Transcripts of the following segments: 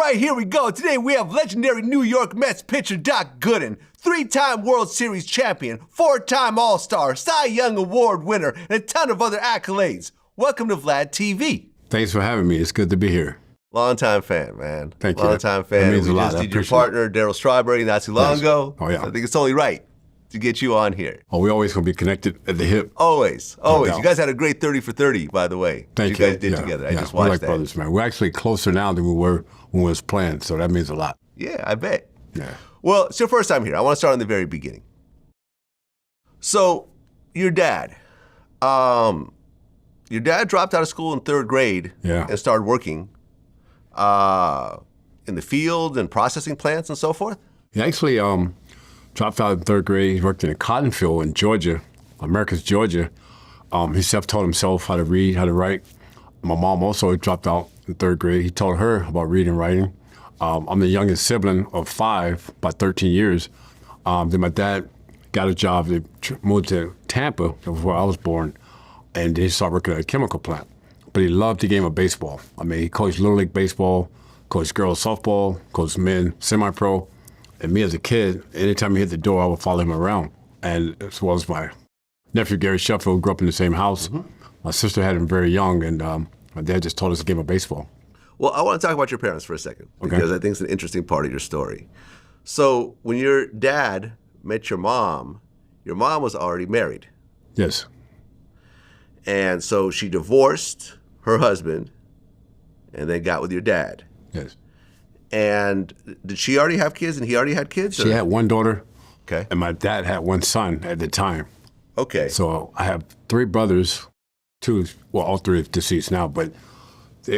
right, here we go. Today we have legendary New York Mets pitcher Doc Gooden, 3-time World Series champion, 4-time All-Star, Cy Young Award winner, and a ton of other accolades. Welcome to VladTV. Thanks for having me. It's good to be here. Long-time fan, man. Thank you. Long-time fan. That means a lot. We just did your partner, Darryl Strawberry, not too long ago. Oh, yeah. I think it's only right to get you on here. Oh, we're always going to be connected at the hip. Always, No always. doubt. You guys had a great 30 for 30, by the way. Thank you. You guys did together. I just we're watched like that. brothers, man. We're actually closer now than we were when we was playing, so that means a lot. Yeah, I bet. Yeah. Well, it's your first time here. I want to start in the very beginning. So, your dad dropped out of school in 3rd grade and started working in the field and processing plants and so forth? He actually dropped out in 3rd grade. He worked in a cotton field in Georgia, America's Georgia. He self-taught himself how to read, how to write. My mom also dropped out in 3rd grade. He taught her about reading and writing. I'm the youngest sibling of 5 by 13 years. Then my dad got a job. They moved to Tampa, that was where I was born, and he started working at a chemical plant. But he loved the game of baseball. I mean, he coached Little League baseball, coached girls softball, coached men semi-pro. And me as a kid, anytime he hit the door, I would follow him around. And as well as my nephew, Gary Sheffield, grew up in the same house. Mm-hmm. My sister had him very young, and my dad just taught us the game of baseball. Well, I want to talk about your parents for a second, because I think it's an interesting part of your story. So when your dad met your mom was already married. Yes. And so she divorced her husband and then got with your dad. Yes. And did she already have kids and he already had kids? She had one daughter. Okay. And my dad had one son at the time. Okay. So I have 3 brothers, all 3 are deceased now, but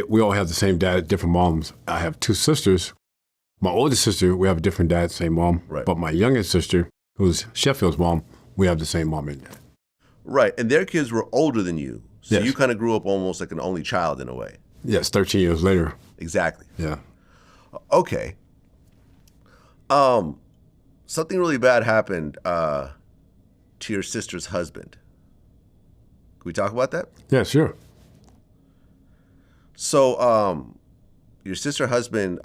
we all have the same dad, different moms. I have 2 sisters. My oldest sister, we have a different dad, same mom. Right. But my youngest sister, who's Sheffield's mom, we have the same mom and dad. Right. And their kids were older than you. So Yes. you kind of grew up almost like an only child in a way. Yes, 13 years later. Exactly. Yeah. Okay. Something really bad happened to your sister's husband. Can we talk about that? Yeah, sure. So, your sister's husband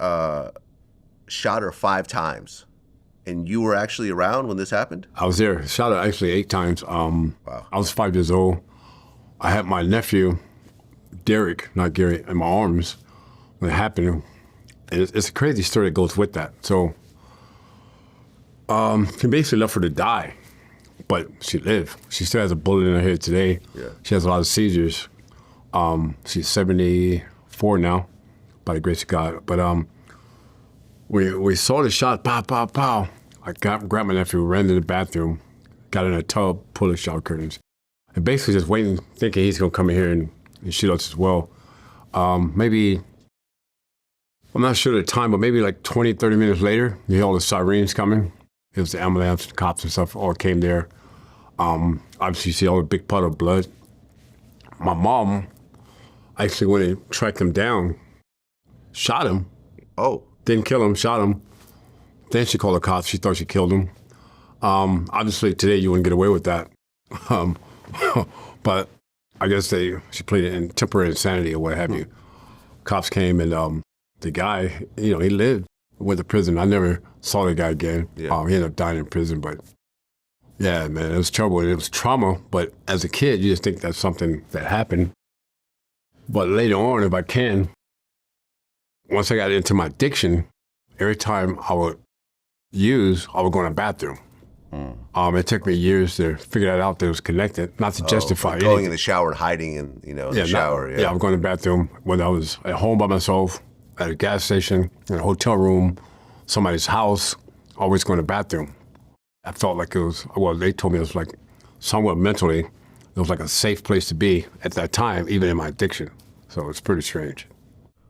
shot her 5 times, and you were actually around when this happened? I was there. Shot her actually 8 times. Wow. I was 5 years old. I had my nephew, Derek, not Gary, in my arms when it happened. And it's a crazy story that goes with that. So he basically left her to die, but she lived. She still has a bullet in her head today. Yeah. She has a lot of seizures. She's 74 now, by the grace of God. But we saw the shot, pow, pow, pow. I grabbed my nephew, ran to the bathroom, got in a tub, pulled the shower curtains, and basically just waiting, thinking he's gonna come in here and shoot us as well. Maybe, I'm not sure the time, but maybe like 20, 30 minutes later, you hear all the sirens coming. It was the ambulance, the cops and stuff all came there. Obviously you see all the big puddle of blood. My mom actually went and tracked him down, shot him. Oh. Didn't kill him, shot him. Then she called the cops. She thought she killed him. Obviously today you wouldn't get away with that. But I guess she pleaded in temporary insanity or what have you. Cops came and the guy, he lived, went to prison. I never saw the guy again. Yeah. He ended up dying in prison, but yeah, man, it was trouble. It was trauma, but as a kid, you just think that's something that happened. But later on, if I can, once I got into my addiction, every time I would go in the bathroom. It took me years to figure that out that it was connected, not to justify like going in the shower and hiding in, the shower. I'm going to the bathroom when I was at home by myself, at a gas station, in a hotel room, somebody's house, always going to the bathroom. I felt like it was, they told me it was like somewhat mentally, it was like a safe place to be at that time, even in my addiction. So it's pretty strange.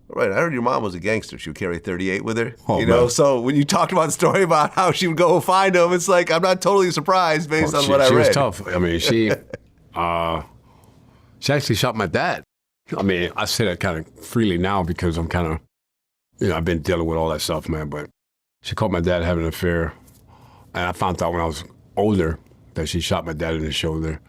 Right, I heard your mom was a gangster. She would carry 38 with her, Oh, man. So when you talked about the story about how she would go find him, it's like, I'm not totally surprised based on what I read. She was tough. I mean, she actually shot my dad. I mean, I say that kind of freely now because I'm kind of, I've been dealing with all that stuff, man, but she caught my dad having an affair. And I found out when I was older that she shot my dad in the shoulder.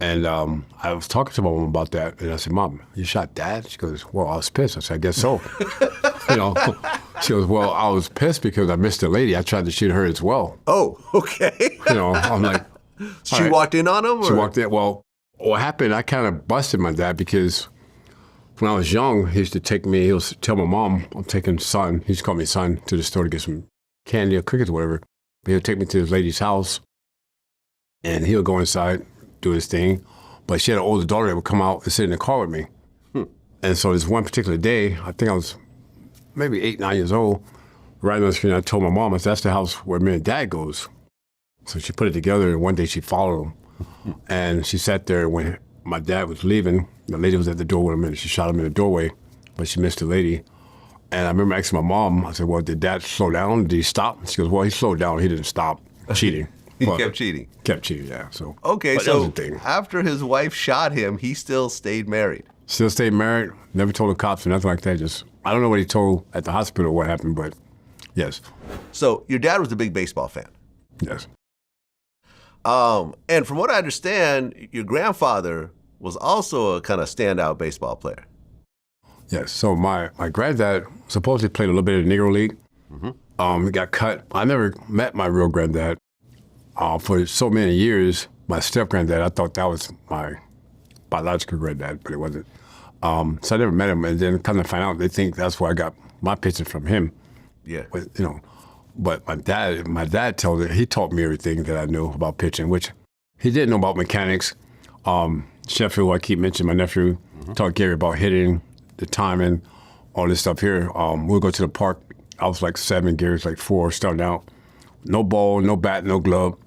And I was talking to my mom about that, and I said, "Mom, you shot Dad?" She goes, "Well, I was pissed." I said, "I guess so." She goes, well, I was pissed because I missed the lady. I tried to shoot her as well. Oh, okay. I'm like, She walked in on him? She walked in. Well, what happened, I kind of busted my dad because when I was young, he used to take me, he would tell my mom, I'm taking son, he used to call me son, to the store to get some candy or cookies or whatever. But he would take me to this lady's house, and he would go inside, do his thing. But she had an older daughter that would come out and sit in the car with me. And so this one particular day, I think I was maybe 8, 9 years old, right on the screen, I told my mom, I said, that's the house where me and dad goes. So she put it together, and one day she followed him. And she sat there when my dad was leaving. The lady was at the door with him, and she shot him in the doorway, but she missed the lady. And I remember asking my mom, I said, well, did dad slow down? Did he stop? She goes, well, he slowed down. He didn't stop cheating. He kept cheating? Kept cheating, yeah. So okay, so after his wife shot him, he still stayed married? Still stayed married. Never told the cops or nothing like that. Just, I don't know what he told at the hospital what happened, but yes. So your dad was a big baseball fan? Yes. And from what I understand, your grandfather was also a kind of standout baseball player. Yes. So my granddad supposedly played a little bit of Negro League. He got cut. I never met my real granddad. For so many years, my step-granddad, I thought that was my biological granddad, but it wasn't. So I never met him, and then kind of find out they think that's where I got my pitching from him. Yeah. But, but my dad he taught me everything that I knew about pitching, which he didn't know about mechanics. Sheffield, I keep mentioning my nephew, taught Gary about hitting, the timing, all this stuff here. We'll go to the park. I was like 7, Gary was like 4, starting out. No ball, no bat, no glove,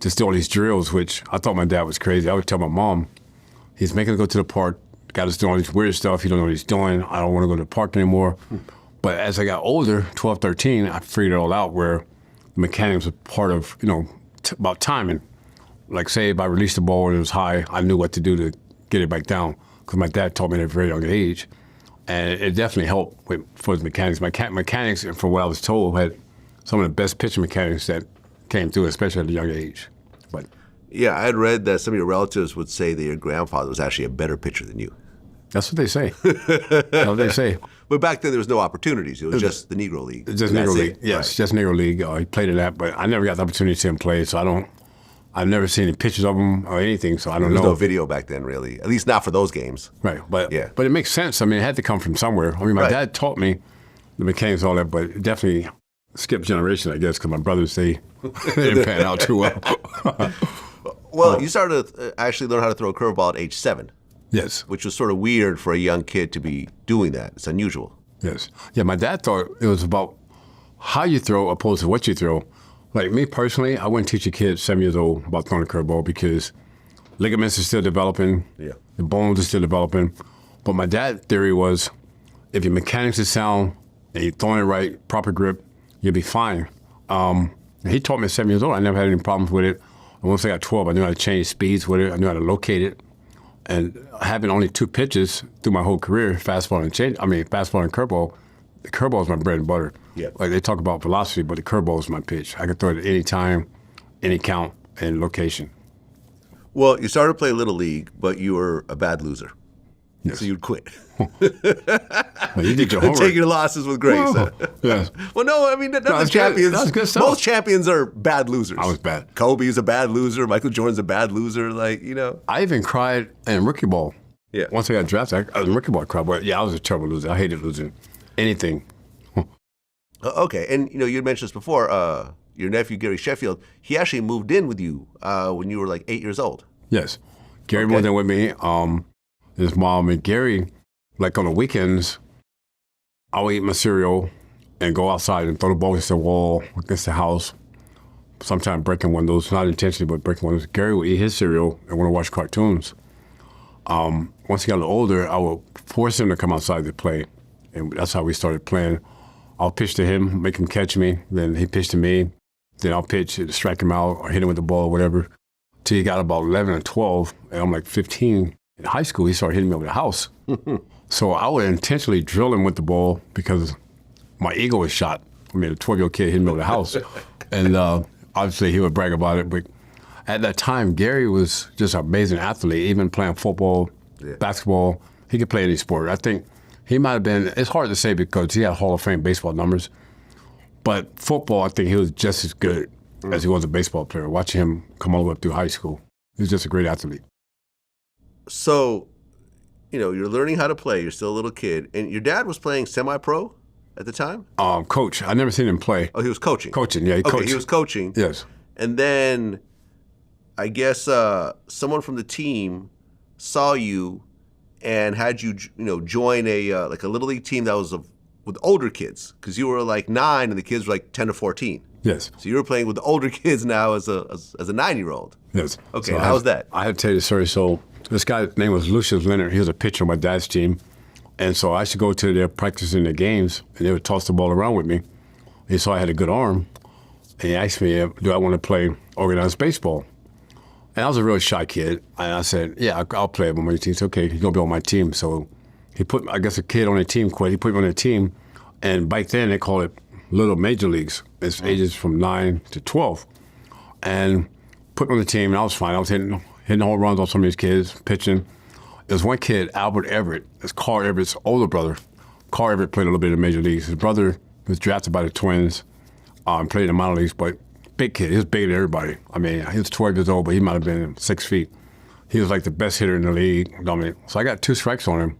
just all these drills, which I thought my dad was crazy. I would tell my mom, he's making us go to the park, got us doing all this weird stuff. He don't know what he's doing. I don't want to go to the park anymore. But as I got older, 12, 13, I figured it all out where the mechanics were part of, about timing. Like say if I released the ball and it was high, I knew what to do to get it back down because my dad taught me at a very young age. And it definitely helped for his mechanics. My mechanics, and from what I was told, had some of the best pitching mechanics that came through, especially at a young age. But yeah, I had read that some of your relatives would say that your grandfather was actually a better pitcher than you. That's what they say. That's what they say. But back then there was no opportunities. It was just the Negro League. Just Negro League, yes, right. Just Negro League. He played in that, but I never got the opportunity to see him play, so I've never seen any pictures of him or anything, so I don't know. There was no video back then, really. At least not for those games. Right, but it makes sense. I mean, it had to come from somewhere. I mean, my dad taught me the mechanics, all that, but it definitely skipped generation, I guess, because my brothers, they didn't pan out too well. Well, you started to actually learn how to throw a curveball at age 7. Yes. Which was sort of weird for a young kid to be doing that. It's unusual. Yes. Yeah, my dad thought it was about how you throw opposed to what you throw. Like me personally, I wouldn't teach a kid 7 years old about throwing a curveball because ligaments are still developing. Yeah. The bones are still developing. But my dad's theory was if your mechanics is sound and you're throwing it right, proper grip, you'll be fine. He taught me at 7 years old. I never had any problems with it. And once I got 12, I knew how to change speeds with it. I knew how to locate it. And having only 2 pitches through my whole career, fastball and curveball, the curveball is my bread and butter. Yeah. Like they talk about velocity, but the curveball is my pitch. I can throw it at any time, any count, and location. Well, you started to play Little League, but you were a bad loser. Yes. So you'd quit. Well, you did your homework. Take your losses with grace. Whoa. Yes. Well, no, I mean, that's champions. That's good stuff. Most champions are bad losers. I was bad. Kobe's a bad loser. Michael Jordan's a bad loser. I even cried in rookie ball. Yeah. Once I got drafted, I was in rookie ball. I cried. But yeah, I was a terrible loser. I hated losing anything. Okay, and you had mentioned this before. Your nephew Gary Sheffield, he actually moved in with you when you were like 8 years old. Yes, Gary moved in with me. His mom and Gary, like on the weekends, I would eat my cereal and go outside and throw the ball against the wall, against the house. Sometimes breaking windows, not intentionally, but breaking windows. Gary would eat his cereal and want to watch cartoons. Once he got a little older, I would force him to come outside to play, and that's how we started playing. I'll pitch to him, make him catch me, then he pitched to me, then I'll pitch, strike him out, or hit him with the ball, or whatever, till he got about 11 or 12, and I'm like 15. In high school, he started hitting me over the house. So I would intentionally drill him with the ball because my ego was shot. I mean, a 12-year-old kid hitting me over the house. And obviously, he would brag about it. But at that time, Gary was just an amazing athlete, even playing football, basketball. He could play any sport. I think He might have been, it's hard to say because he had Hall of Fame baseball numbers. But football, I think he was just as good as he was a baseball player. Watching him come all the way up through high school, he was just a great athlete. So, you're learning how to play. You're still a little kid. And your dad was playing semi-pro at the time? Coach. I never seen him play. Oh, he was coaching? Coaching, yeah. He coached. He was coaching. Yes. And then I guess someone from the team saw you and had you, join a Little League team that was with older kids, because you were like 9 and the kids were like 10 to 14. Yes. So you were playing with the older kids now as a 9-year-old. Yes. Okay, so how was that? I had to tell you the story. So this guy's name was Lucius Leonard. He was a pitcher on my dad's team. And so I used to go to their practice in their games, and they would toss the ball around with me. He saw I had a good arm, and he asked me, do I want to play organized baseball? And I was a real shy kid. And I said, yeah, I'll play on my team. He said, okay, he's going to be on my team. So he put, I guess a kid on a team quit. He put me on a team. And back then, they called it Little Major Leagues. It's ages from 9 to 12. And put me on the team, and I was fine. I was hitting home runs on some of these kids, pitching. There was one kid, Albert Everett. It's Carl Everett's older brother. Carl Everett played a little bit in Major Leagues. His brother was drafted by the Twins, played in the minor leagues, but big kid. He was bigger than everybody. I mean, he was 12 years old, but he might have been 6 feet. He was like the best hitter in the league. So I got 2 strikes on him,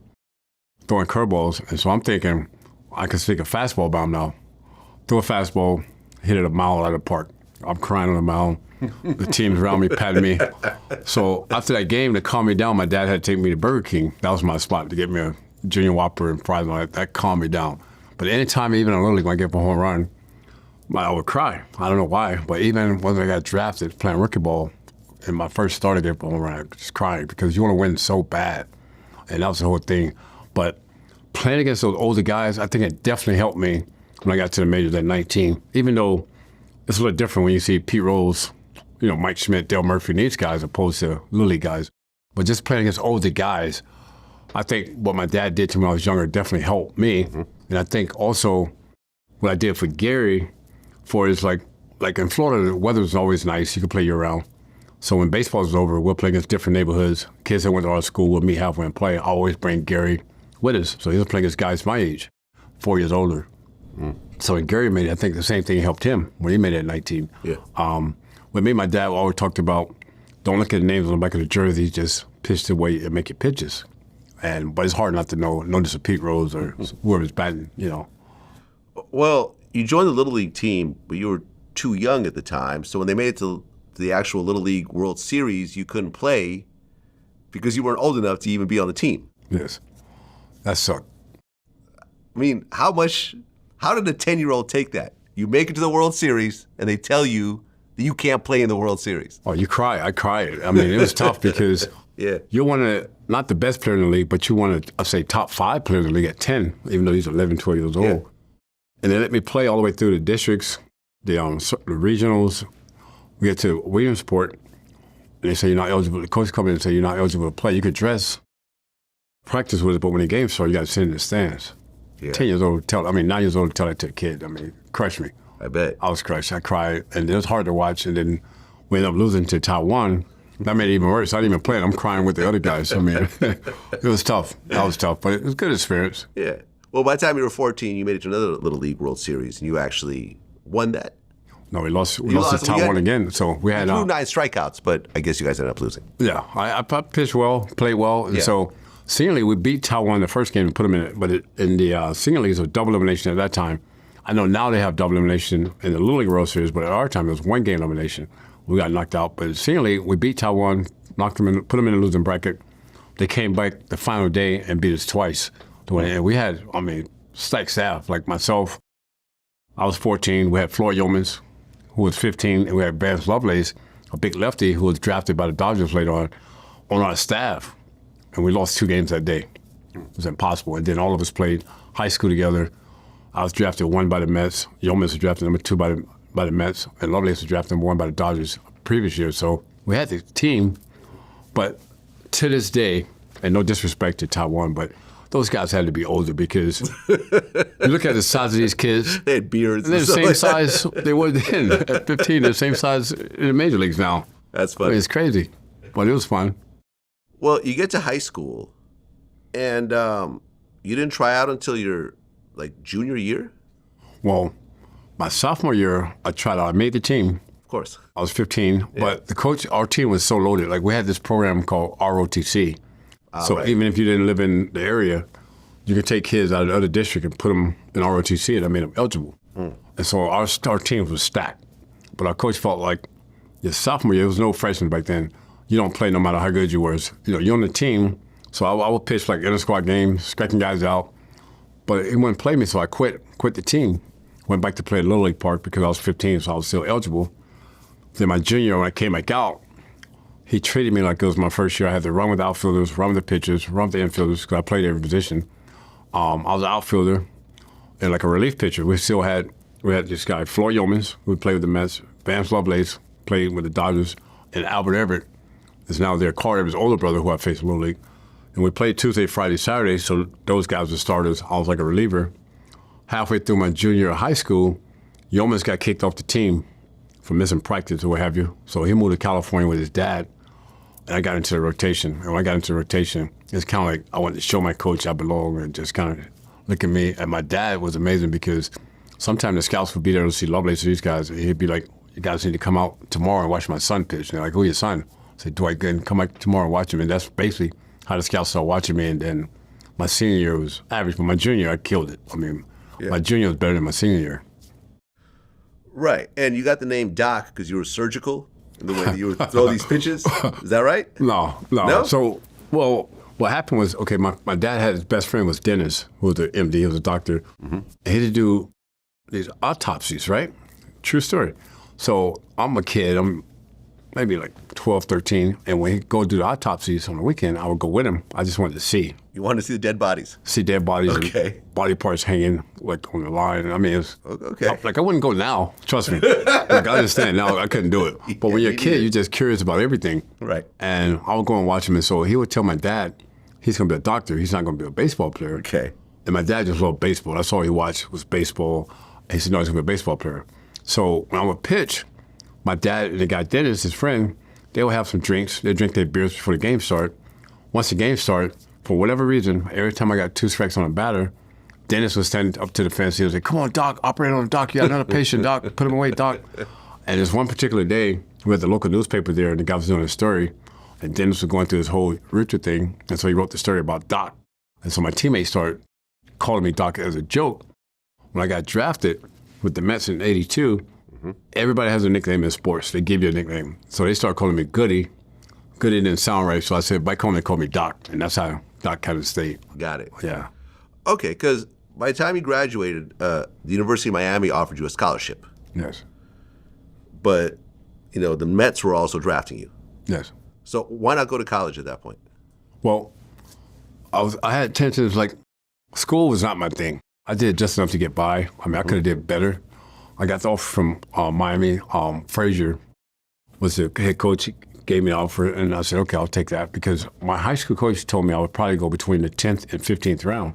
throwing curveballs. And so I'm thinking, I can stick a fastball by him now. Throw a fastball, hit it a mile out of the park. I'm crying on the mound. The team's around me, patting me. So after that game, to calm me down, my dad had to take me to Burger King. That was my spot, to get me a Junior Whopper and fries and all that. That calmed me down. But anytime, even in Little League, when I get up a home run, I would cry. I don't know why, but even when I got drafted playing rookie ball, in my first start, I get up a home run, I was just crying because you want to win so bad. And that was the whole thing. But playing against those older guys, I think it definitely helped me when I got to the majors at 19. Even though it's a little different when you see Pete Rose, Mike Schmidt, Dale Murphy, and these guys opposed to Little League guys. But just playing against older guys, I think what my dad did to me when I was younger definitely helped me. Mm-hmm. And I think also what I did for Gary is like in Florida, the weather was always nice. You could play year-round. So when baseball was over, we'll play against different neighborhoods. Kids that went to our school would meet halfway and play. I always bring Gary with us. So he was playing against guys my age, 4 years older. Mm. So when Gary made it, I think the same thing helped him when he made it at 19. Yeah. With me, my dad always talked about, don't look at the names on the back of the jersey, just pitch the way and make your pitches. But it's hard not to know this is Pete Rose or whoever's batting, Well, you joined the Little League team, but you were too young at the time. So when they made it to the actual Little League World Series, you couldn't play because you weren't old enough to even be on the team. Yes. That sucked. I mean, how did a 10-year-old take that? You make it to the World Series, and they tell you that you can't play in the World Series. Oh, you cry. I cried. I mean, it was tough because yeah. You want to, not the best player in the league, but you want to, I say, top 5 players in the league at 10, even though he's 11, 12 years old. Yeah. And they let me play all the way through the districts, the regionals. We get to Williamsport, and they say you're not eligible. The coach come in and say you're not eligible to play. You could practice with it, but when the game starts, you got to sit in the stands. Yeah. 9 years old to tell that to a kid. I mean, crushed me. I bet. I was crushed. I cried, and it was hard to watch. And then we ended up losing to Taiwan. That made it even worse. I didn't even play it. I'm crying with the other guys. I mean, it was tough. That was tough, but it was a good experience. Yeah. Well, by the time you were 14, you made it to another Little League World Series, and you actually won that. No, we lost to Taiwan again. So we had 9 strikeouts, but I guess you guys ended up losing. Yeah, I pitched well, played well, and so senior league we beat Taiwan the first game and put them in it. But in the senior league, it was double elimination at that time. I know now they have double elimination in the Little League World Series, but at our time it was 1-game elimination. We got knocked out. But senior league, we beat Taiwan, knocked them in, put them in the losing bracket. They came back the final day and beat us twice. And we had, stacked staff like myself. I was 14. We had Floyd Yeomans, who was 15, and we had Vance Lovelace, a big lefty who was drafted by the Dodgers later on our staff. And we lost 2 games that day. It was impossible. And then all of us played high school together. I was drafted 1 by the Mets. Yeomans was drafted number 2 by the Mets, and Lovelace was drafted number 1 by the Dodgers previous year. So we had the team, but to this day, and no disrespect to Taiwan, but those guys had to be older because you look at the size of these kids. They had beards. They're the same size they were then. At 15, they're the same size in the major leagues now. That's funny. It's crazy, but it was fun. Well, you get to high school, and You didn't try out until your like junior year? Well, my sophomore year, I tried out. I made the team. Of course. I was 15, but the coach, our team was so loaded. Like we had this program called ROTC. So right. even if you didn't live in the area, you could take kids out of the other district and put them in ROTC, and that made them eligible. And so our team was stacked. But our coach felt like your sophomore year, there was no freshmen back then. You don't play no matter how good you were. You're on the team, so I would pitch like inter-squad games, striking guys out. But he wouldn't play me, so I quit the team. Went back to play at Little League Park because I was 15, so I was still eligible. Then my junior year, when I came back out, he treated me like it was my first year. I had to run with the outfielders, run with the pitchers, run with the infielders, because I played every position. I was an outfielder and like a relief pitcher. We had this guy, Floyd Yeomans, who played with the Mets, Vance Lovelace, played with the Dodgers, and Albert Everett is now there. Carl Everett's older brother, who I faced in Little League. And we played Tuesday, Friday, Saturday, so those guys were starters. I was like a reliever. Halfway through my junior year of high school, Yeomans got kicked off the team for missing practice or what have you. So he moved to California with his dad, and I got into the rotation. And when I got into the rotation, it's kind of like I wanted to show my coach I belong and just kind of look at me. And my dad was amazing because sometimes the scouts would be there to see Lovelace or these guys. And he'd be like, you guys need to come out tomorrow and watch my son pitch. And they're like, who's your son? I said, Dwight Gooden, come back tomorrow and watch him. And that's basically how the scouts started watching me. And then my senior year was average, but my junior year, I killed it. I mean, my junior was better than my senior year. Right. And you got the name Doc because you were surgical in the way that you would throw these pitches. Is that right? No. So, well, what happened was, okay, my dad had his best friend was Dennis, who was the MD, he was a doctor. And he had to do these autopsies, right? True story. So I'm a kid, I'm maybe like 12, 13, and when he go do the autopsies on the weekend, I would go with him. I just wanted to see. You wanted to see the dead bodies? See dead bodies Okay. and body parts hanging like on the line. I mean, it was, okay. like I wouldn't go now, trust me. Like I understand now, I couldn't do it. But when you're a kid, you're just curious about everything. Right. And I would go and watch him, and so he would tell my dad, he's gonna be a doctor, he's not gonna be a baseball player. Okay. And my dad just loved baseball. That's all he watched was baseball. And he said, no, he's gonna be a baseball player. So when I would pitch, my dad and the guy Dennis, his friend, they would have some drinks. They'd drink their beers before the game start. Once the game started, for whatever reason, every time I got 2 strikes on a batter, Dennis would stand up to the fence. He would say, come on, Doc, operate on him, Doc. You got another patient, Doc. Put him away, Doc. And there's one particular day, we had the local newspaper there, and the guy was doing a story, and Dennis was going through this whole Richard thing, and so he wrote the story about Doc. And so my teammates started calling me Doc as a joke. When I got drafted with the Mets in '82, everybody has a nickname in sports. They give you a nickname. So they started calling me Goody. Goody didn't sound right, so I said, back home they call me Doc, and that's how Doc kind of stayed. Got it. Yeah. Okay, because by the time you graduated, the University of Miami offered you a scholarship. Yes. But, the Mets were also drafting you. Yes. So why not go to college at that point? Well, I had intentions, like, school was not my thing. I did just enough to get by. I mean, I could have did better. I got the offer from Miami. Frazier was the head coach. He gave me the offer, and I said, okay, I'll take that, because my high school coach told me I would probably go between the 10th and 15th round.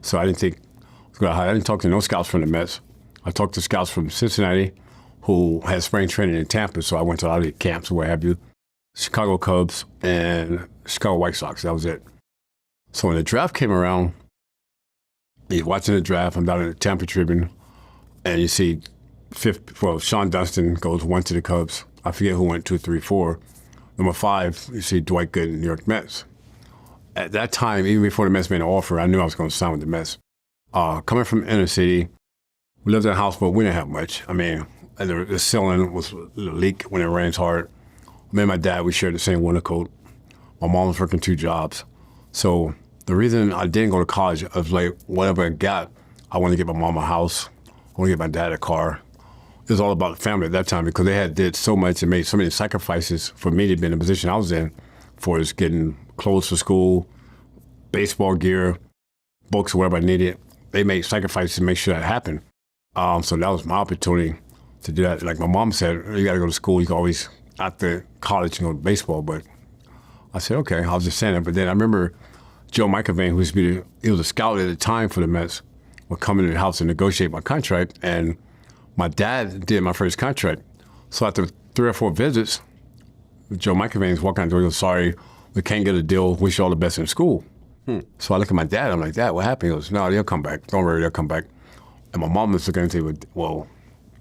So I didn't think I was going to high. I didn't talk to no scouts from the Mets. I talked to scouts from Cincinnati who had spring training in Tampa, so I went to a lot of the camps or what have you. Chicago Cubs and Chicago White Sox, that was it. So when the draft came around, you're watching the draft, I'm down in the Tampa Tribune, and you see Sean Dunston goes 1 to the Cubs. I forget who went 2, 3, 4. Number 5, you see Dwight Gooden, New York Mets. At that time, even before the Mets made an offer, I knew I was going to sign with the Mets. Coming from inner city, we lived in a house, but we didn't have much. I mean, the ceiling was a leak when it rains hard. Me and my dad, we shared the same winter coat. My mom was working 2 jobs. So the reason I didn't go to college, I was like, whatever I got, I wanted to get my mom a house. I wanted to get my dad a car. It was all about the family at that time, because they had did so much and made so many sacrifices for me to be in the position I was in, for us getting clothes for school, baseball gear, books, whatever I needed. They made sacrifices to make sure that happened. So that was my opportunity to do that. Like my mom said, you got to go to school. You can always, after college, go to baseball. But I said, okay, I was just saying that. But then I remember Joe McAvane, he was a scout at the time for the Mets, would come into the house and negotiate my contract. And my dad did my first contract. So after 3 or 4 visits, Joe McAvane's walking out the door, he goes, sorry, we can't get a deal. Wish you all the best in school. So I look at my dad. I'm like, Dad, what happened? He goes, no, they'll come back. Don't worry, they'll come back. And my mom was looking and say, well,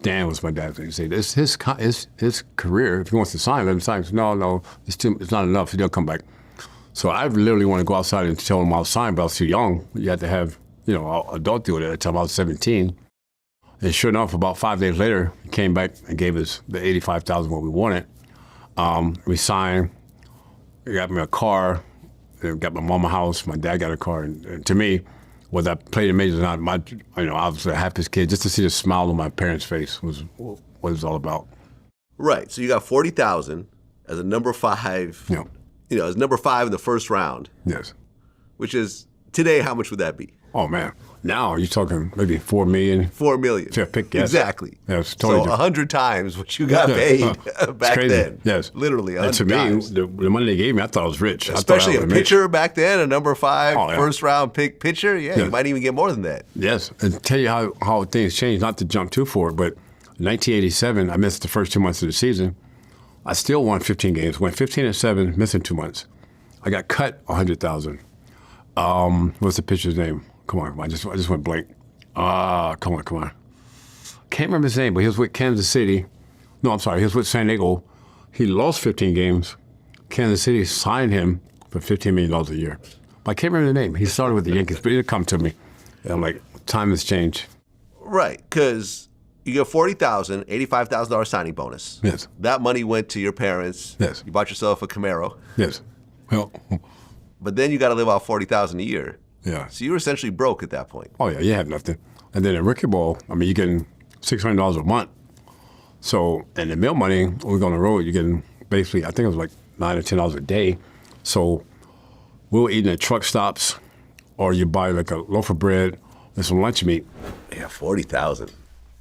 Dan was my dad. He said, it's his career. If he wants to sign, let him sign. Said, no, it's not enough. He'll come back. So I literally want to go outside and tell him I'll sign, but I was too young. You had to have, an adult do it at the time. I was 17. And sure enough, about 5 days later, he came back and gave us the $85,000 what we wanted. We signed. He got me a car. Got my mom a house. My dad got a car. And to me, whether I played in majors or not, I was the happiest kid. Just to see the smile on my parents' face was what it was all about. Right. So you got $40,000 as a number 5. Yeah. As number 5 in the first round. Yes. Which is today, how much would that be? Oh man. Now you're talking maybe $4 million. $4 million. To pick, yes. Exactly. Yeah, it's totally so 100 times what you got paid back then. Yes. Literally 100 and to times. me, the money they gave me, I thought I was rich. Especially a pitcher back then, a number 5 yeah. first round pick pitcher. Yeah, you might even get more than that. Yes. And tell you how things changed, not to jump too forward, but in 1987, I missed the first 2 months of the season. I still won 15 games, went 15-7, missing 2 months. I got cut $100,000. What's the pitcher's name? Come on, I just went blank. Come on. Can't remember his name, but he was with Kansas City. No, I'm sorry, he was with San Diego. He lost 15 games. Kansas City signed him for $15 million a year. But I can't remember the name. He started with the Yankees, but it'll come to me. And I'm like, time has changed. Right, because you get $40,000, $85,000 signing bonus. Yes. That money went to your parents. Yes. You bought yourself a Camaro. Yes. Well, but then you got to live off $40,000 a year. Yeah. So you were essentially broke at that point. Oh yeah, you had nothing. And then at rookie ball, you're getting $600 a month. So, and the meal money, when we go on the road, you're getting basically, I think it was like $9 or $10 a day. So we were eating at truck stops, or you buy like a loaf of bread and some lunch meat. Yeah, 40,000.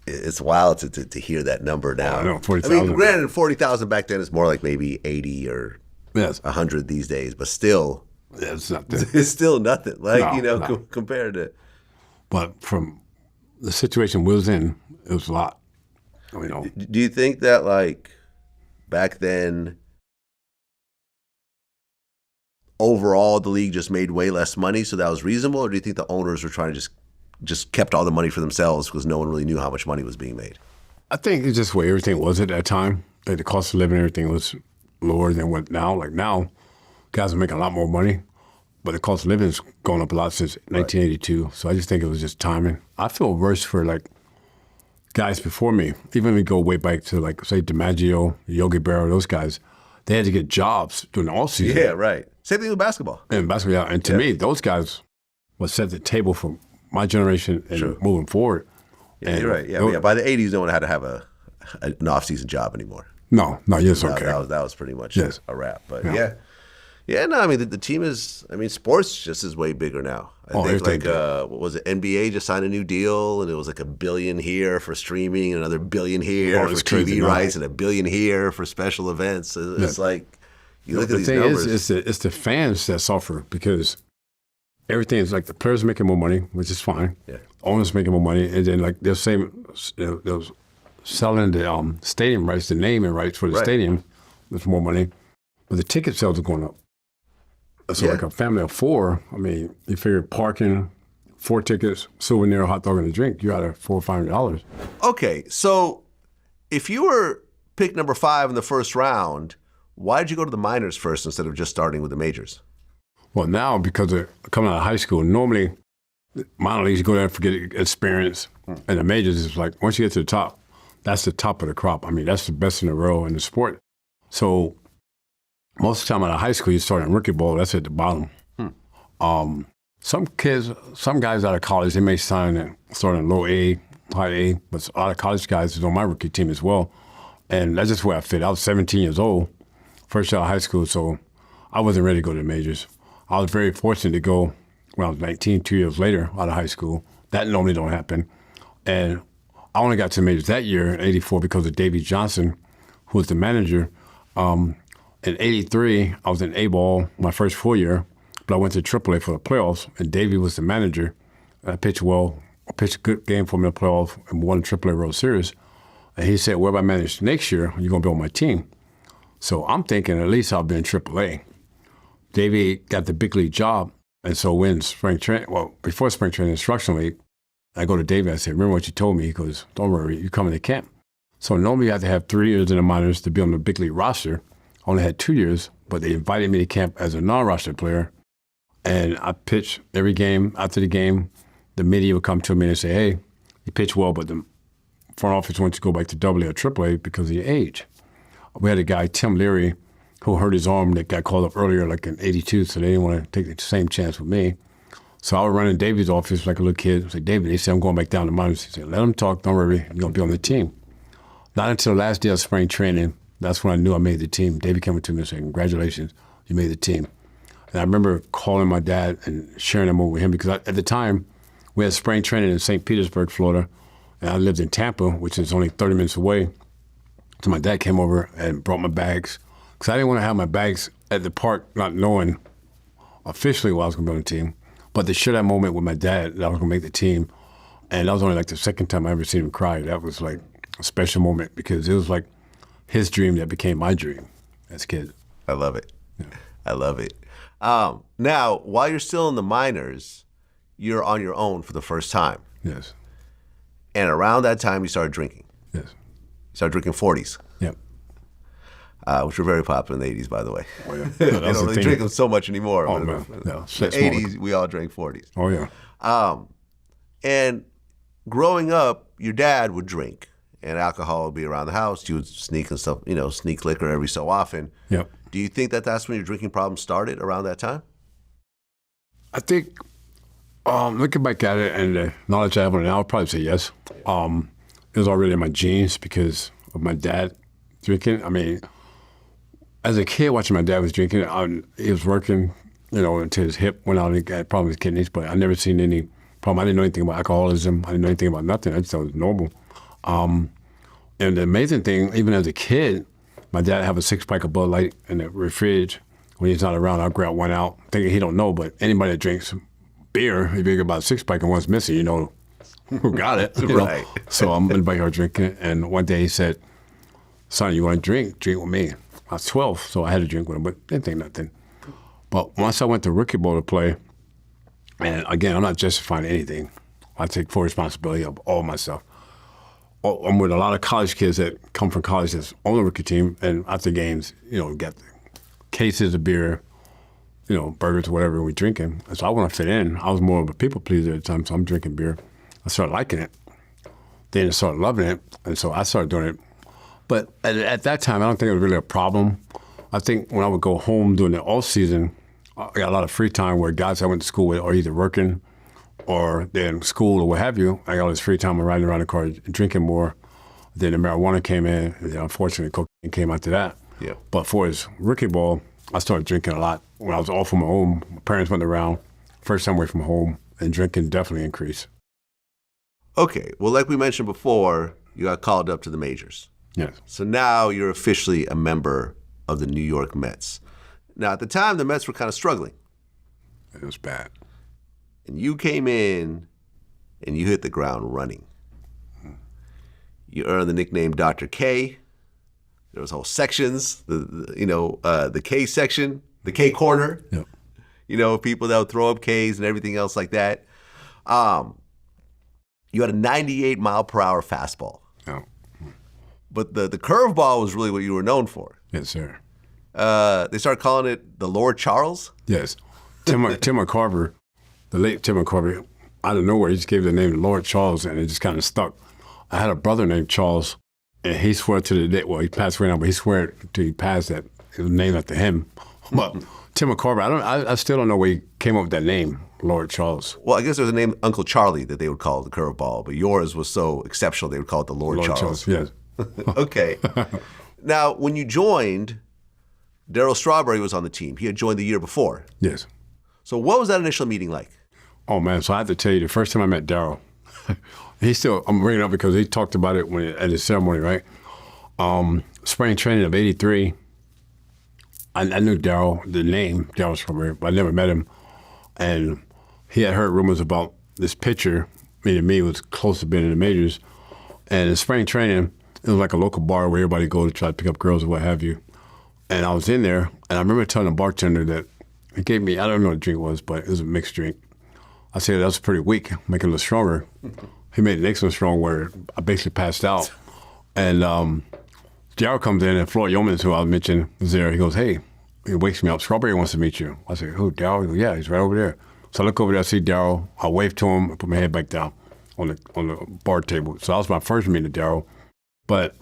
It's wild to hear that number now. Oh, I know, 40,000. I mean, granted, 40,000 back then is more like maybe 80 or 100 these days, but still. Yeah, it's nothing. It's still nothing, No. compared to. But from the situation we was in, it was a lot. Do you think that back then, overall the league just made way less money, so that was reasonable, or do you think the owners were trying to just kept all the money for themselves because no one really knew how much money was being made? I think it's just the way everything was at that time. Like the cost of living, everything was lower than what now. Like now, guys are making a lot more money, but the cost of living has gone up a lot since 1982. So I just think it was just timing. I feel worse for guys before me. Even if we go way back to say DiMaggio, Yogi Berra, those guys, they had to get jobs during the off season. Yeah, right. Same thing with basketball. And basketball, and to me, those guys would set the table for my generation and moving forward. Yeah, and you're right. Yeah, by the 80s, no one had to have an off-season job anymore. No, yes, okay. That was pretty much a wrap. But no, I mean, the team is, sports just is way bigger now. I think what was it, NBA just signed a new deal, and it was like $1 billion here for streaming, and another $1 billion here for TV rights, and $1 billion here for special events. It's like, you look at these numbers. The thing is, it's the fans that suffer because everything is the players are making more money, which is fine. Yeah. Owners making more money, and then they're saying they're selling the stadium rights, the naming rights for the stadium. There's more money, but the ticket sales are going up. So a family of 4, you figure parking, 4 tickets, souvenir, hot dog, and a drink, you're out of $400 or $500. Okay, so if you were picked number 5 in the first round, why did you go to the minors first instead of just starting with the majors? Well, now because of coming out of high school, normally minor leagues you go there and get experience, and the majors is once you get to the top, that's the top of the crop. That's the best in the world in the sport. So most of the time out of high school, you start in rookie ball, that's at the bottom. Some guys out of college, they may start in low A, high A, but a lot of college guys is on my rookie team as well. And that's just where I fit. I was 17 years old, first year out of high school, so I wasn't ready to go to the majors. I was very fortunate to go when I was 19, 2 years later out of high school. That normally don't happen. And I only got to the majors that year in '84 because of Davey Johnson, who was the manager. In '83, I was in A-ball my first full year, but I went to AAA for the playoffs, and Davey was the manager. I pitched well. I pitched a good game for me in the playoffs and won the AAA World Series. And he said, wherever I manage next year, you're going to be on my team. So I'm thinking at least I'll be in AAA. Davey got the big league job And so when spring training, before spring training instruction week, I go to David, I say, remember what you told me? He goes, don't worry, you coming to camp. So normally you have to have 3 years in the minors to be on the big league roster. I only had 2 years, but they invited me to camp as a non-roster player. And I pitched every game. After the game, the media would come to me and say, hey, you pitched well, but the front office wants you to go back to AA or AAA because of your age. We had a guy, Tim Leary, who hurt his arm that got called up earlier, like in '82, so they didn't want to take the same chance with me. So I would run in David's office like a little kid. I say, David, they said I'm going back down to minors. He said, let them talk. Don't worry, you're going to be on the team. Not until the last day of spring training, that's when I knew I made the team. David came up to me and said, congratulations, you made the team. And I remember calling my dad and sharing them with him because at the time, we had spring training in St. Petersburg, Florida, and I lived in Tampa, which is only 30 minutes away. So my dad came over and brought my bags because I didn't want to have my bags at the park not knowing officially what I was going to be on the team, but to share that moment with my dad that I was going to make the team. And that was only like the second time I ever seen him cry. That was like a special moment because it was like his dream that became my dream as a kid. I love it. Yeah. I love it. Now, while you're still in the minors, you're on your own for the first time. Yes. And around that time, you started drinking. Yes. You started drinking 40s. Yep. Which were very popular in the 80s, by the way. Oh, yeah. They don't really drink them so much anymore. Oh, man. No. The 80s, we all drank 40s. Oh, yeah. And growing up, your dad would drink, and alcohol would be around the house. You would sneak and stuff, sneak liquor every so often. Yep. Do you think that that's when your drinking problem started around that time? I think, looking back at it and the knowledge I have on it now, I'd probably say yes. It was already in my genes because of my dad drinking. I mean, as a kid watching my dad was drinking, he was working, until his hip went out and he got problems with kidneys, but I never seen any problem. I didn't know anything about alcoholism. I didn't know anything about nothing. I just thought it was normal. And the amazing thing, even as a kid, my dad have a 6-pack of Bud Light in the fridge. When he's not around, I'll grab one out, thinking he don't know, but anybody that drinks beer, if you get about a 6-pack and one's missing, you know who got it. Right. So I'm in the backyard drinking it, and one day he said, son, you want to drink? Drink with me. I was 12, so I had to drink with him, but didn't think nothing. But once I went to rookie ball to play, and again, I'm not justifying anything. I take full responsibility of all myself. I'm with a lot of college kids that come from college that's on the rookie team, and after games, get cases of beer, burgers, whatever we're drinking. And so I want to fit in. I was more of a people pleaser at the time, so I'm drinking beer. I started liking it. Then I started loving it, and so I started doing it. But at that time, I don't think it was really a problem. I think when I would go home during the off season, I got a lot of free time where guys I went to school with are either working or they're in school or what have you. I got all this free time of riding around the car, drinking more. Then the marijuana came in, and then unfortunately cocaine came after that. Yeah. But for his rookie ball, I started drinking a lot. When I was off from home, my parents went around, first time away from home, and drinking definitely increased. Okay, well, like we mentioned before, you got called up to the majors. Yes. So now you're officially a member of the New York Mets. Now, at the time, the Mets were kind of struggling. It was bad. And you came in and you hit the ground running. You earned the nickname Dr. K. There was whole sections, the K section, the K corner. Yep. People that would throw up Ks and everything else like that. You had a 98-mile-per-hour fastball. Oh. But the curveball was really what you were known for. Yes, sir. They started calling it the Lord Charles. Yes. Tim McCarver, the late Tim McCarver, out of nowhere, he just gave the name Lord Charles, and it just kind of stuck. I had a brother named Charles, and he swore to the day, well, he passed away now, but he swore till he passed that it was named after him. But Tim McCarver, I still don't know where he came up with that name, Lord Charles. Well, I guess there's a name, Uncle Charlie, that they would call the curveball, but yours was so exceptional they would call it the Lord Charles. Yes. Okay. Now, when you joined, Darryl Strawberry was on the team. He had joined the year before. Yes. So what was that initial meeting like? Oh, man, so I have to tell you, the first time I met Darryl, I'm bringing it up because he talked about it at his ceremony, right? Spring training of '83, I knew Darryl, the name, Darryl Strawberry, but I never met him. And he had heard rumors about this pitcher, meaning me, was close to being in the majors. And in spring training, it was like a local bar where everybody go to try to pick up girls or what have you. And I was in there, and I remember telling the bartender that He gave me, I don't know what the drink was, but it was a mixed drink. I said, that was pretty weak, make it a little stronger. He made the next one strong where I basically passed out. And Darryl comes in, and Floyd Yeomans, who I mentioned, was there. He goes, hey, he wakes me up. Strawberry wants to meet you. I said, who, Darryl? He goes, yeah, he's right over there. So I look over there, I see Darryl. I wave to him, I put my head back down on the bar table. So that was my first meeting to Darryl. But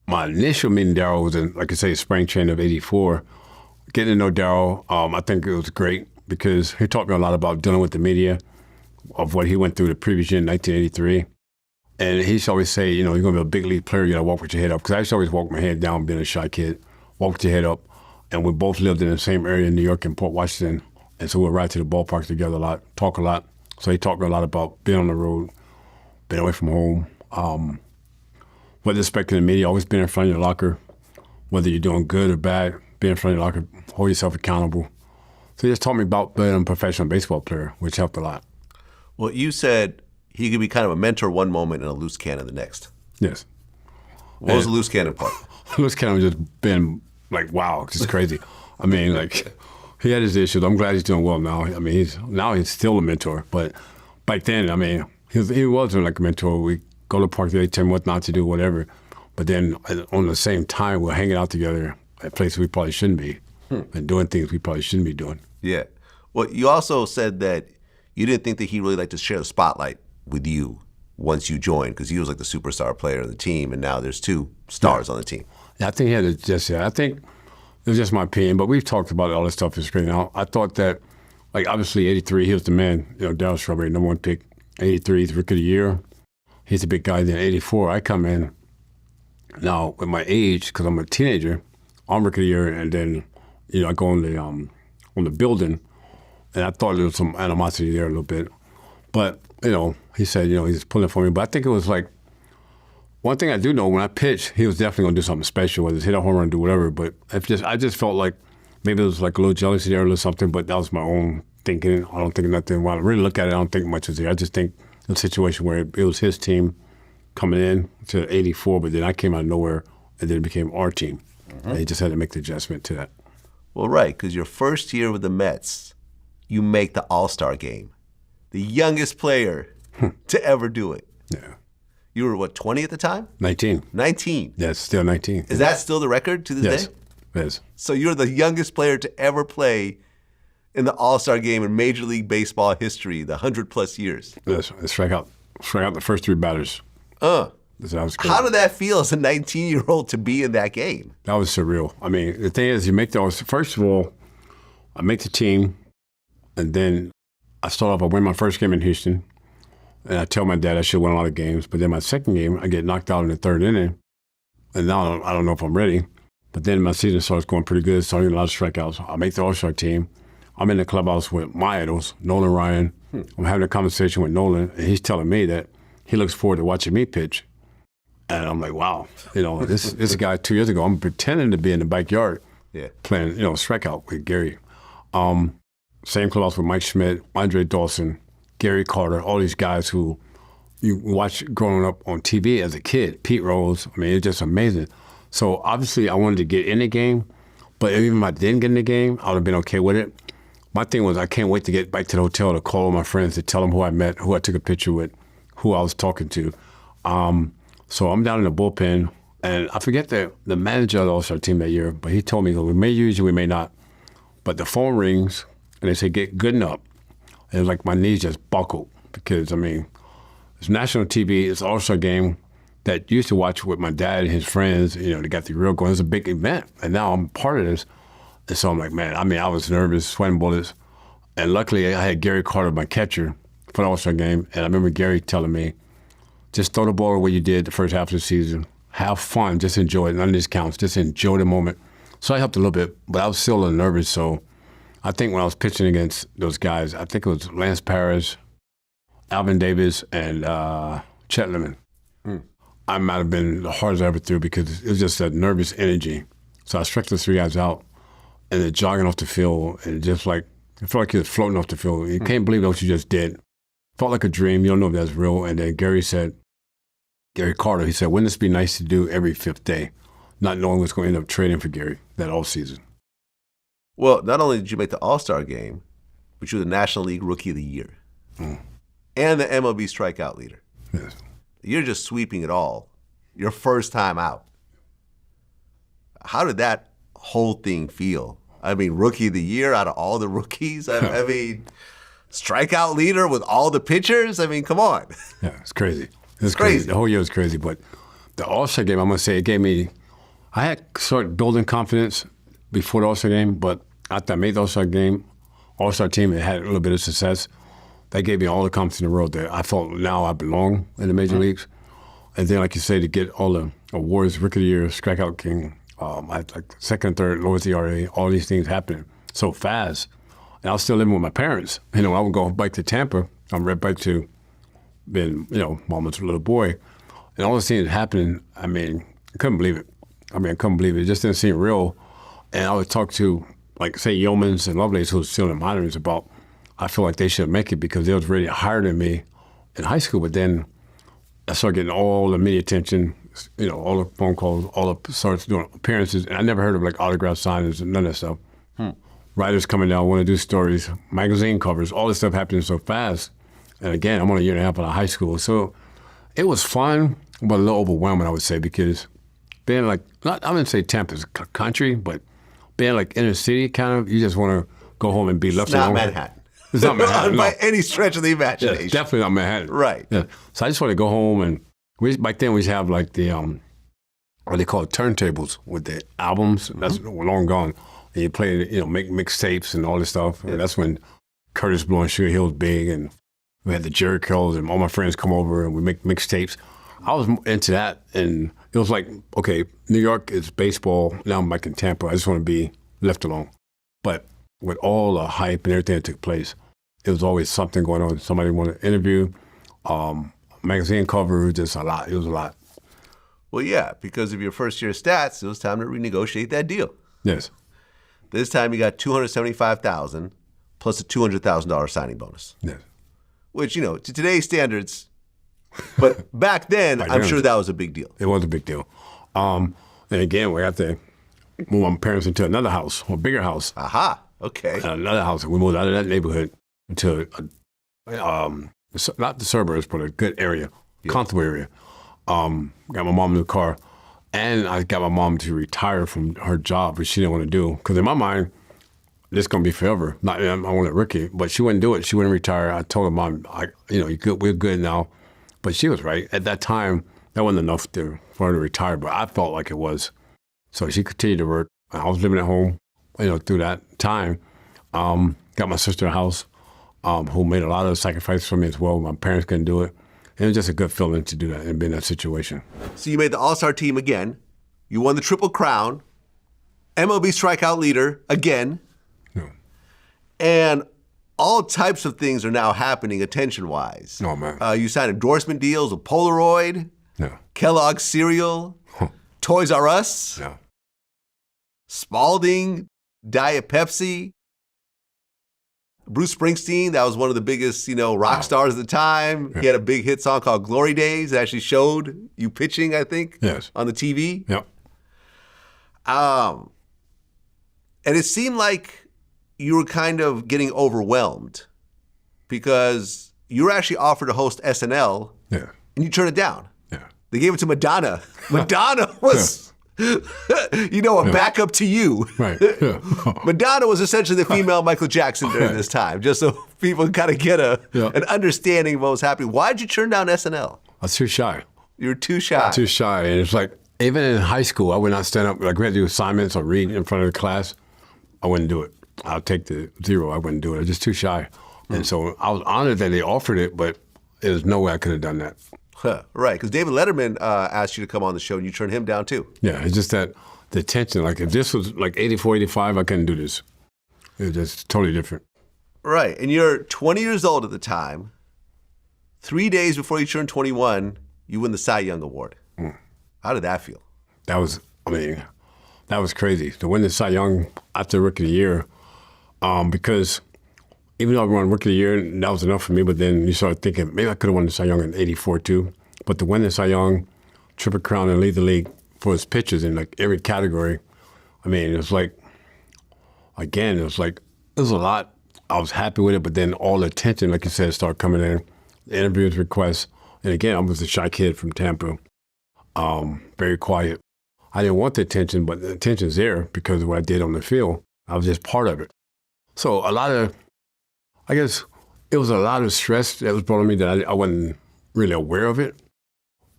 my initial meeting to Darryl was in, like I say, spring training of '84. Getting to know Darryl, I think it was great because he taught me a lot about dealing with the media, of what he went through the previous year in 1983. And he used to always say, you know, you're going to be a big league player, you got to walk with your head up. Because I used to always walk my head down being a shy kid, walk with your head up. And we both lived in the same area in New York and Port Washington. And so we'd ride to the ballpark together a lot, talk a lot. So he taught me a lot about being on the road, being away from home, whether expecting the media, always being in front of your locker, whether you're doing good or bad, being in front of your locker, hold yourself accountable. So he just taught me about being a professional baseball player, which helped a lot. Well, you said he could be kind of a mentor one moment and a loose cannon the next. Yes. What was the loose cannon part? Loose cannon was just been like, wow, just crazy. I mean, like, he had his issues. I'm glad he's doing well now. I mean, he's still a mentor. But back then, I mean, he wasn't like a mentor. We go to the park, they tell me what not to do, whatever. But then on the same time, we're hanging out together at places we probably shouldn't be and doing things we probably shouldn't be doing. Yeah. Well, you also said that you didn't think that he really liked to share the spotlight with you once you joined, because he was like the superstar player of the team, and now there's two stars on the team. Yeah, I think he had to just, I think it was just my opinion, but we've talked about all this stuff in screen now. I thought that, like, obviously, 83, he was the man, you know, Darryl Strawberry, number one pick. 83, he's Rookie of the Year. He's a big guy. Then 84, I come in, now with my age, because I'm a teenager, I'm Rookie of the Year, and then, you know, I go on the building, and I thought there was some animosity there a little bit. But, you know, he said, you know, he's pulling for me. But I think it was like, one thing I do know, when I pitch, he was definitely going to do something special, whether it's hit a home run, do whatever. But I just felt like maybe it was like a little jealousy there or something, but that was my own thinking. I don't think nothing. When I really look at it, I don't think much is there. I just think a situation where it was his team coming in to 84, but then I came out of nowhere, and then it became our team. And he just had to make the adjustment to that. Well, right, because your first year with the Mets, you make the All-Star game. The youngest player to ever do it. Yeah. You were, what, 20 at the time? 19. 19. Yes, still 19. Is that still the record to this day? Yes. So you're the youngest player to ever play in the All-Star game in Major League Baseball history, the 100-plus years. Yes, I strike out the first three batters. That was crazy. How did that feel as a 19-year-old to be in that game? That was surreal. I mean, the thing is, first of all, I make the team, and then I start off, I win my first game in Houston, and I tell my dad I should win a lot of games. But then my second game, I get knocked out in the third inning, and now I don't know if I'm ready. But then my season starts going pretty good, starting a lot of strikeouts. I make the All-Star team. I'm in the clubhouse with my idols, Nolan Ryan. I'm having a conversation with Nolan, and he's telling me that he looks forward to watching me pitch. And I'm like, wow, you know, this guy 2 years ago, I'm pretending to be in the backyard playing, you know, strikeout with Gary. Same clubhouse with Mike Schmidt, Andre Dawson, Gary Carter, all these guys who you watch growing up on TV as a kid. Pete Rose, I mean, it's just amazing. So obviously I wanted to get in the game, but even if I didn't get in the game, I would have been okay with it. My thing was I can't wait to get back to the hotel to call all my friends to tell them who I met, who I took a picture with, who I was talking to. So I'm down in the bullpen, and I forget the manager of the All-Star team that year, but he told me, we may use you, we may not. But the phone rings, and they say, get Gooden up. And it was like my knees just buckled because, I mean, it's national TV, it's an All-Star game that used to watch with my dad and his friends. You know, they got the real going. It's a big event, and now I'm part of this. And so I'm like, man, I mean, I was nervous, sweating bullets. And luckily, I had Gary Carter, my catcher, for the All-Star game. And I remember Gary telling me, just throw the ball the way you did the first half of the season. Have fun, just enjoy it. None of this counts. Just enjoy the moment. So I helped a little bit, but I was still a little nervous. So I think when I was pitching against those guys, I think it was Lance Parrish, Alvin Davis, and Chet Lemon. I might have been the hardest I ever threw because it was just that nervous energy. So I struck those three guys out, and they're jogging off the field, and just like, it felt like he was floating off the field. You can't believe what you just did. Felt like a dream. You don't know if that's real. And then Gary Carter, he said, wouldn't this be nice to do every fifth day? Not knowing what's going to end up trading for Gary that off season. Well, not only did you make the All-Star game, but you were the National League Rookie of the Year and the MLB strikeout leader. Yes. You're just sweeping it all. Your first time out. How did that whole thing feel? I mean, Rookie of the Year out of all the rookies? I mean, strikeout leader with all the pitchers? I mean, come on. Yeah, it's crazy. It's crazy. The whole year was crazy, but the All-Star game, I'm going to say, it gave me, I had started building confidence before the All-Star game, but after I made the All-Star game, All-Star team, it had a little bit of success. That gave me all the confidence in the world that I felt now I belong in the major leagues. And then, like you say, to get all the awards, Rookie of the Year, Strikeout King, I had like second, third, lowest ERA, all these things happening so fast. And I was still living with my parents. You know, I would go back to Tampa. I'm right back to being, almost a little boy. And all these things happening, I mean, I couldn't believe it. I couldn't believe it. It just didn't seem real. And I would talk to, like, say, Yeomans and Lovelace, who was still in minors, about I feel like they should make it because they was really higher than me in high school. But then I started getting all the media attention, all the phone calls, all the starts doing appearances. And I never heard of, like, autograph signings and none of that stuff. Writers coming down, want to do stories, magazine covers, all this stuff happening so fast. And again, I'm on a year and a half out of high school. So it was fun, but a little overwhelming, I would say, because being like, I wouldn't say Tampa's country, but being like inner city kind of, you just want to go home and be left alone. It's not Manhattan. It's not Manhattan. By any stretch of the imagination. Yeah, definitely not Manhattan. Right. Yeah. So I just want to go home and, back then we used to have like the, what they call turntables with the albums. That's long gone. And you play, make mixtapes and all this stuff. And that's when Curtis Blow and Sugar Hill was big, and we had the Jerichos, and all my friends come over and we make mixtapes. I was into that, and it was like, okay, New York is baseball. Now I'm back in Tampa. I just want to be left alone. But with all the hype and everything that took place, it was always something going on. Somebody wanted to interview, magazine cover, just a lot. It was a lot. Well, yeah, because of your first year stats, it was time to renegotiate that deal. Yes. This time you got $275,000 plus a $200,000 signing bonus. Yes. Which, to today's standards, but back then, I'm sure that was a big deal. It was a big deal. And again, we had to move my parents into another house, a bigger house. Aha, okay. Another house. We moved out of that neighborhood into, not the suburbs, but a good area, comfortable area. Got my mom a new car. And I got my mom to retire from her job, which she didn't want to do. Because in my mind, this is going to be forever. Not, I want to Ricky, but she wouldn't do it. She wouldn't retire. I told her, Mom, we're good now. But she was right. At that time, that wasn't enough for her to retire, but I felt like it was. So she continued to work. I was living at home, through that time. Got my sister a house, who made a lot of sacrifices for me as well. My parents couldn't do it. And it was just a good feeling to do that and be in that situation. So you made the All-Star team again. You won the Triple Crown. MLB strikeout leader again. Yeah. And all types of things are now happening attention-wise. Oh, man. You signed endorsement deals with Polaroid, Kellogg's cereal, Toys R Us, Spalding, Diet Pepsi. Bruce Springsteen, that was one of the biggest, rock stars at the time. He had a big hit song called Glory Days that actually showed you pitching, I think, on the TV. Yep. And it seemed like you were kind of getting overwhelmed because you were actually offered to host SNL and you turned it down. Yeah. They gave it to Madonna. Madonna was... a backup to you. Right. Yeah. Madonna was essentially the female Michael Jackson during this time, just so people kind of get an understanding of what was happening. Why did you turn down SNL? I was too shy. You were too shy. Too shy. And it's like, even in high school, I would not stand up. Like, we had to do assignments or read in front of the class. I wouldn't do it. I'll take the 0. I wouldn't do it. I was just too shy. And so I was honored that they offered it, but there's no way I could have done that. Right, because David Letterman asked you to come on the show, and you turned him down, too. Yeah, it's just that the tension. Like, if this was like 84, 85, I couldn't do this. It was just totally different. Right, and you're 20 years old at the time. 3 days before you turn 21, you win the Cy Young Award. How did that feel? That was crazy. To win the Cy Young after Rookie of the Year, because even though I won Rookie of the Year, that was enough for me, but then you start thinking, maybe I could have won the Cy Young in 84 too. But to win the Cy Young, Triple Crown, and lead the league for his pitchers in like every category, it was like, again, it was a lot. I was happy with it, but then all the attention, like you said, started coming in. The interviews, requests. And again, I was a shy kid from Tampa, very quiet. I didn't want the attention, but the attention's there because of what I did on the field. I was just part of it. So I guess it was a lot of stress that was brought on me that I wasn't really aware of it.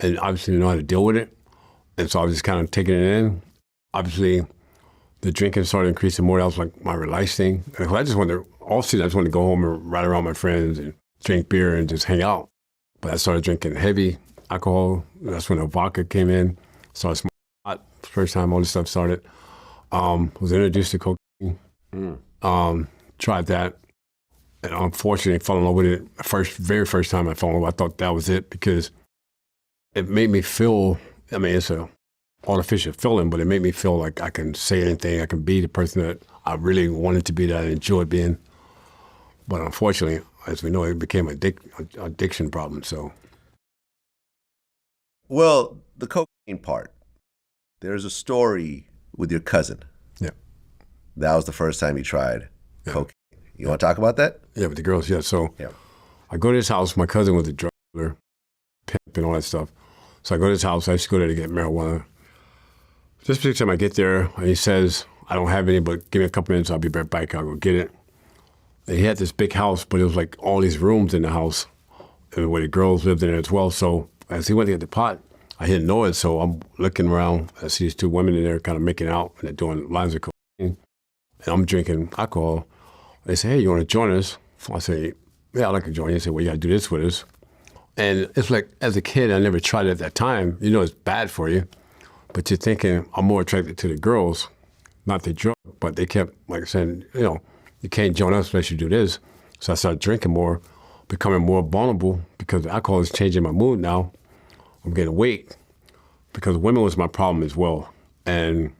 And obviously didn't know how to deal with it. And so I was just kind of taking it in. Obviously, the drinking started increasing more. That was like my relaxed thing. And I just wanted to go home and ride around with my friends and drink beer and just hang out. But I started drinking heavy alcohol. That's when the vodka came in. Started smoking pot. First time all this stuff started. Was introduced to cocaine. Tried that. And unfortunately, fell in love with it. Very first time I fell in love, I thought that was it because it made me feel, I mean, it's a artificial feeling, but it made me feel like I can say anything. I can be the person that I really wanted to be, that I enjoyed being. But unfortunately, as we know, it became an addiction problem, so. Well, the cocaine part, there's a story with your cousin. Yeah. That was the first time you tried cocaine. You want to talk about that? Yeah, with the girls, yeah. So yeah. I go to his house. My cousin was a drug dealer, pimp and all that stuff. So I go to his house. I used to go there to get marijuana. This particular time I get there, and he says, I don't have any, but give me a couple minutes. I'll be right back. I'll go get it. And he had this big house, but it was like all these rooms in the house, and where the girls lived in there as well. So as he went to get the pot, I didn't know it. So I'm looking around. I see these two women in there kind of making out, and they're doing lines of cocaine. And I'm drinking alcohol. They say, hey, you want to join us? I say, yeah, I'd like to join you. They say, well, you got to do this with us. And it's like, as a kid, I never tried it at that time. You know it's bad for you. But you're thinking, I'm more attracted to the girls, not the drug. But they kept like saying, you know, you can't join us unless you do this. So I started drinking more, becoming more vulnerable because alcohol is changing my mood now. I'm getting weak because women was my problem as well. And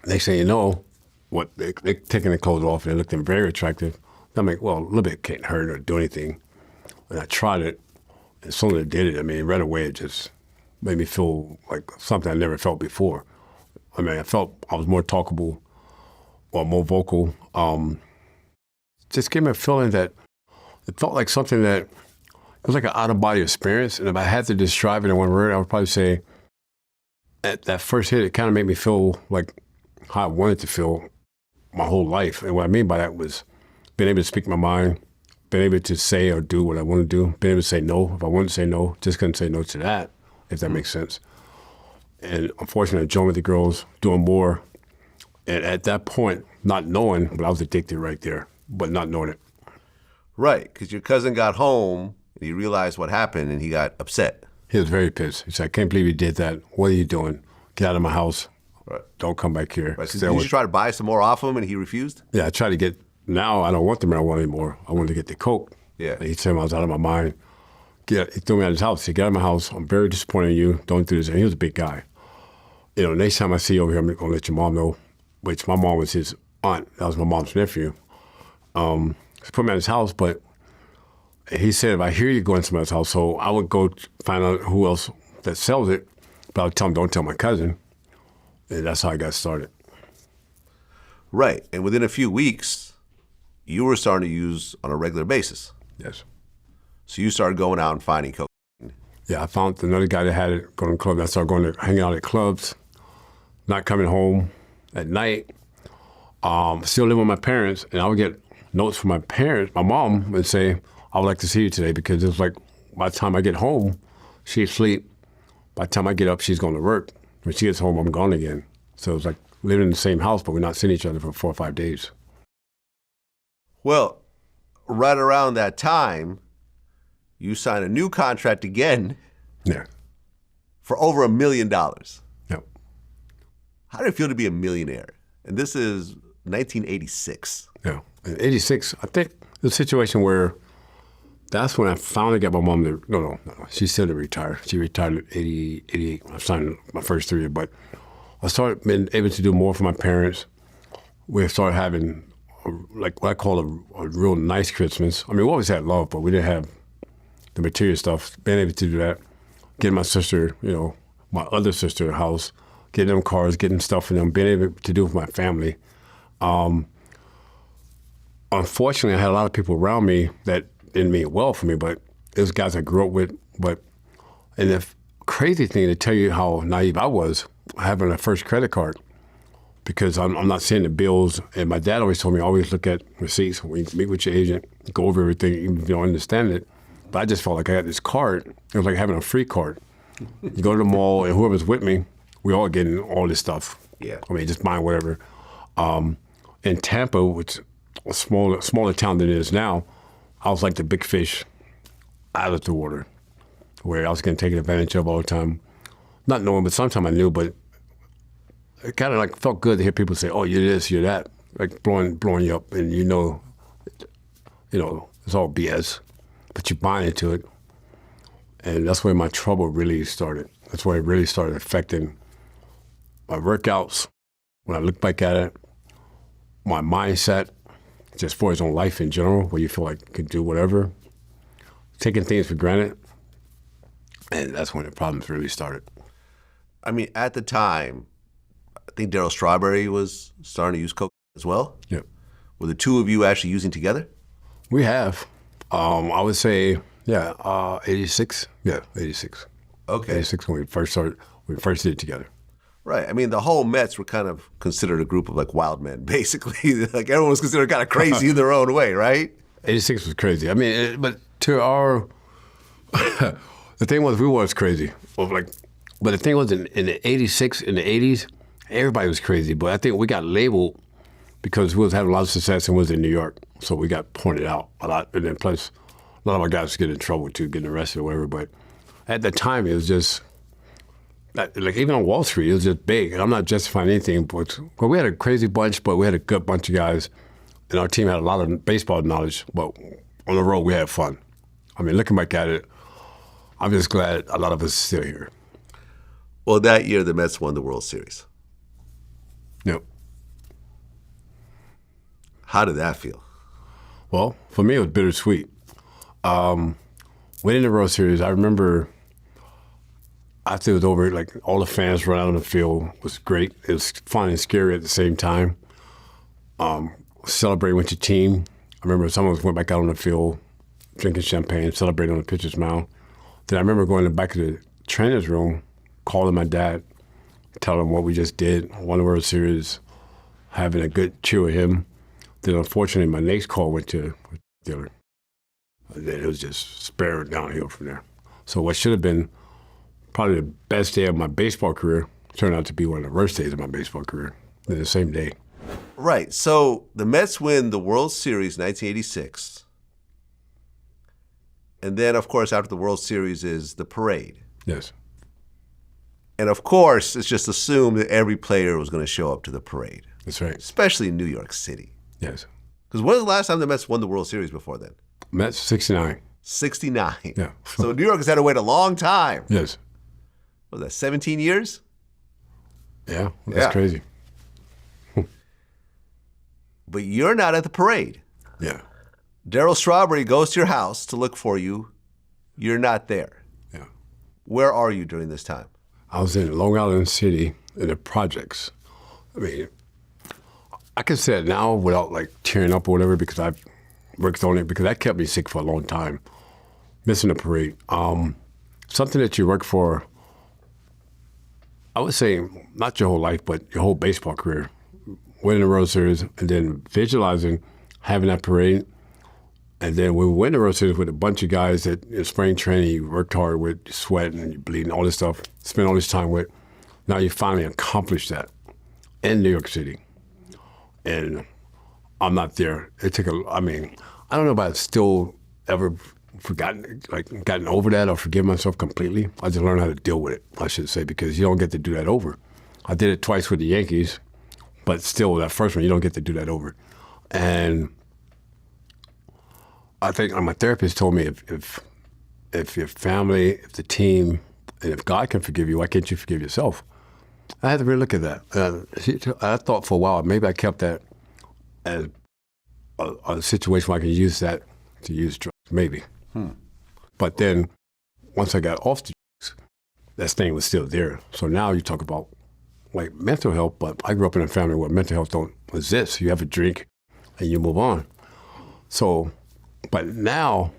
they say, you know, what they're taking their clothes off and they're looking very attractive. I'm like, well, a little bit can't hurt or do anything. And I tried it. And as soon as I did it, I mean, right away, it just made me feel like something I never felt before. I mean, I felt I was more talkable or more vocal. Just gave me a feeling that it felt like something that, it was like an out-of-body experience. And if I had to describe it in one word, I would probably say, at that first hit, it kind of made me feel like how I wanted to feel my whole life. And what I mean by that was being able to speak my mind, being able to say or do what I want to do, being able to say no if I wanted to say no, just couldn't say no to that, if that makes sense. And unfortunately, I joined with the girls, doing more. And at that point, not knowing, but I was addicted right there, but not knowing it. Right, because your cousin got home and he realized what happened and he got upset. He was very pissed. He said, I can't believe you did that. What are you doing? Get out of my house. Right. Don't come back here. Right. So did you try to buy some more off him and he refused? Yeah, I tried to get, now I don't want the marijuana anymore. I wanted to get the coke. Yeah. And he said I was out of my mind. He threw me out of his house. He said, get out of my house. I'm very disappointed in you. Don't do this. And he was a big guy. You know, next time I see you over here, I'm going to let your mom know, which my mom was his aunt. That was my mom's nephew. He put me out of his house, but he said, if I hear you going to somebody's house, so I would go find out who else that sells it, but I would tell him, don't tell my cousin. And that's how I got started. Right. And within a few weeks, you were starting to use on a regular basis. Yes. So you started going out and finding cocaine. Yeah, I found another guy that had it, going to clubs. I started going to hang out at clubs, not coming home at night. Still living with my parents, and I would get notes from my parents. My mom would say, I would like to see you today, because it was like, by the time I get home, she's asleep. By the time I get up, she's going to work. When she gets home, I'm gone again. So it was like living in the same house, but we're not seeing each other for 4 or 5 days. Well, right around that time, you signed a new contract again. Yeah. For over $1 million. Yep. How did it feel to be a millionaire? And this is 1986. Yeah. In 86, I think the situation where that's when I finally got my mom to, no, she still didn't retire. She retired at 88. I signed my first 3 years, but I started being able to do more for my parents. We started having, like what I call a real nice Christmas. I mean, we always had love, but we didn't have the material stuff. Being able to do that, getting my sister, you know, my other sister a house, getting them cars, getting stuff for them, being able to do it for my family. Unfortunately, I had a lot of people around me that didn't mean well for me, but it was guys I grew up with. And the crazy thing, to tell you how naive I was, having a first credit card, because I'm not seeing the bills. And my dad always told me, always look at receipts when you meet with your agent, go over everything, even if you don't understand it. But I just felt like I had this card. It was like having a free card. You go to the mall, and whoever's with me, we all getting all this stuff. Yeah. I mean, just buying whatever. In Tampa, which a smaller town than it is now, I was like the big fish out of the water, where I was getting taken advantage of all the time. Not knowing, but sometimes I knew, but it kind of like felt good to hear people say, oh, you're this, you're that, like blowing you up, and you know, it's all BS, but you buy into it. And that's where my trouble really started. That's where it really started affecting my workouts. When I look back at it, my mindset, just for his own life in general, where you feel like you can do whatever, taking things for granted. And that's when the problems really started. I mean, at the time, I think Darryl Strawberry was starting to use coke as well. Yeah. Were the two of you actually using together? We have. I would say, 86. Yeah, 86. Okay. 86 when we first did it together. Right. I mean, the whole Mets were kind of considered a group of like wild men, basically. Like everyone was considered kind of crazy in their own way, right? 86 was crazy. I mean, but to our, the thing was, we was crazy. But the thing was, in the 86, in the 80s, everybody was crazy. But I think we got labeled because we was having a lot of success and was in New York. So we got pointed out a lot. And then plus, a lot of our guys get in trouble too, getting arrested or whatever. But at the time, it was just, like even on Wall Street, it was just big. And I'm not justifying anything, but we had a crazy bunch, but we had a good bunch of guys. And our team had a lot of baseball knowledge, but on the road, we had fun. I mean, looking back at it, I'm just glad a lot of us are still here. Well, that year, the Mets won the World Series. Yep. How did that feel? Well, for me, it was bittersweet. Winning the World Series, I remember after it was over, like all the fans run out on the field was great. It was fun and scary at the same time. Celebrating with your team. I remember some of us went back out on the field, drinking champagne, celebrating on the pitcher's mound. Then I remember going to the back of the trainer's room, calling my dad, telling him what we just did, won the World Series, having a good cheer with him. Then unfortunately, my next call went to dealer. Then it was just spiraling downhill from there. So what should have been probably the best day of my baseball career turned out to be one of the worst days of my baseball career in the same day. Right. So the Mets win the World Series 1986. And then, of course, after the World Series is the parade. Yes. And, of course, it's just assumed that every player was going to show up to the parade. That's right. Especially in New York City. Yes. Because when was the last time the Mets won the World Series before then? Mets, 69. 69. Yeah. So New York has had to wait a long time. Yes. What was that, 17 years? Yeah, that's crazy. But you're not at the parade. Yeah. Darryl Strawberry goes to your house to look for you. You're not there. Yeah. Where are you during this time? I was in Long Island City in the projects. I mean, I can say it now without like tearing up or whatever because I've worked on it because that kept me sick for a long time. Missing the parade. Something that you work for, I would say not your whole life, but your whole baseball career. Winning the World Series and then visualizing having that parade. And then when we win the World Series with a bunch of guys that in spring training you worked hard with, you sweat and you bleed and all this stuff, spend all this time with, now you finally accomplished that in New York City. And I'm not there. It took I don't know if I've still ever gotten over that or forgiven myself completely. I just learned how to deal with it, I should say, because you don't get to do that over. I did it twice with the Yankees, but still that first one, you don't get to do that over. And I think my therapist told me if your family, if the team, and if God can forgive you, why can't you forgive yourself? I had to really look at that. I thought for a while, maybe I kept that as a situation where I can use that to use drugs, maybe. But then once I got off the drugs, that thing was still there. So now you talk about like mental health, but I grew up in a family where mental health don't exist. You have a drink and you move on. So, but now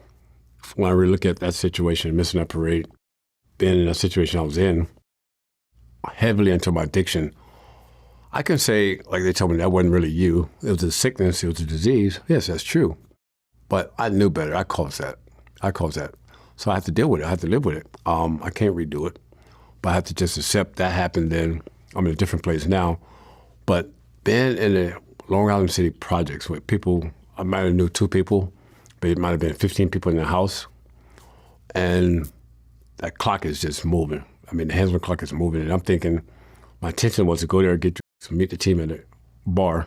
when I really look at that situation, missing that parade, being in that situation I was in, heavily into my addiction, I can say, like they told me, that wasn't really you. It was a sickness, it was a disease. Yes, that's true. But I knew better. I caused that. So I have to deal with it. I have to live with it. I can't redo it. But I have to just accept that happened then. I'm in a different place now. But being in the Long Island City projects with people, I might have knew 2 people, but it might have been 15 people in the house. And that clock is just moving. I mean, the Hansman clock is moving. And I'm thinking, my intention was to go there and get to meet the team at the bar,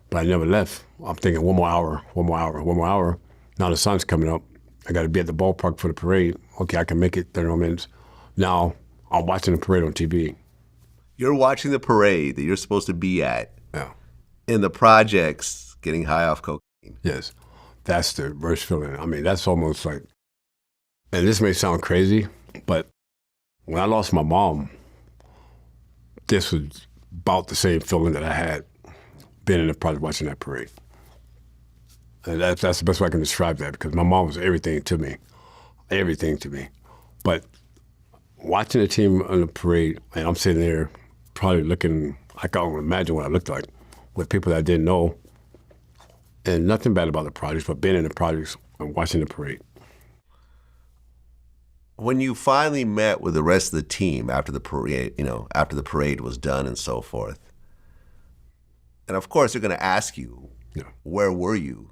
but I never left. I'm thinking one more hour. Now the sun's coming up. I got to be at the ballpark for the parade. Okay, I can make it 30 more minutes. Now I'm watching the parade on TV. You're watching the parade that you're supposed to be at Yeah. in the projects getting high off cocaine. Yes. That's the worst feeling. I mean, that's almost like, and this may sound crazy, but when I lost my mom, this was about the same feeling that I had being in the project watching that parade. And that's the best way I can describe that, because my mom was everything to me. But watching the team on the parade, and I'm sitting there probably looking, I can't imagine what I looked like, with people that I didn't know. And nothing bad about the projects, but being in the projects and watching the parade. When you finally met with the rest of the team after the parade, after the parade was done and so forth, and of course they're going to ask you, where were you?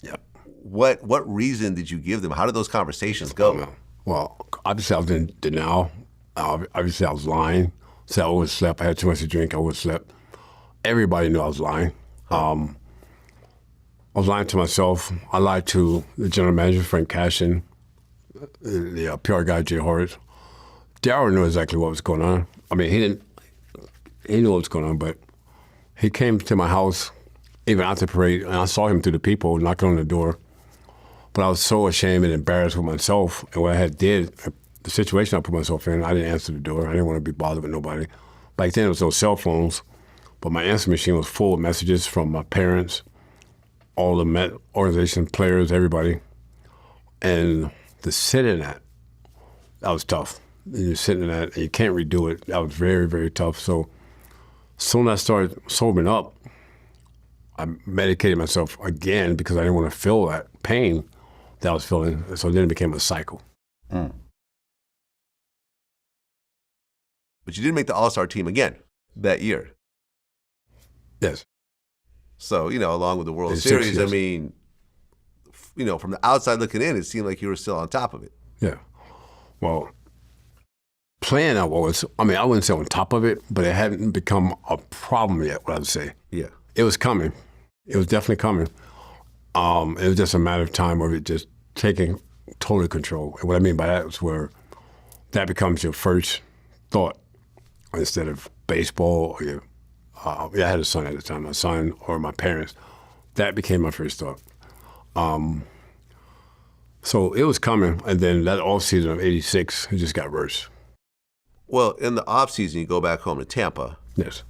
Yep. What reason did you give them? How did those conversations go? Well, obviously I was in denial. Obviously I was lying. Said I overslept. I had too much to drink. I overslept. Everybody knew I was lying. I was lying to myself. I lied to the general manager, Frank Cashin, the PR guy, Jay Horace. Darryl knew exactly what was going on. I mean, he knew what was going on, but he came to my house even after the parade, and I saw him through the people knocking on the door. But I was so ashamed and embarrassed with myself and what I had did, the situation I put myself in. I didn't answer the door. I didn't want to be bothered with nobody. Back then, there was no cell phones, but my answer machine was full of messages from my parents, all the organization players, everybody. And to sit in that was tough. And you're sitting in that, and you can't redo it. That was very, very tough. So soon as I started sobering up, I medicated myself again because I didn't want to feel that pain that I was feeling. So then it became a cycle. But you didn't make the All-Star team again that year. Yes. So, along with the World Series, I mean, from the outside looking in, it seemed like you were still on top of it. Yeah. Well, playing I wouldn't say on top of it, but it hadn't become a problem yet, what I would say. Yeah. It was coming. It was definitely coming. It was just a matter of time of it just taking total control. And what I mean by that is where that becomes your first thought instead of baseball or I had a son at the time, my son or my parents. That became my first thought. So it was coming, and then that off season of '86, it just got worse. Well, in the off season, you go back home to Tampa. Yes.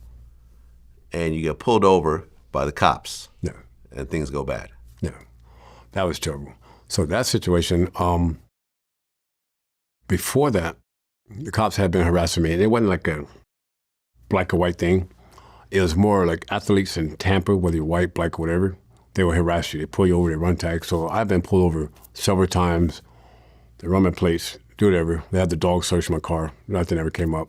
And you get pulled over by the cops. Yeah. And things go bad. Yeah. That was terrible. So that situation, before that, the cops had been harassing me, and it wasn't like a black or white thing. It was more like athletes in Tampa, whether you're white, black, whatever, they will harass you. They pull you over, they run tags. So I've been pulled over several times. They run my plates, do whatever. They had the dog search my car. Nothing ever came up.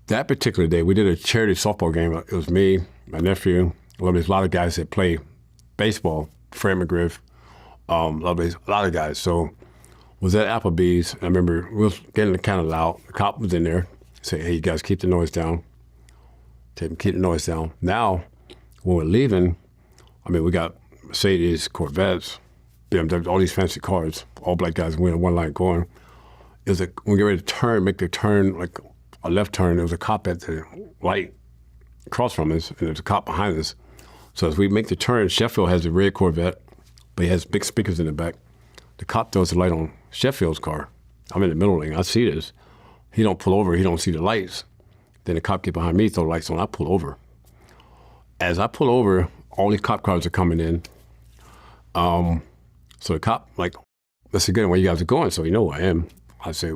That particular day, we did a charity softball game. It was me, my nephew, a lot of guys that play baseball, Fred McGriff, a lot of guys. So was at Applebee's. I remember we was getting kind of loud. The cop was in there, say, "Hey, you guys, keep the noise down." Keep the noise down. Now, when we're leaving, we got Mercedes, Corvettes, BMW, all these fancy cars, all black guys, we in one line going. It was when we get ready to make the turn, like a left turn, there was a cop at the light across from us, and there's a cop behind us. So as we make the turn, Sheffield has a red Corvette, but he has big speakers in the back. The cop throws the light on Sheffield's car. I'm in the middle lane. I see this. He don't pull over. He don't see the lights. Then the cop get behind me, throw the lights on. I pull over. As I pull over, all these cop cars are coming in. So the cop, like, that's again where you guys are going, so you know who I am. I say,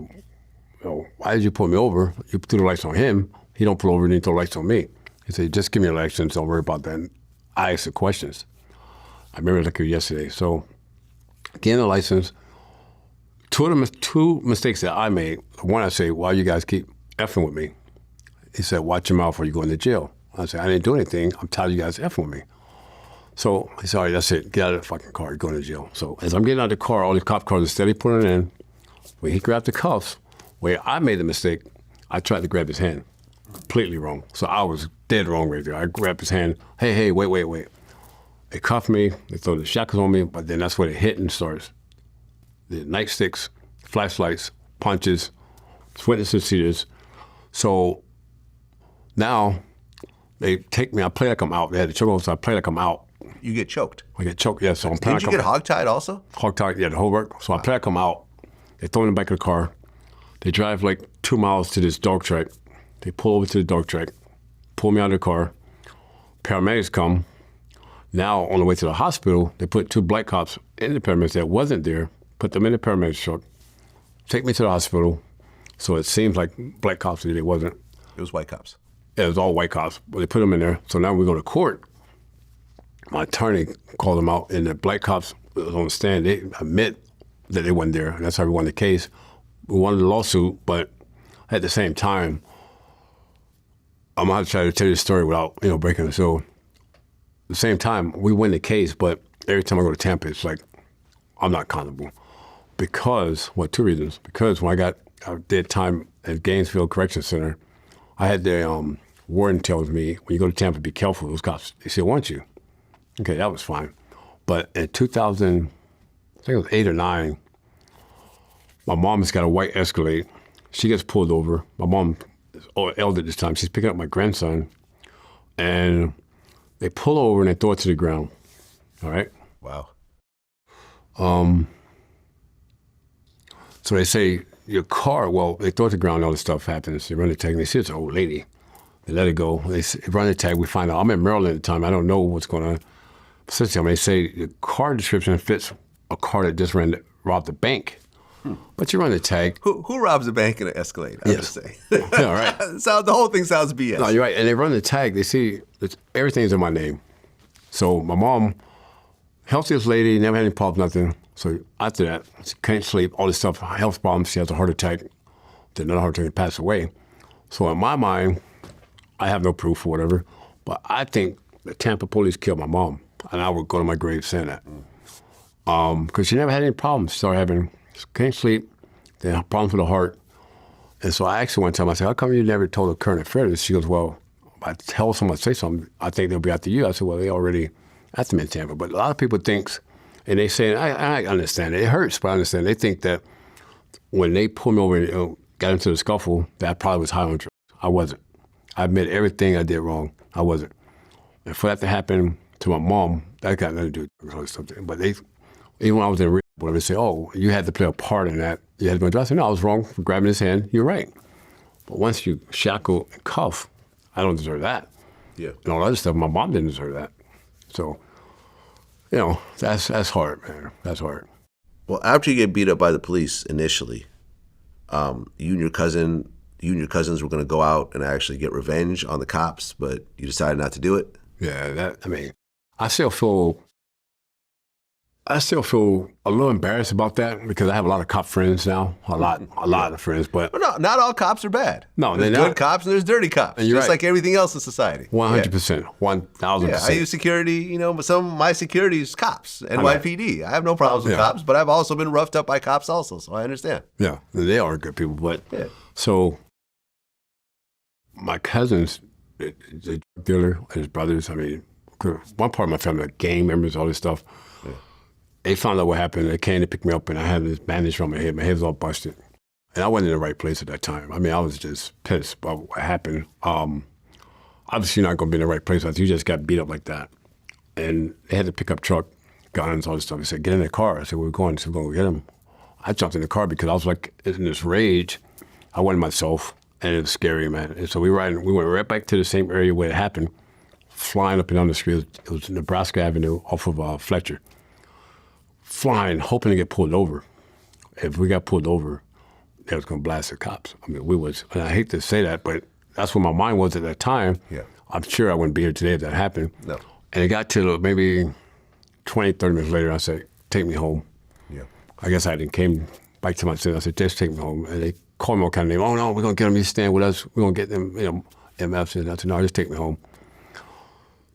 well, why did you pull me over? You threw the lights on him. He don't pull over and he throw the lights on me. He said, just give me a license, don't worry about that. And I asked the questions. I remember it like it was yesterday. So getting the license, two mistakes that I made. One, I say, why you guys keep effing with me? He said, watch your mouth or you're going to jail. I said, I didn't do anything. I'm tired of you guys effing with me. So he said, all right, that's it. Get out of the fucking car. You're going to jail. So as I'm getting out of the car, all the cop cars are steady pulling in. When he grabbed the cuffs, where I made the mistake, I tried to grab his hand. Completely wrong. So I was dead wrong right there. I grabbed his hand. Hey, wait. They cuffed me. They throw the shackles on me, but then that's where the hitting starts. The nightsticks, flashlights, punches, witnesses, seaters. So now they take me. I play like I'm out. They had the choke on, so I play like I'm out. You get choked. I get choked, yeah. So I'm playing. Did you get hogtied also? Hogtied, yeah, the whole work. So I play like I'm out. They throw me in the back of the car. They drive like 2 miles to this dog track. They pull over to the dog track, pull me out of the car. Paramedics come. Now, on the way to the hospital, they put 2 black cops in the paramedics that wasn't there, put them in the paramedics truck, take me to the hospital. So it seems like black cops did it. Wasn't. It was white cops. Yeah, it was all white cops, but they put them in there. So now we go to court. My attorney called them out, and the black cops was on the stand. They admit that they wasn't there, and that's how we won the case. We won the lawsuit, but at the same time, I'm going to try to tell you the story without, breaking it. So at the same time, we win the case, but every time I go to Tampa, it's like, I'm not accountable. Because, 2 reasons. Because when I did time at Gainesville Correction Center, I had the warden tells me, when you go to Tampa, be careful, those cops, they still want you. Okay, that was fine. But in 2000, I think it was 8 or 9, my mom has got a white Escalade. She gets pulled over. My mom is elder at this time. She's picking up my grandson. And they pull over and they throw it to the ground. All right? Wow. So they say, your car, well, they throw it to the ground, all this stuff happens. They run the tag, and they see it's an old lady. They let it go. They run the tag. We find out. I'm in Maryland at the time. I don't know what's going on. Essentially, they say the car description fits a car that just robbed the bank. But you run the tag. Who robs a bank in an Escalade? I'm just saying. Yeah, all right. The whole thing sounds BS. No, you're right. And they run the tag. They see everything's in my name. So my mom, healthiest lady, never had any problems, nothing. So after that, she can't sleep, all this stuff, health problems. She has a heart attack. Did another heart attack and passed away. So in my mind, I have no proof or whatever, but I think the Tampa police killed my mom, and I would go to my grave saying that. Because she never had any problems. She started having, can't sleep, then problems with the heart. And so I asked her one time, I said, how come you never told the current affairs? She goes, well, if I tell someone to say something, I think they'll be after you. I said, well, they already after me in Tampa. But a lot of people think, and they say, I understand it. It hurts, but I understand. They think that when they pulled me over and got into the scuffle, that I probably was high on drugs. I wasn't. I admit everything I did wrong. I wasn't. And for that to happen to my mom, that got nothing to do with drugs or something. But even when I was in rehab, they say, oh, you had to play a part in that. You had to go. I said, no, I was wrong for grabbing his hand. You're right. But once you shackle and cuff, I don't deserve that. Yeah. And all that other stuff, my mom didn't deserve that. So, that's hard, man. That's hard. Well, after you get beat up by the police initially, you and your cousins were going to go out and actually get revenge on the cops, but you decided not to do it? Yeah, I still feel a little embarrassed about that because I have a lot of cop friends now, a lot of friends. But well, no, not all cops are bad. No, there's they're good not. cops and there's dirty cops, and you're just right. like everything else in society. 100%, 1,000%. Yeah, I use security, but some of my security is cops, NYPD. I have no problems with cops, but I've also been roughed up by cops also, so I understand. Yeah, they are good people. But so my cousins, the drug dealer and his brothers, one part of my family, like gang members, all this stuff, they found out what happened. They came to pick me up, and I had this bandage on my head. My head was all busted. And I wasn't in the right place at that time. I was just pissed about what happened. Obviously, you're not going to be in the right place. You just got beat up like that. And they had to pick up truck, guns, all this stuff. They said, get in the car. I said, where are we going? They said, we're going to get him. I jumped in the car because I was like in this rage. I wanted myself. and it was scary, man. And so we went right back to the same area where it happened, flying up and down the street. It was Nebraska Avenue off of Fletcher. Flying, hoping to get pulled over. If we got pulled over, they was gonna blast the cops. I mean, and I hate to say that, but that's where my mind was at that time. Yeah. I'm sure I wouldn't be here today if that happened. No. And it got to maybe 20, 30 minutes later, I said, take me home. Yeah. I guess I came back to my city. I said, just take me home. And they called me all kind of name. Oh, no, we're going to get them to stand with us. We're going to get them, MFs. And I said, no, just take me home.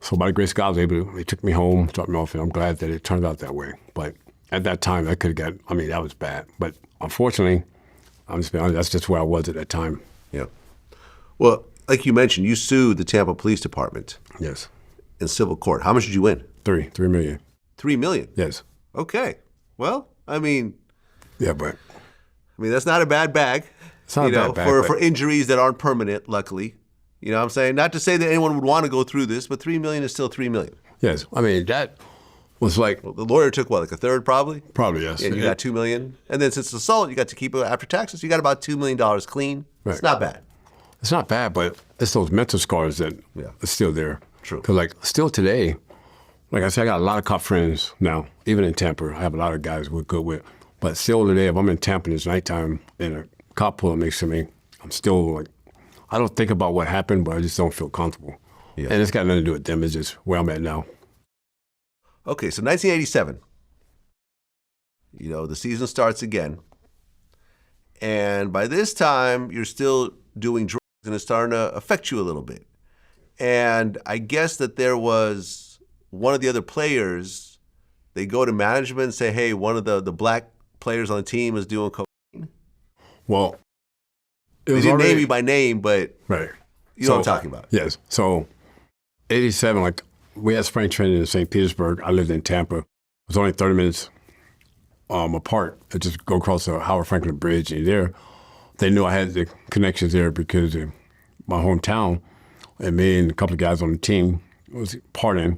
So by the grace of God, they took me home, dropped me off, and I'm glad that it turned out that way. But at that time, that was bad. But unfortunately, I'm just being honest, that's just where I was at that time. Yeah. Well, like you mentioned, you sued the Tampa Police Department. Yes. In civil court. How much did you win? $3 million. $3 million? Yes. Okay. Well, I mean, that's not a bad bag. It's not a bad bag. For injuries that aren't permanent, luckily. You know what I'm saying? Not to say that anyone would want to go through this, but $3 million is still $3 million. Yes. I mean, that was like... Well, the lawyer took what, like a third probably? Probably, yes. And you got $2 million. And then since it's assault, you got to keep it after taxes. You got about $2 million clean. Right. It's not bad. It's not bad, but it's those mental scars that are still there. True. Because like still today, like I said, I got a lot of cop friends now, even in Tampa. I have a lot of guys we're good with. But still today, if I'm in Tampa and it's nighttime and a cop pull up next to me, I'm still like, I don't think about what happened, but I just don't feel comfortable. Yeah. And it's got nothing to do with them. It's just where I'm at now. Okay, so 1987, the season starts again. And by this time, you're still doing drugs and it's starting to affect you a little bit. And I guess that there was one of the other players, they go to management and say, hey, one of the black players on the team is doing cocaine. Well, they didn't name you by name, but right. You know what I'm talking about. Yes. So 87, like we had spring training in St. Petersburg. I lived in Tampa. It was only 30 minutes apart. I just go across the Howard Franklin Bridge and there. They knew I had the connections there because of my hometown. And me and a couple of guys on the team was partying.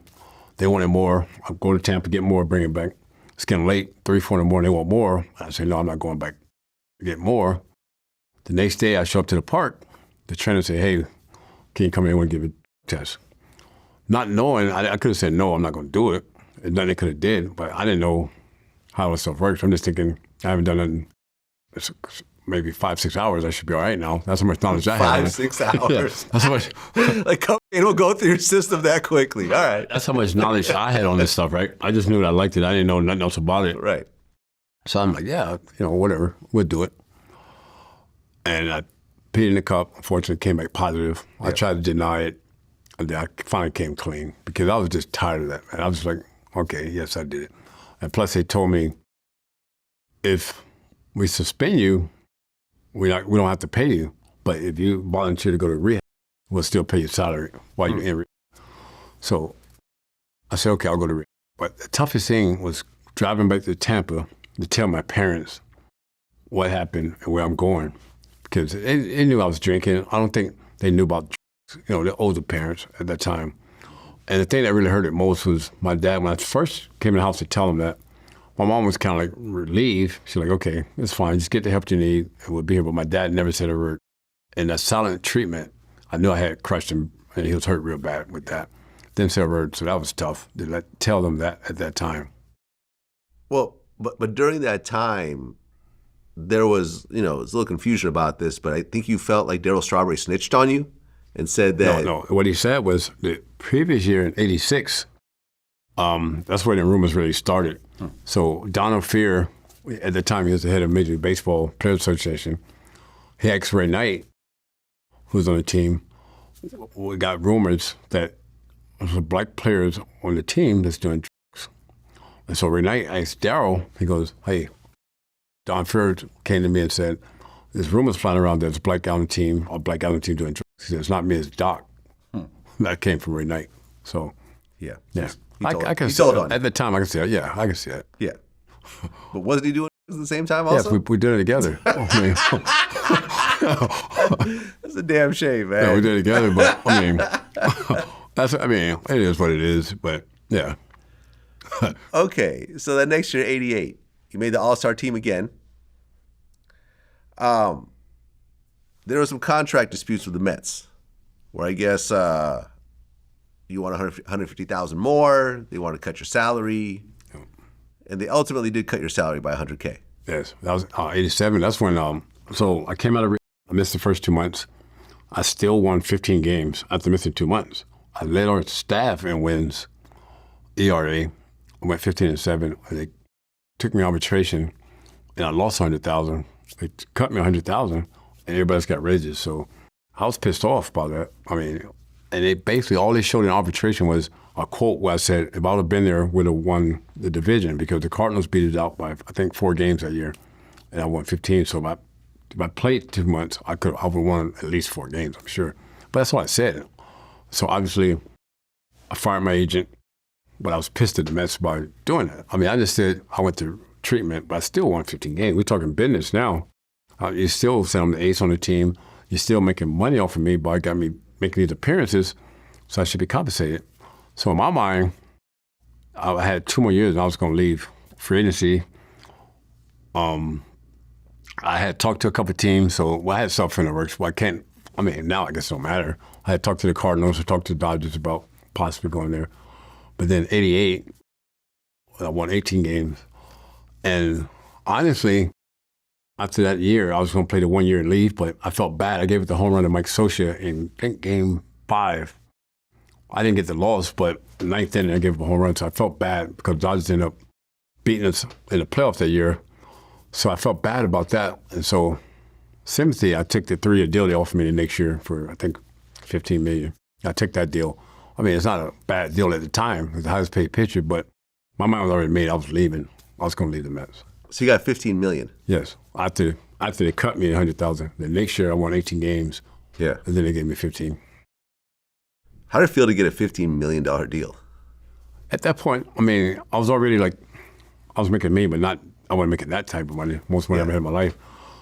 They wanted more. I'd go to Tampa, get more, bring it back. It's getting late, 3, 4 in the morning, they want more. I said, no, I'm not going back to get more. The next day, I show up to the park. The trainer said, hey, can you come in and give a test? Not knowing, I could have said, no, I'm not going to do it. And nothing they could have did, but I didn't know how this stuff works. I'm just thinking, I haven't done nothing. It's maybe 5, 6 hours, I should be all right now. That's how much knowledge I have. 5, 6 hours. Yeah, that's how much. Like, it will go through your system that quickly. All right. That's how much knowledge I had on this stuff, right? I just knew that I liked it. I didn't know nothing else about it. Right. So I'm like, yeah, whatever, we'll do it. And I peed in the cup. Unfortunately, it came back positive. I tried to deny it, and then I finally came clean because I was just tired of that, man. I was like, okay, yes, I did it. And plus, they told me, if we suspend you, we don't have to pay you. But if you volunteer to go to rehab, we'll still pay your salary while you're in rehab. So I said, okay, I'll go to rehab. But the toughest thing was driving back to Tampa to tell my parents what happened and where I'm going. Because they knew I was drinking. I don't think they knew about drugs, the older parents at that time. And the thing that really hurt it most was my dad. When I first came in the house to tell him that, my mom was kind of like relieved. She's like, okay, it's fine. Just get the help you need and we'll be here. But my dad never said a word. And that silent treatment, I knew I had crushed him and he was hurt real bad with that. Didn't say a word, so that was tough to tell them that at that time. Well, but during that time, there was, there's a little confusion about this, but I think you felt like Darryl Strawberry snitched on you and said that... No. What he said was the previous year in 86, that's where the rumors really started. So Donald Fear, at the time he was the head of Major League Baseball Players Association, he asked Ray Knight, who was on the team, we got rumors that there's black players on the team that's doing drugs. And so Ray Knight asked Darryl, he goes, hey, Don Fear came to me and said, there's rumors flying around there's a black guy on the team, or black guy on the team doing drugs. He said, it's not me, it's Doc. That came from Ray Knight. So, yeah. I can see that. At the time, I can see that. Yeah, I can see that. Yeah. But wasn't he doing it at the same time also? Yes, we did it together. That's a damn shame, man. Yeah, we did it together, but it is what it is, but yeah. Okay, so that next year, 88, you made the All-Star team again. There were some contract disputes with the Mets, where I guess you want 150,000 more. They want to cut your salary, and they ultimately did cut your salary by $100K. Yes, that was 87. That's when. So I came out of. I missed the first 2 months. I still won 15 games after missing 2 months. I led our staff in wins, ERA. I went 15-7. They took me arbitration, and I lost 100,000. They cut me 100,000, and everybody else got raises. So I was pissed off by that. I mean, and they basically all they showed in arbitration was a quote where I said, if I would have been there, would have won the division because the Cardinals beat it out by I think 4 games that year, and I won 15. So if I played 2 months, I would have won at least 4 games, I'm sure. But that's what I said. So obviously, I fired my agent, but I was pissed at the Mets by doing that. I mean, I just said I went to treatment, but I still won 15 games. We're talking business now. You still say I'm the ace on the team. You're still making money off of me, but I got me making these appearances, so I should be compensated. So in my mind, I had 2 more years and I was going to leave free agency. I had talked to a couple of teams, so I had stuff in the works. But now I guess it don't matter. I had talked to the Cardinals, I talked to the Dodgers about possibly going there. But then 88, I won 18 games. And honestly, after that year, I was going to play the 1 year and leave, but I felt bad. I gave it the home run to Mike Scioscia in, I think, game 5. I didn't get the loss, but the 9th inning, I gave him a home run, so I felt bad because Dodgers ended up beating us in the playoffs that year. So I felt bad about that. And so sympathy, I took the 3-year deal they offered me the next year for, I think, $15 million. I took that deal. I mean, it's not a bad deal at the time. It was the highest paid pitcher, but my mind was already made. I was leaving. I was going to leave the Mets. So you got $15 million? Yes. After they cut me $100,000, the next year I won 18 games. Yeah. And then they gave me 15. How did it feel to get a $15 million deal? At that point, I mean, I was already I was making money, but I wasn't making that type of money, most money I ever had in my life.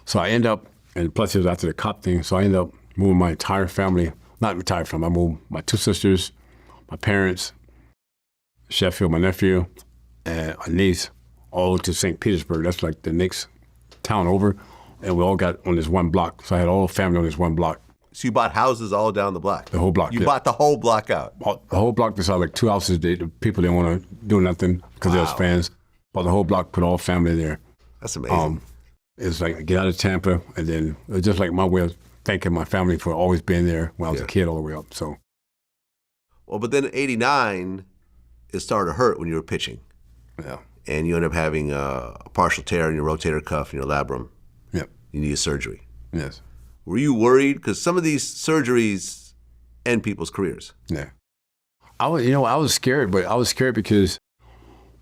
So I end up, and plus it was after the cop thing, so I ended up moving my entire family, not entire family, I moved my 2 sisters, my parents, Sheffield, my nephew, and a niece, all to St. Petersburg. That's like the next town over, and we all got on this one block. So I had all the family on this one block. So you bought houses all down the block? The whole block, You bought the whole block out? The whole block decided like 2 houses, the people didn't want to do nothing because they was fans. Bought the whole block, put all family there. That's amazing. It's like get out of Tampa, and then it's just like my way of thanking my family for always being there when I was a kid all the way up. So, well, but then in '89, it started to hurt when you were pitching. Yeah. And you end up having a partial tear in your rotator cuff and your labrum. Yep. You needed surgery. Yes. Were you worried? Because some of these surgeries end people's careers. Yeah. I was scared, but I was scared because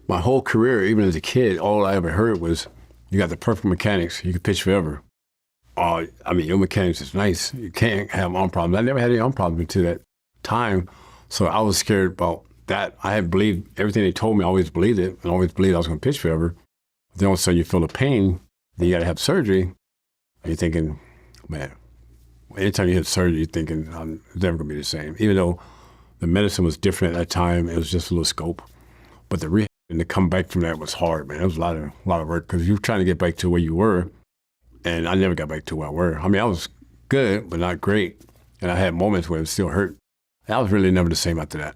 my whole career, even as a kid, all I ever heard was, you got the perfect mechanics, you can pitch forever. I mean, your mechanics is nice. You can't have arm problems. I never had any arm problems until that time. So I was scared about that. I had believed everything they told me, I always believed it, and always believed I was going to pitch forever. Then all of a sudden you feel the pain, then you got to have surgery, and you're thinking, man, anytime you have surgery, you're thinking, I'm never going to be the same. Even though the medicine was different at that time, it was just a little scope. But the rehab and to come back from that was hard, man. It was a lot of work because you were trying to get back to where you were, and I never got back to where I were. I mean, I was good, but not great, and I had moments where it still hurt. And I was really never the same after that.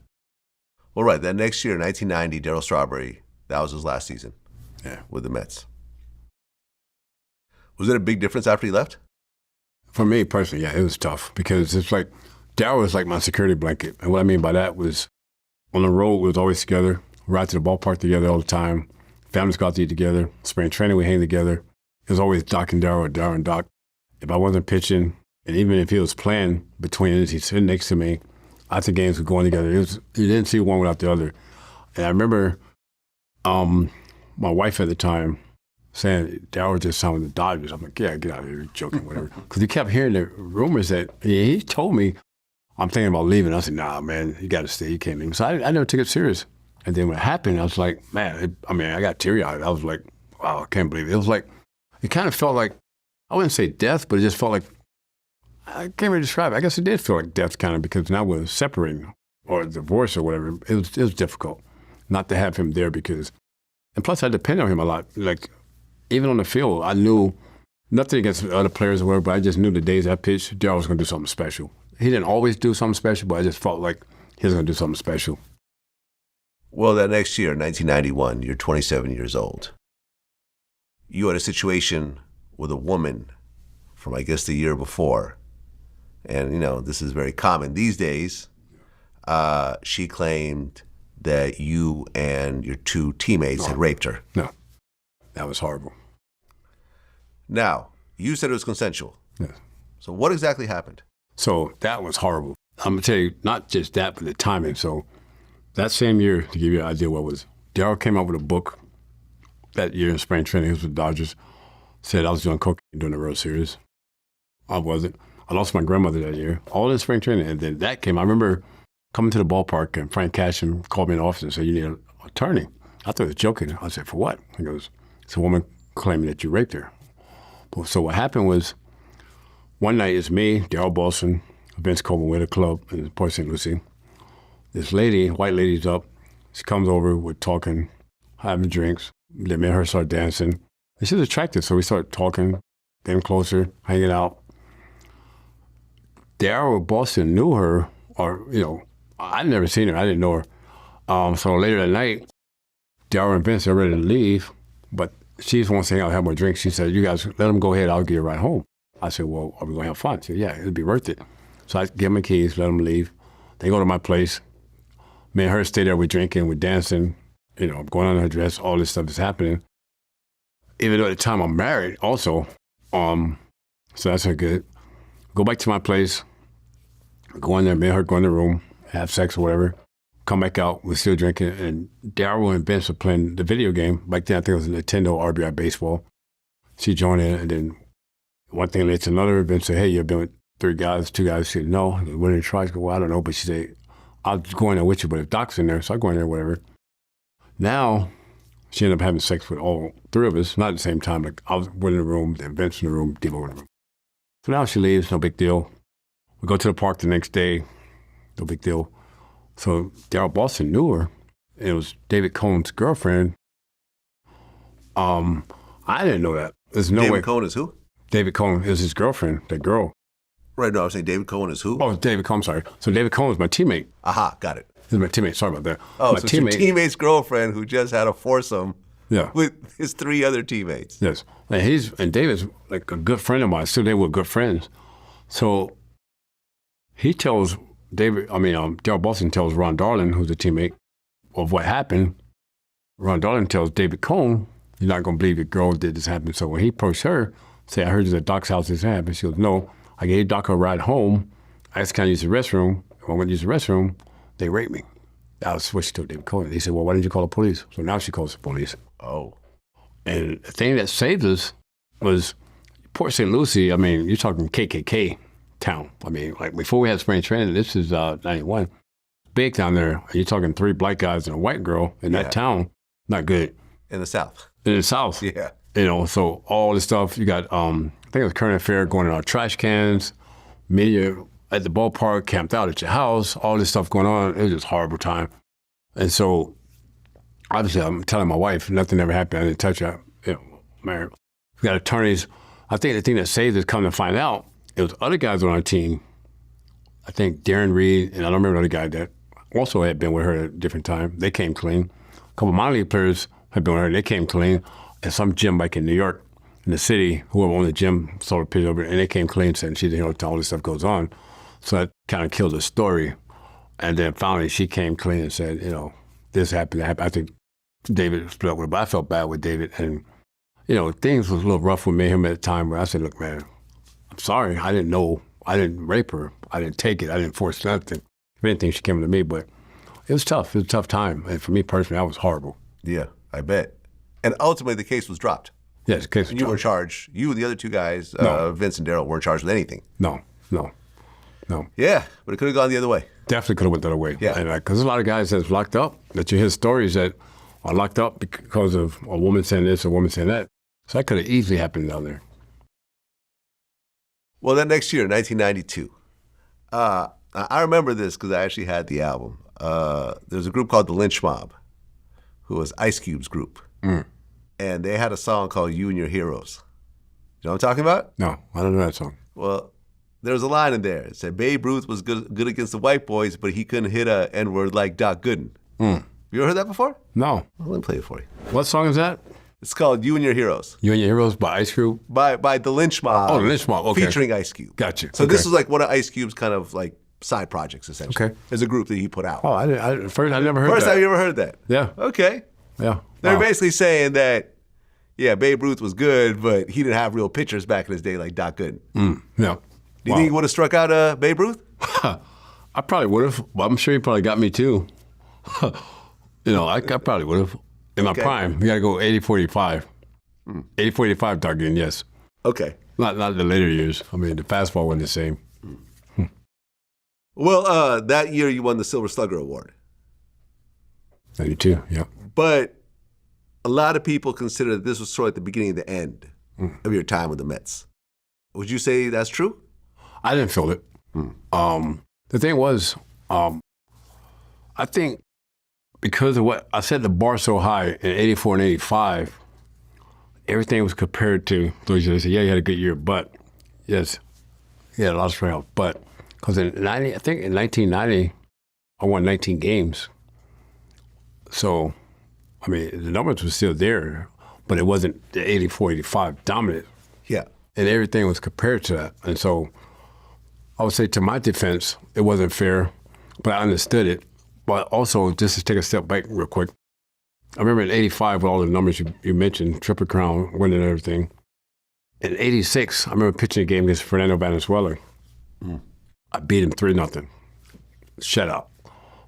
Well, right. That next year, 1990, Darryl Strawberry, that was his last season with the Mets. Was it a big difference after he left? For me personally, yeah, it was tough because it's like Darryl was like my security blanket. And what I mean by that was on the road, we was always together, ride to the ballpark together all the time. Families got to eat together. Spring training, we hang together. It was always Doc and Darryl or Darryl and Doc. If I wasn't pitching, and even if he was playing between us, he'd sit next to me. After games were going together. You didn't see one without the other. And I remember my wife at the time saying, Darryl just signed with the Dodgers. I'm like, yeah, get out of here, you're joking, whatever. Because you kept hearing the rumors that he told me, I'm thinking about leaving. I said, nah, man, you got to stay. You can't leave. So I never took it serious. And then when it happened, I was like, man, I got teary-eyed. I was like, wow, I can't believe it. It was like, it kind of felt like, I wouldn't say death, but it just felt like, I can't really describe it. I guess it did feel like death kind of because now we're separating or divorce or whatever. It was difficult not to have him there because, and plus I depend on him a lot. Like even on the field, I knew Nothing against other players or whatever, but I just knew the days I pitched, Darryl was going to do something special. He didn't always do something special, but I just felt like he was going to do something special. Well, that next year, 1991, you're 27 years old. You had a situation with a woman from, I guess, the year before. And, you know, this is very common these days. She claimed that you and your two teammates had raped her. No, that was horrible. Now, you said it was consensual. Yes. So what exactly happened? So that was horrible. I'm going to tell you, not just that, but the timing. So that same year, to give you an idea what was, Darryl came out with a book that year in spring training. He was with the Dodgers. Said I was doing cocaine during the World Series. I wasn't. I lost my grandmother that year, all in spring training. And then that came. I remember coming to the ballpark, and Frank Cashin called me in the office and said, "You need an attorney." I thought he was joking. I said, "For what?" He goes, "It's a woman claiming that you raped her." So what happened was, one night it's me, Darryl Boston, Vince Coleman with a club in Port St. Lucie. This lady, white lady's up. She comes over, we're talking, having drinks. Then me and her start dancing. And she was attractive, so we started talking, getting closer, hanging out. Darryl Boston knew her, or, you know, I'd never seen her. I didn't know her. So later that night, Darryl and Vince are ready to leave, but she just wants to hang out and have more drinks. She said, "You guys, let them go ahead. I'll get you a ride home." I said, "Well, are we going to have fun?" She said, "Yeah, it'll be worth it." So I give them the keys, let them leave. They go to my place. Me and her stay there, we're drinking, we're dancing, you know, I'm going on her dress, all this stuff is happening. Even though at the time I'm married also, so that's not good. Go back to my place, go in there, me and her go in the room, have sex or whatever, come back out, we're still drinking, and Darryl and Vince were playing the video game. Back then I think it was Nintendo RBI Baseball. She joined in, and then one thing led to another. Vince said, "Hey, you've been with two guys. She said, "No." When they tried, well, I don't know, but she said, "I'll go in there with you, but if Doc's in there," so I go in there, whatever. Now, she ended up having sex with all three of us, not at the same time. Like I was in the room, then Vince in the room, Devo in the room. So now she leaves, no big deal. We go to the park the next day, no big deal. So Darryl Boston knew her. It was David Cohn's girlfriend. I didn't know that. There's no way. David Cohn is who? David Cohn is his girlfriend, that girl. Right, no, I was saying David Cohn is who? Oh, David Cohn, sorry. So David Cohn was my teammate. Aha, got it. He's my teammate, sorry about that. Oh, my so it's your teammate's girlfriend who just had a foursome with his three other teammates. Yes. And David's like a good friend of mine. Still, they were good friends. So he tells Darryl Boston tells Ron Darling, who's a teammate, of what happened. Ron Darling tells David Cohn, "You're not going to believe your girl did this happen." So when he approached her, say, "I heard you at Doc's house this happened." She goes, "No, I gave Doc a ride home. I just kind of use the restroom. When I went to use the restroom, they raped me." That was what she told David Cohn. He said, "Well, why didn't you call the police?" So now she calls the police. Oh. And the thing that saved us was Port St. Lucie. I mean, you're talking KKK town. I mean, like before we had spring training, this is 91. Big down there. You're talking 3 black guys and a white girl in that town. Not good. In the South. In the South. Yeah. You know, so all this stuff, you got, I think it was current affair going in our trash cans, media at the ballpark, camped out at your house, all this stuff going on. It was just a horrible time. And so, obviously, I'm telling my wife, nothing ever happened. I didn't touch her. You know, married. We got attorneys. I think the thing that saved us, come to find out, it was other guys on our team. I think Darren Reed, and I don't remember another guy that also had been with her at a different time. They came clean. A couple of minor league players had been with her. They came clean. And some gym back in New York, in the city, whoever owned the gym saw the picture over, and they came clean, saying she didn't know all this stuff goes on. So that kind of killed the story. And then finally she came clean and said, you know, this happened, that happened. I think David split up with her, but I felt bad with David. And, you know, things was a little rough with me and him at the time where I said, "Look, man, I'm sorry. I didn't know. I didn't rape her. I didn't take it. I didn't force nothing. If anything, she came to me, but it was tough. It was a tough time. And for me personally, that was horrible." Yeah, I bet. And ultimately, the case was dropped. Yes, the case was You dropped. were charged. You and the other two guys, Vince and Darryl, weren't charged with anything. No. Yeah, but it could have gone the other way. Definitely could have went the other way. Yeah. Because there's a lot of guys that's locked up, that you hear stories that are locked up because of a woman saying this, a woman saying that. So that could have easily happened down there. Well, that next year, 1992, I remember this because I actually had the album. There's a group called the Lynch Mob, who was Ice Cube's group. And they had a song called "You and Your Heroes." know what I'm talking about? No, I don't know that song. Well, there was a line in there. It said Babe Ruth was good against the white boys, but he couldn't hit a N-word like Doc Gooden. You ever heard that before? No. Well, let me play it for you. What song is that? It's called You and Your Heroes. You and Your Heroes by Ice Cube? By the Lynch Mob. Oh, the Lynch Mob, okay. Featuring Ice Cube. Gotcha. So this was like one of Ice Cube's kind of like side projects, essentially. Okay. As a group that he put out. Oh, I never heard that. First time you ever heard that? Yeah. Okay. Yeah. They're Wow. basically saying that, yeah, Babe Ruth was good, but he didn't have real pitchers back in his day like Doc Gooden. Yeah. Do you think he would have struck out Babe Ruth? I probably would have. Well, I'm sure he probably got me too. I probably would have. In my prime, you got to go 80-45. 80-45 Doc Gooden, yes. Okay. Not the later years. I mean, the fastball wasn't the same. Well, that year you won the Silver Slugger Award. 92, yeah. But a lot of people consider that this was sort of the beginning of the end of your time with the Mets. Would you say that's true? I didn't feel it. The thing was, I think because of what I set the bar so high in 84 and 85, everything was compared to those years. They said, yeah, you had a good year, but yes, he had a lot of strikeouts. But because in 1990, I won 19 games. So, I mean, the numbers were still there, but it wasn't the 84, 85 dominant. Yeah. And everything was compared to that. And so I would say to my defense, it wasn't fair, but I understood it. But also, just to take a step back real quick, I remember in 85 with all the numbers you mentioned, Triple Crown, winning everything. In 86, I remember pitching a game against Fernando Valenzuela. I beat him 3-0, shutout,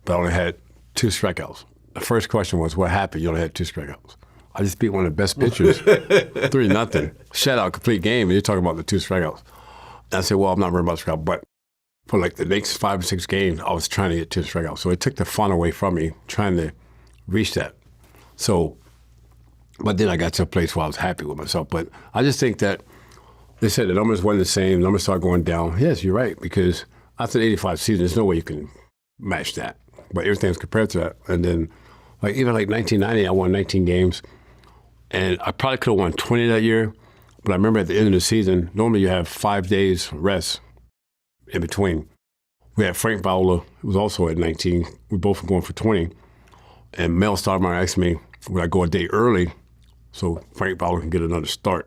but I only had 2 strikeouts. The first question was, what happened? You only had 2 strikeouts. I just beat one of the best pitchers, 3-0, shutout, complete game, and you're talking about the 2 strikeouts. And I said, well, I'm not worried about strikeout, but for like the next 5 or 6 games, I was trying to get 2 strikeouts. So it took the fun away from me, trying to reach that. So, but then I got to a place where I was happy with myself. But I just think that they said the numbers weren't the same, the numbers started going down. Yes, you're right, because after the 85 season, there's no way you can match that. But everything's compared to that. And then, even 1990, I won 19 games. And I probably could have won 20 that year. But I remember at the end of the season, normally you have 5 days rest in between. We had Frank Fowler, who was also at 19. We both were going for 20. And Mel Stoudemire asked me, would I go a day early so Frank Fowler can get another start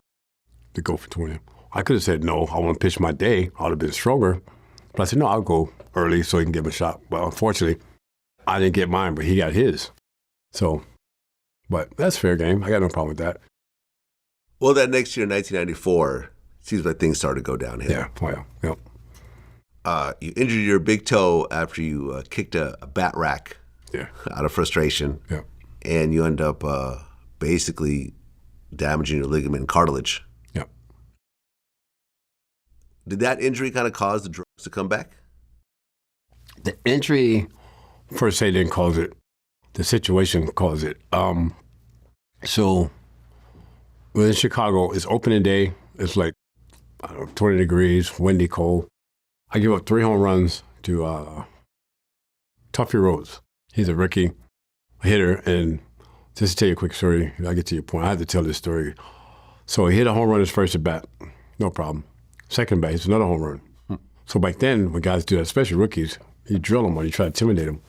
to go for 20? I could have said, no, I want to pitch my day. I would have been stronger. But I said, no, I'll go early so he can give him a shot. Well, unfortunately, I didn't get mine, but he got his. So, but that's fair game. I got no problem with that. Well, that next year, 1994, seems like things started to go downhill. Yeah, well, yep. You injured your big toe after you kicked a bat rack out of frustration. Yeah. And you end up basically damaging your ligament and cartilage. Yeah. Did that injury kind of cause the drugs to come back? The injury, per se, didn't cause it. The situation caused it. So, we're in Chicago. It's opening day. It's like, 20 degrees, windy, cold. I give up 3 home runs to Tuffy Rhodes. He's a rookie hitter, and just to tell you a quick story, I'll get to your point. I had to tell this story. So he hit a home run his first at bat, no problem. Second bat, it's another home run. So back then, when guys do that, especially rookies, you drill them or you try to intimidate them.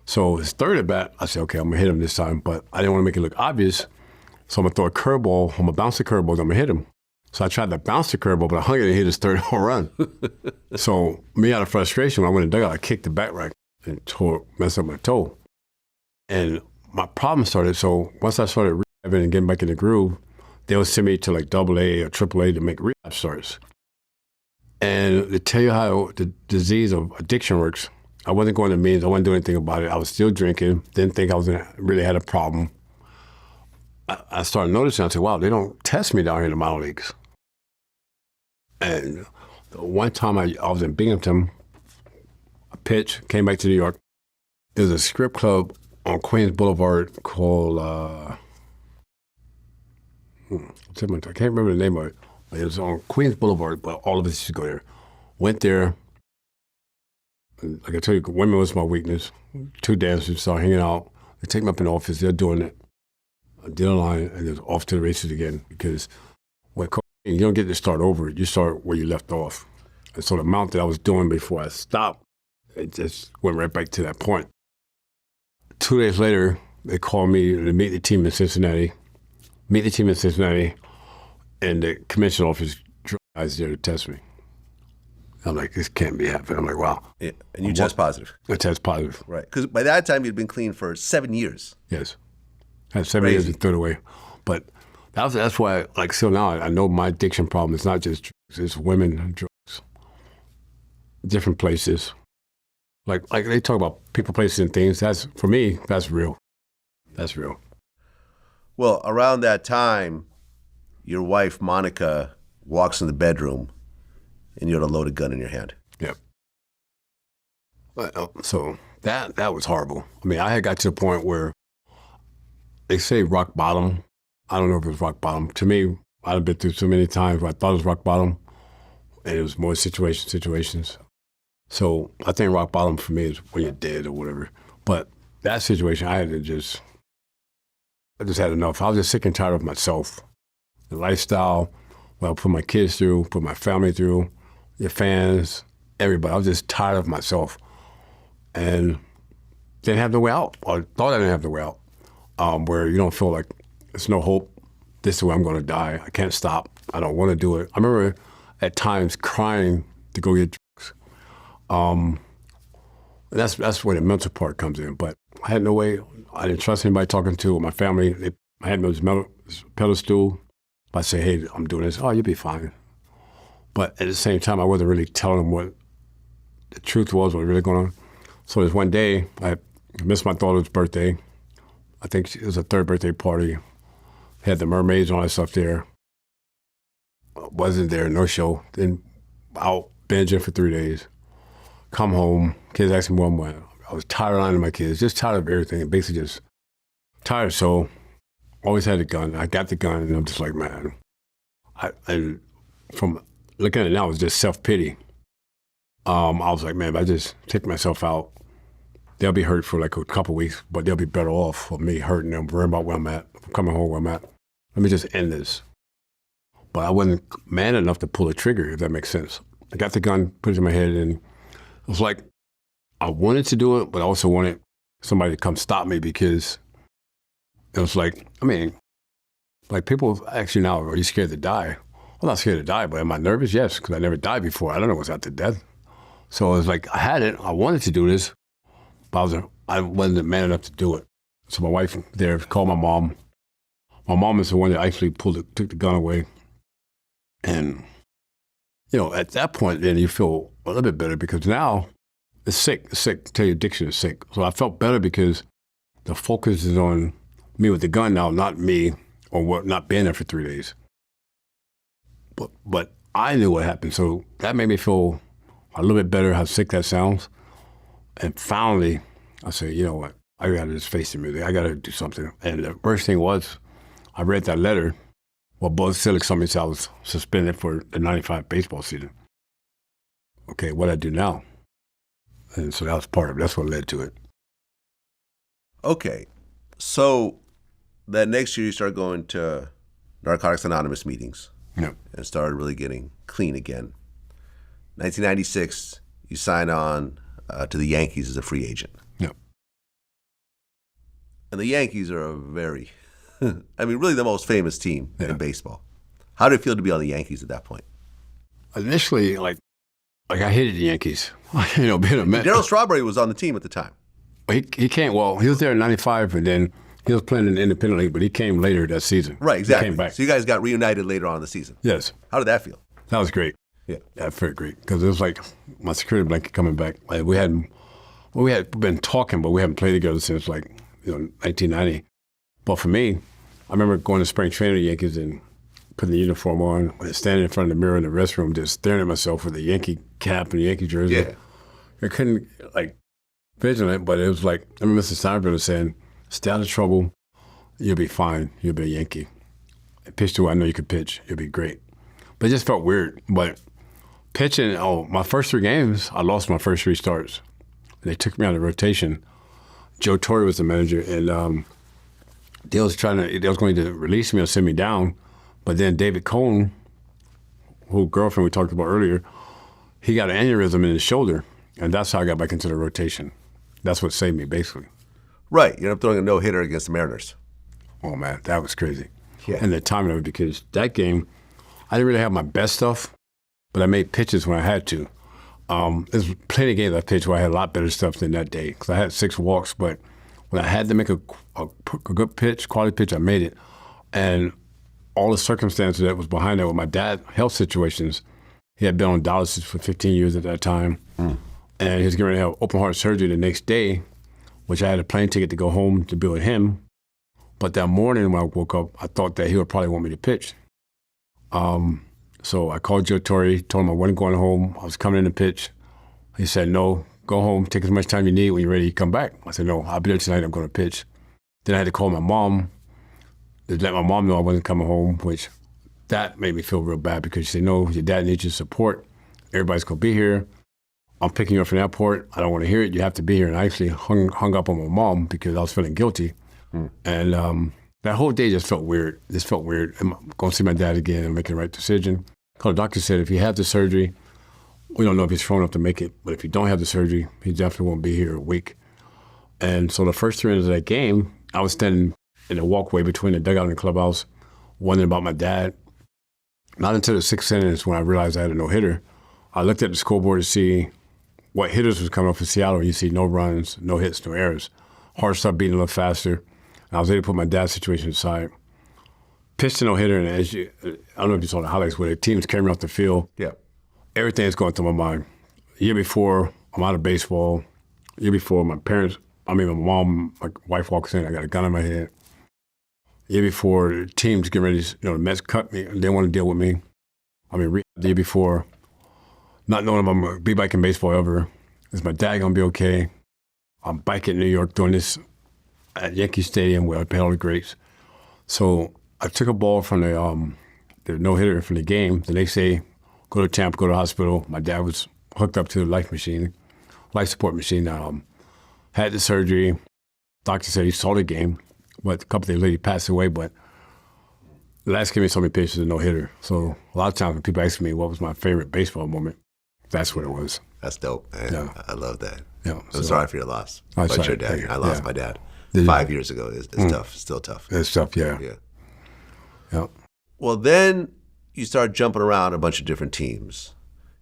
So his third at bat, I said, okay, I'm gonna hit him this time, but I didn't want to make it look obvious. So I'm gonna throw a curveball, I'm gonna bounce the curveball, I'm gonna hit him. So I tried to bounce the curveball, but I hung it and hit his third home run. So me out of frustration, when I went in the dugout, I kicked the bat rack and messed up my toe. And my problem started, so once I started rehabbing and getting back in the groove, they would send me to like AA or AAA to make rehab starts. And to tell you how the disease of addiction works, I wasn't going to meetings, I wasn't doing anything about it. I was still drinking, didn't think I was really had a problem. I started noticing, I said, wow, they don't test me down here in the minor leagues. And one time I was in Binghamton, a pitch, came back to New York. There's a strip club on Queens Boulevard called, I can't remember the name of it. It was on Queens Boulevard, but all of us used to go there. Went there. Like I tell you, women was my weakness. 2 dancers started hanging out. They take me up in the office. They're doing it. I did a line, and it was off to the races again because when cocaine You don't get to start over. You start where you left off. And so the amount that I was doing before I stopped, it just went right back to that point. 2 days later, they called me to meet the team in Cincinnati. And the commission office guys there to test me. I'm like, this can't be happening. I'm like, wow. Yeah. And you test positive. I test positive. Right. Because by that time, you'd been clean for 7 years. Yes. I had 7 years to throw it away. But that's why, like, still now, I know my addiction problem is not just drugs, it's women and drugs. Different places. Like they talk about people, places, and things. That's, for me, that's real. That's real. Well, around that time, your wife, Monica, walks in the bedroom and you had a loaded gun in your hand. Yep. So that was horrible. I mean, I had got to the point where they say rock bottom. I don't know if it was rock bottom. To me, I've been through so many times where I thought it was rock bottom, and it was more situations. So I think rock bottom for me is when you're dead or whatever. But that situation, I just had enough. I was just sick and tired of myself. The lifestyle, what I put my kids through, put my family through, your fans, everybody. I was just tired of myself. And didn't have the way out, or thought I didn't have the way out, where you don't feel like there's no hope. This is where I'm going to die. I can't stop. I don't want to do it. I remember at times crying to go get drugs. That's where the mental part comes in. But I had no way. I didn't trust anybody talking to my family. I had this pedestal. I say, hey, I'm doing this. Oh, you'll be fine. But at the same time, I wasn't really telling them what the truth was, what was really going on. So there's one day, I missed my daughter's birthday. I think it was a third birthday party. Had the mermaids and all that stuff there. Wasn't there, no show. Then out binging for 3 days. Come home, kids asked me where I'm at. I was tired of lying to my kids, just tired of everything. Basically just tired. So always had a gun. I got the gun, and I'm just like, man. I from looking at it now, it's just self-pity. I was like, man, if I just take myself out, they'll be hurt for like a couple weeks, but they'll be better off for me hurting them, worrying about where I'm at, coming home where I'm at. Let me just end this. But I wasn't man enough to pull the trigger, if that makes sense. I got the gun, put it in my head, and it was like, I wanted to do it, but I also wanted somebody to come stop me, because it was like, I mean, like people ask you now, are you scared to die? I'm not scared to die, but am I nervous? Yes, because I never died before. I don't know what's after death. So it was like, I had it, I wanted to do this, but I wasn't man enough to do it. So my wife there called my mom. My mom is the one that actually took the gun away. And, you know, at that point, then you feel a little bit better, because now it's sick. Tell you addiction is sick. So I felt better because the focus is on me with the gun now, not me, or not being there for 3 days. But I knew what happened, so that made me feel a little bit better, how sick that sounds. And finally, I said, you know what, I got to just face the music. I got to do something. And the first thing was, I read that letter. Well, Buzz Selig told me I was suspended for the 95 baseball season. Okay, what I do now? And so that was part of it. That's what led to it. Okay, so that next year you started going to Narcotics Anonymous meetings. Yep. And started really getting clean again. 1996, you sign on to the Yankees as a free agent. Yep. And the Yankees are a very, I mean, really the most famous team in baseball. How did it feel to be on the Yankees at that point? Initially, like I hated the Yankees. You know, being a Met. Darryl Strawberry was on the team at the time. He came, well, he was there in 95, and then he was playing in the independent league, but he came later that season. Right, exactly. He came back. So you guys got reunited later on in the season. Yes. How did that feel? That was great. Yeah. That felt great, because it was like my security blanket coming back. Like we had been talking, but we haven't played together since 1990. But for me, I remember going to spring training with the Yankees and putting the uniform on, standing in front of the mirror in the restroom, just staring at myself with the Yankee cap and the Yankee jersey. Yeah. I couldn't vision it, but it was like, I remember Mr. Steinberg saying, stay out of trouble, you'll be fine, you'll be a Yankee. Pitch to where I know you could pitch, you'll be great. But it just felt weird. But pitching, my first 3 games, I lost my first 3 starts. They took me out of rotation. Joe Torre was the manager, and they was going to release me or send me down. But then David Cohn who girlfriend we talked about earlier, he got an aneurysm in his shoulder, and that's how I got back into the rotation. That's what saved me, basically. Right. You ended up throwing a no-hitter against the Mariners. Oh, man, that was crazy. Yeah. And the timing of it, because that game, I didn't really have my best stuff, but I made pitches when I had to. There's plenty of games I pitched where I had a lot better stuff than that day, because I had 6 walks, but when I had to make a good pitch, quality pitch, I made it. And all the circumstances that was behind that with my dad's health situations, he had been on dialysis for 15 years at that time, and he was getting ready to have open heart surgery the next day, which I had a plane ticket to go home to be with him. But that morning when I woke up, I thought that he would probably want me to pitch. So I called Joe Torre, told him I wasn't going home. I was coming in to pitch. He said, no, go home, take as much time you need. When you're ready, you come back. I said, no, I'll be there tonight. I'm going to pitch. Then I had to call my mom to let my mom know I wasn't coming home, which that made me feel real bad because she said, no, your dad needs your support. Everybody's going to be here. I'm picking you up from the airport. I don't want to hear it. You have to be here. And I actually hung up on my mom because I was feeling guilty. And that whole day just felt weird. I'm going to see my dad again and make the right decision. Because the doctor said if he had the surgery, we don't know if he's strong enough to make it, but if he don't have the surgery, he definitely won't be here a week. And so the first 3 innings of that game, I was standing in the walkway between the dugout and the clubhouse, wondering about my dad. Not until the 6th inning is when I realized I had a no-hitter. I looked at the scoreboard to see what hitters was coming up for Seattle. You see no runs, no hits, no errors. Heart started beating a little faster. I was able to put my dad's situation aside. Pitched a no-hitter, and I don't know if you saw the highlights where the team's carrying me off the field. Yeah. Everything's going through my mind. The year before, I'm out of baseball. The year before, my mom, my wife walks in, I got a gun in my head. The year before, the team's getting ready, the Mets cut me, they didn't want to deal with me. Rehab the year before, not knowing if I'm going to be back in baseball ever. Is my dad going to be okay? I'm back in New York doing this at Yankee Stadium where I played all the greats. So I took a ball from the no-hitter from the game. The next day, go to Tampa, go to the hospital. My dad was hooked up to the life support machine. Had the surgery. Doctor said he saw the game, but a couple days later he passed away. But the last game he saw me pitch was a no-hitter. So a lot of times when people ask me what was my favorite baseball moment, that's what it was. That's dope, man. Yeah. I love that. Yeah, I'm sorry for your loss. But your dad, I lost my dad 5 years ago. It's tough, still tough. It's tough, yeah. Yeah. Well, then you start jumping around a bunch of different teams.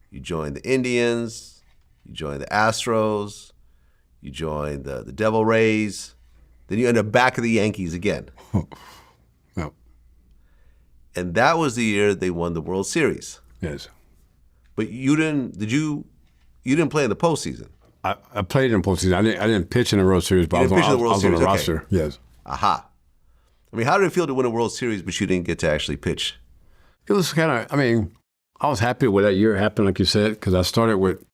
You joined the Indians, you joined the Astros, you joined the Devil Rays, then you end up back at the Yankees again. Yeah. And that was the year they won the World Series. Yes. But you didn't play in the postseason. I played in the postseason. I didn't pitch in the World Series, but I was on the roster. Okay. Yes. Aha. How did it feel to win a World Series, but you didn't get to actually pitch? It was kind of, I was happy with that year happened, like you said, because I started with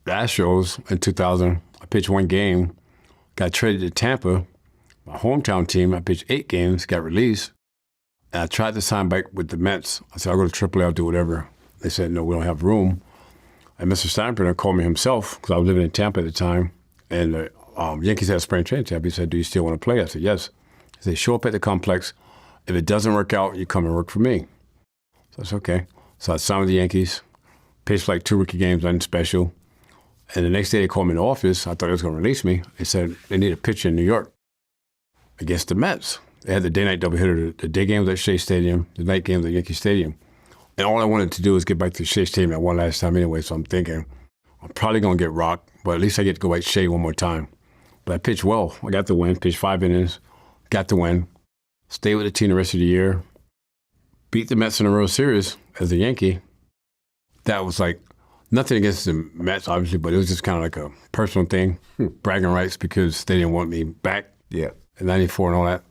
the Astros in 2000. I pitched 1 game, got traded to Tampa, my hometown team. I pitched 8 games, got released, and I tried to sign back with the Mets. I said, I'll go to AAA, I'll do whatever. They said, no, we don't have room. And Mr. Steinbrenner called me himself, because I was living in Tampa at the time, and the Yankees had a spring training camp. He said, do you still want to play? I said, yes. He said, show up at the complex. If it doesn't work out, you come and work for me. So I said, okay. So I signed with the Yankees, pitched like 2 rookie games, nothing special. And the next day they called me in the office. I thought they was going to release me. They said they need a pitcher in New York against the Mets. They had the day-night doubleheader. The day game was at Shea Stadium, the night game was at Yankee Stadium. And all I wanted to do was get back to Shea Stadium that one last time anyway, so I'm thinking, I'm probably going to get rocked, but at least I get to go back to Shea one more time. But I pitched well. I got the win, pitched 5 innings, got the win, stayed with the team the rest of the year, beat the Mets in the World Series as a Yankee. That was like nothing against the Mets, obviously, but it was just kind of like a personal thing, bragging rights because they didn't want me back in '94 and all that.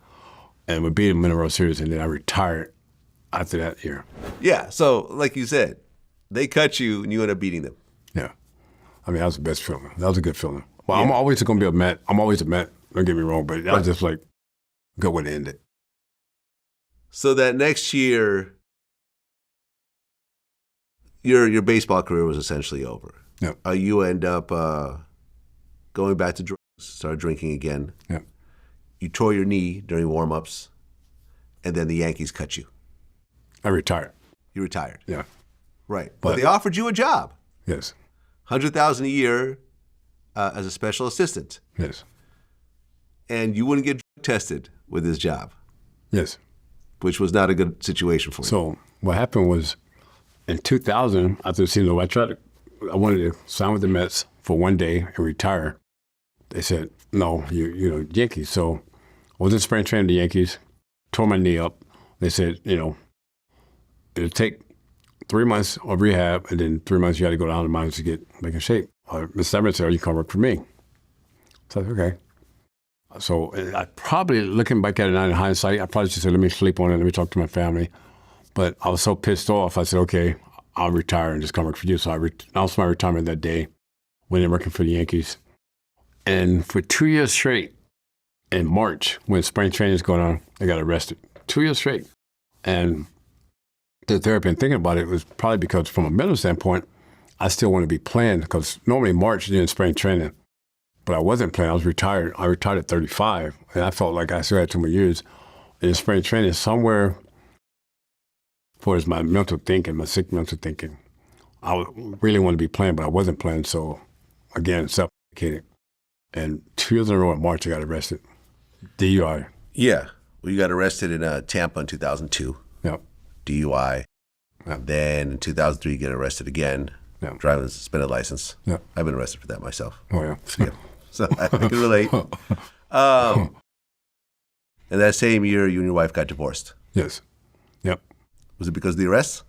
And we beat them in the World Series, and then I retired after that year. Yeah, so like you said, they cut you and you end up beating them. Yeah. That was the best feeling. That was a good feeling. Well, I'm always going to be a Met. I'm always a Met. Don't get me wrong, but that was just like a good way to end it. So that next year, your baseball career was essentially over. Yeah. You end up going back to drugs, started drinking again. Yeah. You tore your knee during warm-ups, and then the Yankees cut you. I retired. You retired? Yeah. Right. But they offered you a job. Yes. $100,000 a year as a special assistant. Yes. And you wouldn't get tested with this job. Yes. Which was not a good situation for you. So what happened was, in 2000, after the season, I wanted to sign with the Mets for one day and retire. They said, no, you know, Yankees. So I was in spring training with the Yankees, tore my knee up. They said, you know, it'll take 3 months of rehab, and then 3 months you had to go down to the mines to get back in shape. Mr. Evans said, you come work for me. So I said, okay. So I probably, looking back at it now in hindsight, I probably just said, let me sleep on it, let me talk to my family. But I was so pissed off, I said, okay, I'll retire and just come work for you. So I announced my retirement that day, went in working for the Yankees. And for 2 years straight, in March, when spring training is going on, I got arrested. 2 years straight. And the therapy and thinking about it was probably because from a mental standpoint, I still want to be playing, because normally March you're in spring training. But I wasn't playing, I was retired. I retired at 35, and I felt like I still had 2 more years. In spring training, somewhere, for my mental thinking, my sick mental thinking, I really wanted to be playing, but I wasn't playing. So, again, self-medicated. And 2 years in a row in March, I got arrested. DUI. Yeah. Well, you got arrested in Tampa in 2002. Yep. DUI. Yep. Then in 2003, you get arrested again. Yep. Driving a suspended license. Yep. I've been arrested for that myself. Oh, yeah. Yeah. So I can relate. And that same year, you and your wife got divorced. Yes. Yep. Was it because of the arrests?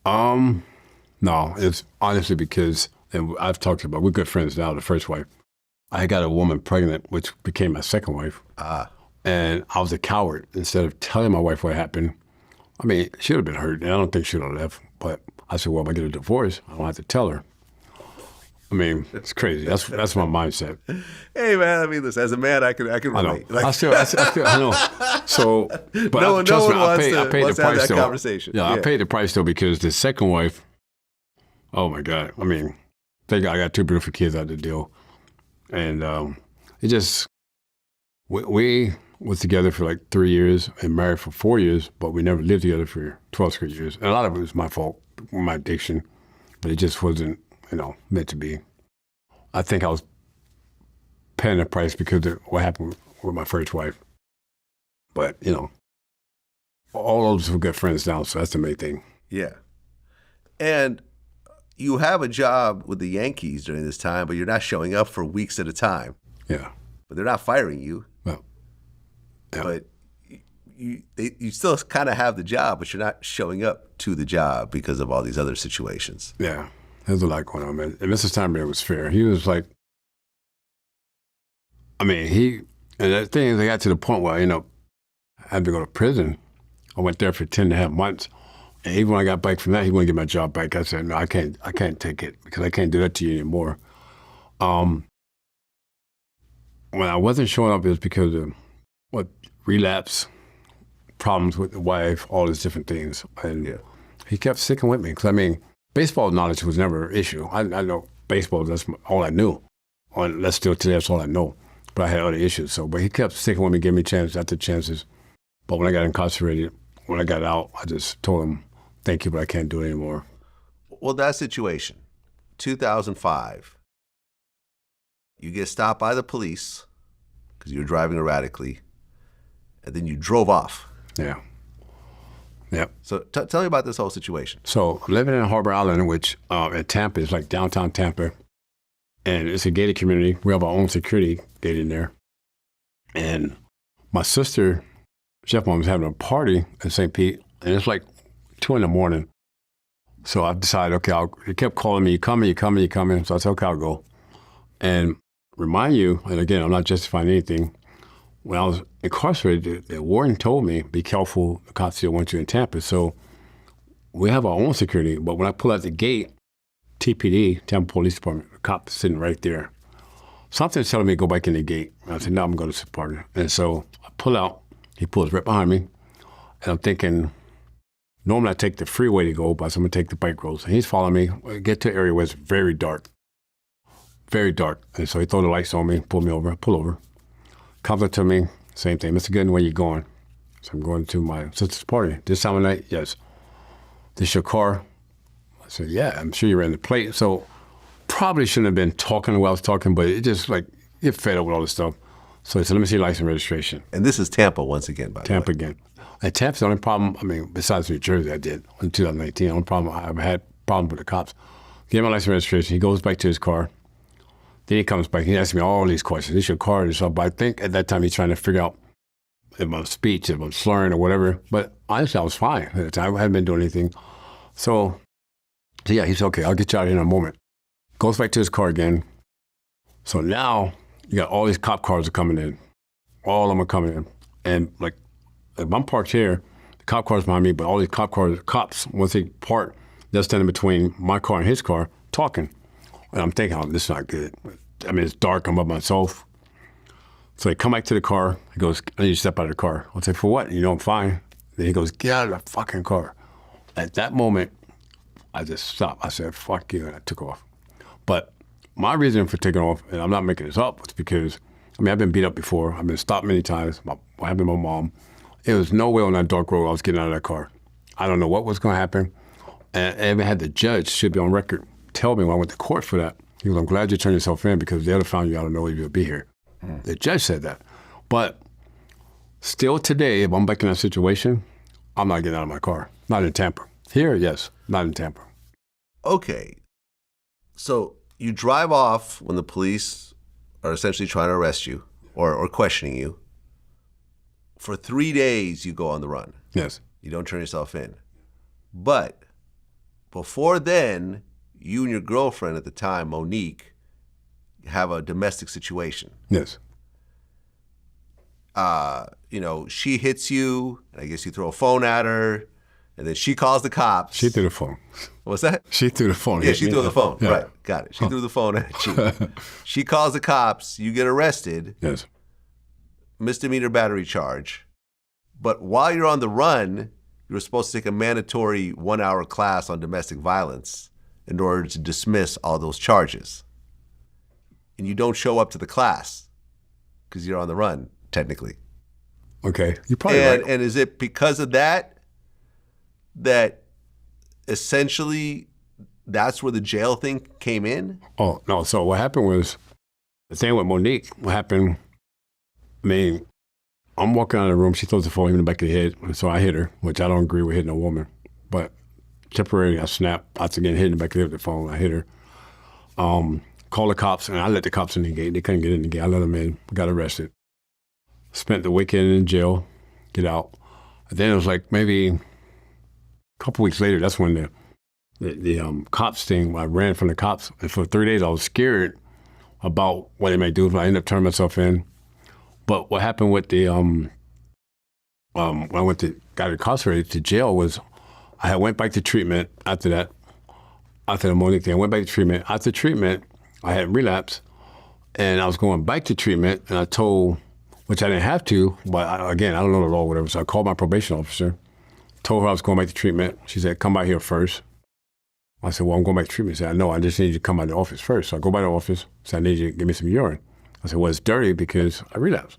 No, it's honestly because, and I've talked about, we're good friends now, the first wife. I got a woman pregnant, which became my second wife. And I was a coward. Instead of telling my wife what happened, I mean, she would have been hurt, and I don't think she would have left. But I said, well, if I get a divorce, I don't have to tell her. I mean, it's crazy. That's my mindset. Hey, man, I mean, listen, as a man, I can relate. I know. I know. So, but no one wants I paid the to have price that though. conversation. Yeah, I paid the price though, because the second wife, oh my God. I mean, I got 2 beautiful kids out of the deal. And it just, we was together for like 3 years and married for 4 years, but we never lived together for 12 straight years. And a lot of it was my fault, my addiction, but it just wasn't, meant to be. I think I was paying the price because of what happened with my first wife. But, all of us were good friends now, so that's the main thing. Yeah. And you have a job with the Yankees during this time, but you're not showing up for weeks at a time. Yeah. But they're not firing you. Well, yeah. But you still kind of have the job, but you're not showing up to the job because of all these other situations. Yeah. There's a lot going on, man. And Mr. Strawberry was fair. He was like, and the thing is, I got to the point where, I had to go to prison. I went there for 10 and a half months. And even when I got back from that, he wouldn't get my job back. I said, no, I can't take it, because I can't do that to you anymore. When I wasn't showing up, it was because of relapse, problems with the wife, all these different things. And he kept sticking with me, because baseball knowledge was never an issue. I know baseball, that's all I knew. That's still today, that's all I know. But I had other issues. But he kept sticking with me, giving me chances after chances. But when I got incarcerated, when I got out, I just told him, thank you, but I can't do it anymore. Well, that situation, 2005, you get stopped by the police because you were driving erratically, and then you drove off. Yeah. Yep. So tell me about this whole situation. So I'm living in Harbor Island, which at Tampa is like downtown Tampa, and it's a gated community. We have our own security gate in there. And my sister, Chef-Mom, was having a party in St. Pete, and it's like 2 a.m. So I decided, okay, he kept calling me, you coming? So I said, okay, I'll go. And remind you, and again, I'm not justifying anything, when I was incarcerated, the warden told me, be careful, the cops still want you in Tampa. So we have our own security, but when I pull out the gate, TPD, Tampa Police Department, the cop is sitting right there. Something's telling me to go back in the gate. And I said, no, I'm going to support it. And so I pull out, he pulls right behind me, and I'm thinking, normally I take the freeway to go, but I'm going to take the bike roads. And he's following me. I get to an area where it's very dark. Very dark. And so he throw the lights on me, pull me over, I pull over. Comes up to me, same thing. Mr. Gooden, where you going? So I'm going to my sister's party. This time of night, yes. This your car? I said, yeah, I'm sure you ran the plate. So probably shouldn't have been talking while I was talking, but it just like, get fed up with all this stuff. So he said, let me see your license and registration. And this is Tampa once again, by the way. Tampa again. And Tampa's the only problem, I mean, besides New Jersey, I did in 2019. The only problem I ever had problems with the cops. Gave my license and registration. He goes back to his car. Then he comes back. He asks me all these questions. Is your car and stuff? But I think at that time he's trying to figure out if I'm speech, if I'm slurring or whatever. But honestly, I was fine at the time. I hadn't been doing anything. So yeah, he said, okay, I'll get you out here in a moment. Goes back to his car again. So now you got all these cop cars are coming in. All of them are coming in. And like I'm parked here, the cop cars behind me, but all these cops, once they park, they're standing between my car and his car talking. And I'm thinking, oh, this is not good. I mean, it's dark, I'm by myself. So they come back to the car. He goes, I need you to step out of the car. I'll say, for what? You know, I'm fine. Then he goes, get out of the fucking car. At that moment, I just stopped. I said, fuck you, and I took off. But my reason for taking off, and I'm not making this up, was because, I mean, I've been beat up before. I've been stopped many times. I have been my mom. It was no way on that dark road I was getting out of that car. I don't know what was going to happen. And I even had the judge, should be on record, tell me when I went to court for that. He goes, I'm glad you turned yourself in because if they had found you, I don't know if you'd be here. The judge said that. But still today, if I'm back in that situation, I'm not getting out of my car. Not in Tampa. Here, yes. Not in Tampa. Okay. So you drive off when the police are essentially trying to arrest you or questioning you. For 3 days, you go on the run. Yes. You don't turn yourself in. But before then, you and your girlfriend at the time, Monique, have a domestic situation. Yes. You know, she hits you, and I guess you throw a phone at her, and then she calls the cops. She threw the phone. What's that? She threw the phone. Yeah, she threw the phone. Yeah. Right, got it. She threw the phone at you. She calls the cops. You get arrested. Yes. Misdemeanor battery charge. But while you're on the run, you were supposed to take a mandatory 1-hour class on domestic violence in order to dismiss all those charges. And you don't show up to the class because you're on the run, technically. Okay, you're probably right. And is it because of that essentially that's where the jail thing came in? Oh, no. So what happened was, the thing with Monique, what happened, I mean, I'm walking out of the room, she throws the phone in the back of the head, so I hit her, which I don't agree with hitting a woman. But temporarily, I snapped. I was again hit in the back of the head with the phone. I hit her. Called the cops, and I let the cops in the gate. They couldn't get in the gate. I let them in. Got arrested. Spent the weekend in jail. Get out. And then it was like maybe a couple weeks later, that's when the cops thing, I ran from the cops. And for 3 days, I was scared about what they might do if I ended up turning myself in. But what happened with the, when I got incarcerated to jail was I had went back to treatment after that, after the Monique thing. I went back to treatment. After treatment, I had relapse, and I was going back to treatment, and I told, which I didn't have to, but again, I don't know the law or whatever, so I called my probation officer, told her I was going back to treatment. She said, come by here first. I said, well, I'm going back to treatment. She said, no, I just need you to come by the office first. So I go by the office, said, I need you to give me some urine. I said, well, it's dirty because I relapsed.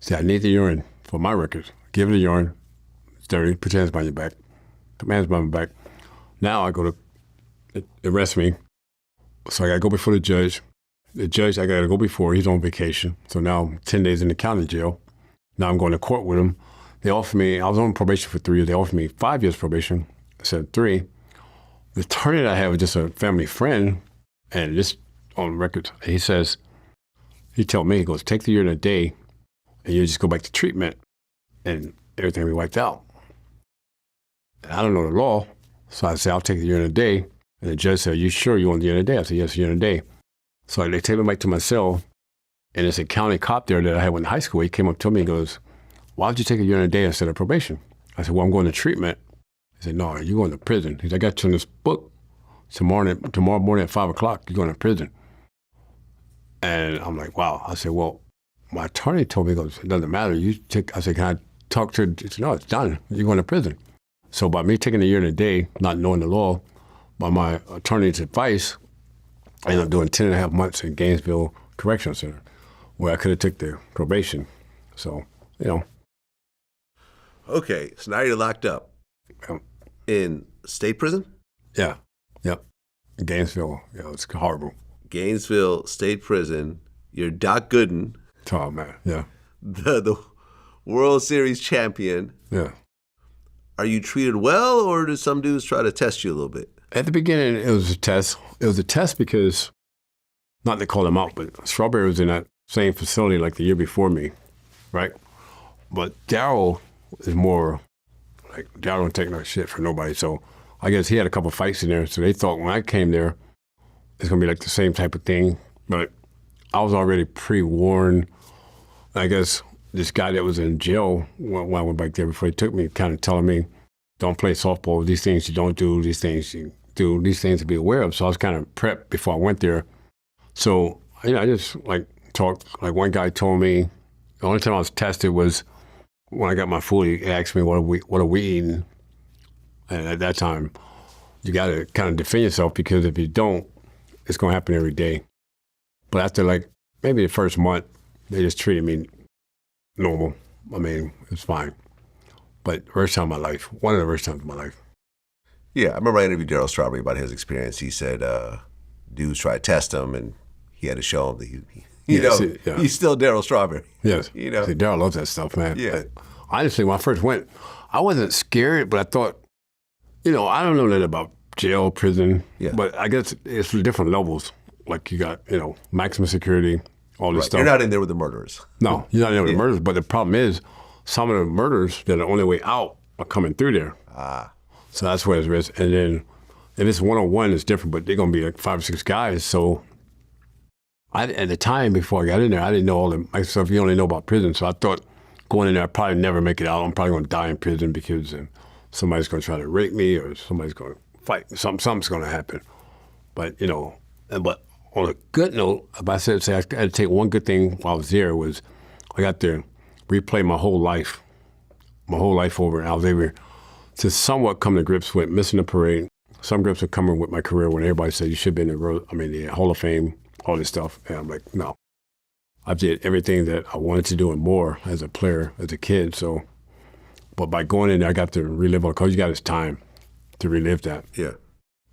She said, I need the urine for my records. Give her the urine. It's dirty. Put your hands behind your back. Put my hands behind my back. Now I go to arrest me. So I got to go before the judge. The judge, I got to go before. He's on vacation. So now I'm 10 days in the county jail. Now I'm going to court with him. They offered me, I was on probation for 3 years. They offered me 5 years probation. I said 3. The attorney that I had was just a family friend, and just on record, he says, he told me, he goes, take the urine a day, and you just go back to treatment, and everything will be wiped out. And I don't know the law, so I said, I'll take the urine a day. And the judge said, are you sure you want the urine a day? I said, yes, urine a day. So they take me back to my cell, and there's a county cop there that I had went to high school. He came up to me and goes, why would you take a urine a day instead of probation? I said, well, I'm going to treatment. He said, no, you're going to prison. He said, I got you in this book. Tomorrow morning at 5 o'clock, you're going to prison. And I'm like, wow. I said, well, my attorney told me, he goes, it doesn't matter. You take, I said, can I talk to her? He said, no, it's done. You're going to prison. So by me taking a year and a day, not knowing the law, by my attorney's advice, I ended up doing 10 and a half months in Gainesville Correctional Center, where I could have took the probation. So, you know. Okay, so now you're locked up. In state prison? Yeah. Yep. Gainesville. Yeah, it's horrible. Gainesville State Prison. You're Doc Gooden, Oh, man. Yeah. the World Series champion. Yeah. Are you treated well, or do some dudes try to test you a little bit? At the beginning, it was a test. It was a test because, not to call him out, but Strawberry was in that same facility like the year before me, right? But Darryl is more like, Darryl don't take no shit from nobody. So I guess he had a couple fights in there. So they thought when I came there, it's going to be like the same type of thing. But I was already pre-warned. I guess this guy that was in jail when I went back there before he took me, kind of telling me, don't play softball. These things you don't do. These things you do. These things to be aware of. So I was kind of prepped before I went there. So, I just like talked. Like one guy told me, the only time I was tested was when I got my food. He asked me, what are we eating? And at that time, you got to kind of defend yourself, because if you don't, it's going to happen every day. But after like maybe the first month, they just treated me normal. I mean, it's fine. But worst time of my life, one of the worst times of my life. Yeah, I remember I interviewed Darryl Strawberry about his experience. He said dudes tried to test him, and he had to show him that he's still Darryl Strawberry. Yes. You know? See, Darryl loves that stuff, man. Yeah. Honestly, when I first went, I wasn't scared, but I thought, I don't know that about jail, prison, but I guess it's different levels. Like you got, maximum security, all this stuff. You're not in there with the murderers. No, you're not in there with the murderers, but the problem is some of the murderers that are on their way out are coming through there. So that's where it's risk. And then if it's one-on-one, it's different, but they're going to be like 5 or 6 guys. So at the time before I got in there, I didn't know all the stuff you only know about prison. So I thought going in there, I'd probably never make it out. I'm probably going to die in prison because somebody's going to try to rape me, or somebody's going to fight. Something's going to happen. But, but on a good note, if I said, I had to take one good thing while I was there, was I got to replay my whole life over, and I was able to somewhat come to grips with missing the parade. Some grips are coming with my career when everybody said you should be in the Hall of Fame, all this stuff. And I'm like, no. I did everything that I wanted to do and more as a player, as a kid. So, but by going in there, I got to relive all, because you got this time to relive that. Yeah.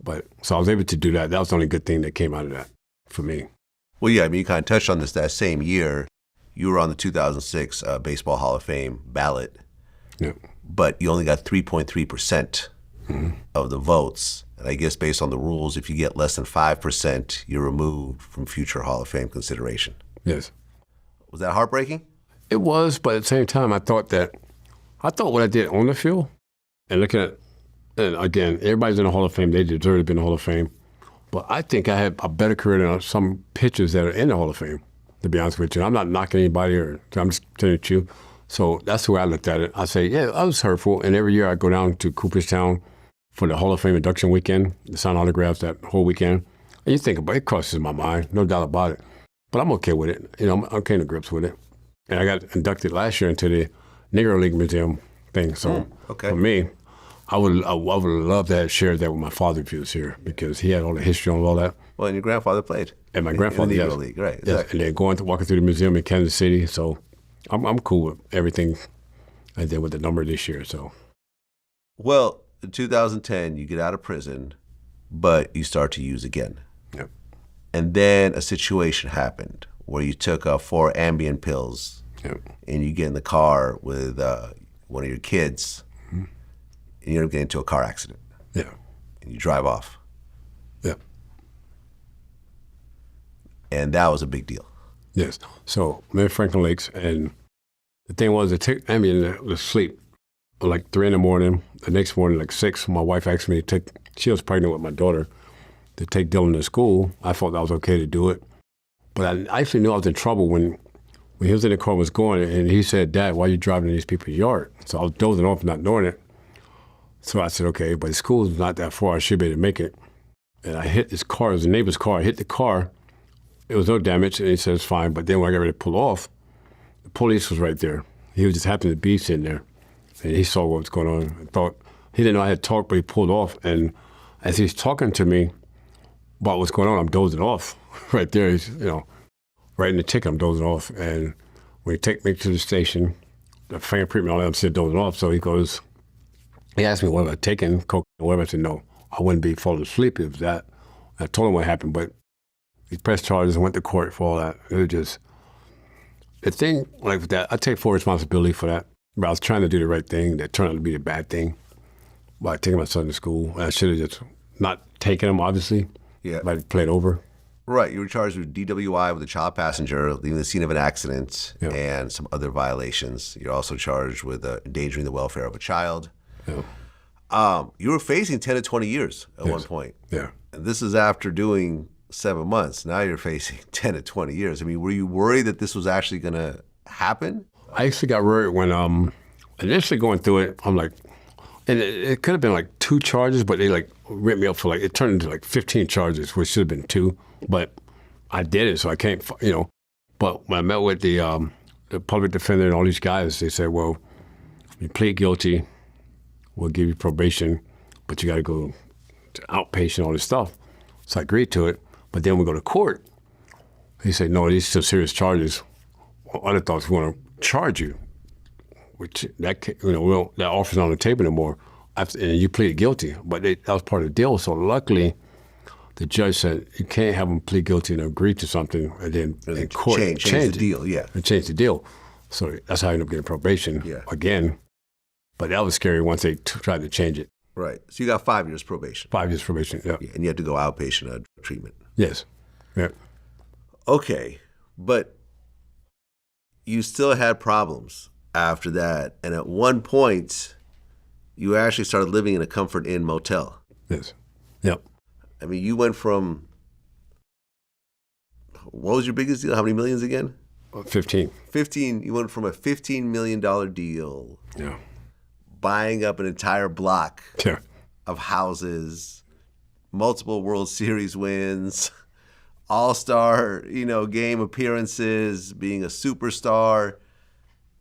But so I was able to do that. That was the only good thing that came out of that for me. Well, yeah, I mean, you kind of touched on this that same year. You were on the 2006 Baseball Hall of Fame ballot. Yeah. But you only got 3.3% of the votes. And I guess based on the rules, if you get less than 5%, you're removed from future Hall of Fame consideration. Yes. Was that heartbreaking? It was, but at the same time, I thought what I did on the field, and looking at, and again, everybody's in the Hall of Fame. They deserve to be in the Hall of Fame. But I think I had a better career than some pitchers that are in the Hall of Fame, to be honest with you. I'm not knocking anybody, I'm just telling the truth. So that's the way I looked at it. I say, yeah, I was hurtful. And every year I go down to Cooperstown for the Hall of Fame induction weekend, to sign autographs that whole weekend. And you think about it, it crosses my mind, no doubt about it. But I'm okay with it. I'm came to grips with it. And I got inducted last year into the Negro League Museum thing. So for me, I would love to have shared that with my father if he was here, because he had all the history on all that. Well, and your grandfather played. And my grandfather, in the Negro League, right? Yes. Exactly. And then walking through the museum in Kansas City. So I'm cool with everything I did with the number this year. So, well, in 2010, you get out of prison, but you start to use again. Yep. And then a situation happened where you took 4 Ambien pills, and you get in the car with one of your kids, and you end up getting into a car accident. Yeah. And you drive off. Yeah. And that was a big deal. Yes. So I'm in Franklin Lakes, and the thing was, I took Ambien to sleep like 3 in the morning. The next morning, like 6, my wife asked me to take, she was pregnant with my daughter, to take Dylan to school. I thought that was okay to do it. But I actually knew I was in trouble when he was in the car, was going, and he said, "Dad, why are you driving in these people's yard?" So I was dozing off, not knowing it. So I said, okay, but the school's not that far. I should be able to make it. And I hit this car. It was a neighbor's car. I hit the car. There was no damage, and he said, it's fine. But then when I got ready to pull off, the police was right there. He was just happened to be sitting there, and he saw what was going on. I thought, he didn't know I had talked, but he pulled off. And as he's talking to me about what's going on, I'm dozing off right there. He's, right in the ticket, I'm dozing off. And when he take me to the station, the fingerprint and all that, I'm still dozing off. So he goes, he asked me, what have I taken, coke or whatever? I said, no. I wouldn't be falling asleep if that. I told him what happened, but he pressed charges and went to court for all that. It was just, the thing like that, I take full responsibility for that. But I was trying to do the right thing. That turned out to be the bad thing by taking my son to school. And I should have just not taken him, obviously. Yeah. But I played over. Right. You were charged with DWI with a child passenger, leaving the scene of an accident, Yeah. and some other violations. You're also charged with endangering the welfare of a child. Yeah. You were facing 10 to 20 years at one point. Yeah. And this is after doing 7 months. Now you're facing 10 to 20 years. I mean, were you worried that this was actually going to happen? I actually got worried when initially going through it, I'm like, and it could have been like 2 charges, but they like ripped me up for like, it turned into like 15 charges, which should have been 2. But I did it, so I can't, But when I met with the public defender and all these guys, they said, well, you plead guilty, we'll give you probation, but you got to go to outpatient, all this stuff. So I agreed to it. But then we go to court. He said, no, these are serious charges. Other thoughts, we want to charge you, which that offer's not on the table anymore. And you pleaded guilty, but that was part of the deal. So luckily, the judge said you can't have them plead guilty and agree to something, and then in court change the deal, and change the deal. So that's how I ended up getting probation again. But that was scary once they tried to change it. Right. So you got 5 years probation. 5 years probation. Yeah. And you had to go outpatient treatment. Yes. Yeah. Okay, but you still had problems after that, and at one point, you actually started living in a Comfort Inn motel. Yes. Yep. I mean, you went from, what was your biggest deal? How many millions again? 15. 15. You went from a $15 million deal, Yeah. buying up an entire block Yeah. of houses, multiple World Series wins, all-star, game appearances, being a superstar,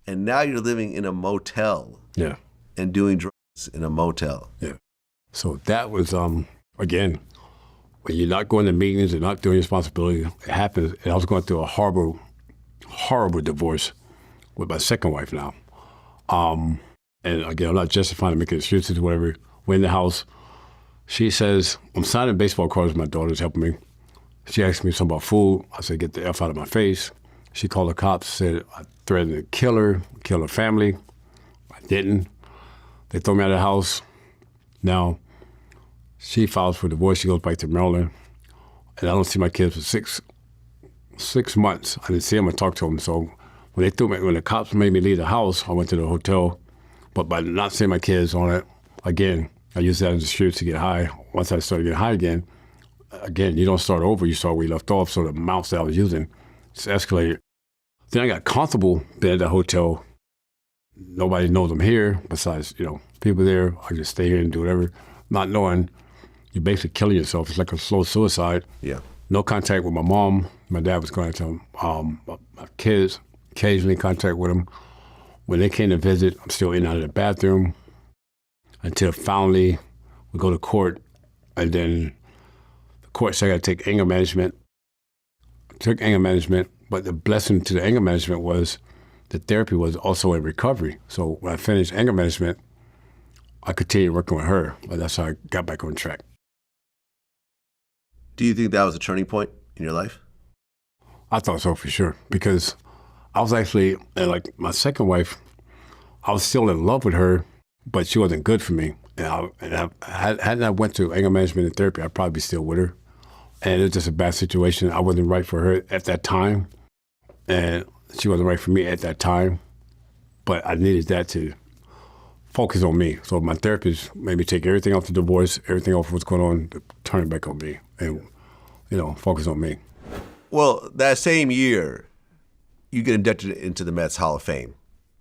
and now you're living in a motel. Yeah. And doing drugs in a motel. Yeah. So that was, again, when you're not going to meetings and not doing your responsibility, it happens. And I was going through a horrible, horrible divorce with my second wife now. And again, I'm not justifying to make excuses or whatever. We're in the house. She says, I'm signing baseball cards. My daughter's helping me. She asked me something about food. I said, get the F out of my face. She called the cops, said I threatened to kill her family. I didn't. They throw me out of the house. Now, she files for divorce. She goes back to Maryland. And I don't see my kids for six months. I didn't see them or talk to them. So when the cops made me leave the house, I went to the hotel. But by not seeing my kids on it, again, I used that as an excuse to get high. Once I started getting high again, you don't start over. You start where you left off. So the amounts that I was using just escalated. Then I got comfortable being at the hotel. Nobody knows I'm here besides, people there. I just stay here and do whatever. Not knowing you're basically killing yourself. It's like a slow suicide. Yeah. No contact with my mom. My dad was going to my kids, occasionally contact with them. When they came to visit, I'm still in and out of the bathroom until finally we go to court. And then the court said I got to take anger management. I took anger management, but the blessing to the anger management was the therapy was also in recovery. So when I finished anger management, I continued working with her, but that's how I got back on track. Do you think that was a turning point in your life? I thought so for sure, because I was actually, like my second wife, I was still in love with her, but she wasn't good for me. Hadn't I went to anger management and therapy, I'd probably be still with her. And it was just a bad situation. I wasn't right for her at that time, and she wasn't right for me at that time. But I needed that to focus on me. So my therapist made me take everything off the divorce, everything off what's going on, to turn it back on me and, focus on me. Well, that same year, you get inducted into the Mets Hall of Fame,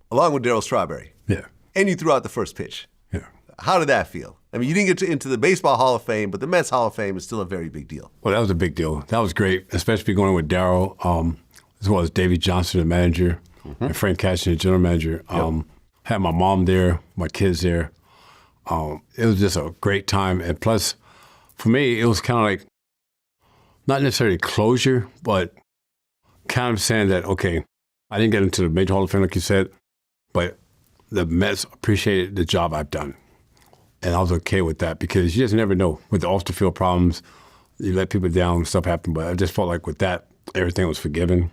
along with Darryl Strawberry. Yeah. And you threw out the first pitch. Yeah. How did that feel? I mean, you didn't get into the Baseball Hall of Fame, but the Mets Hall of Fame is still a very big deal. Well, that was a big deal. That was great, especially going with Darryl, as well as Davey Johnson, the manager, and Frank Cashin, the general manager. Had my mom there, my kids there. It was just a great time. And plus, for me, it was kind of like, not necessarily closure, but kind of saying that, okay, I didn't get into the Major Hall of Fame, like you said, but the Mets appreciated the job I've done. And I was okay with that because you just never know. With the off-the-field problems, you let people down, stuff happen. But I just felt like with that, everything was forgiven.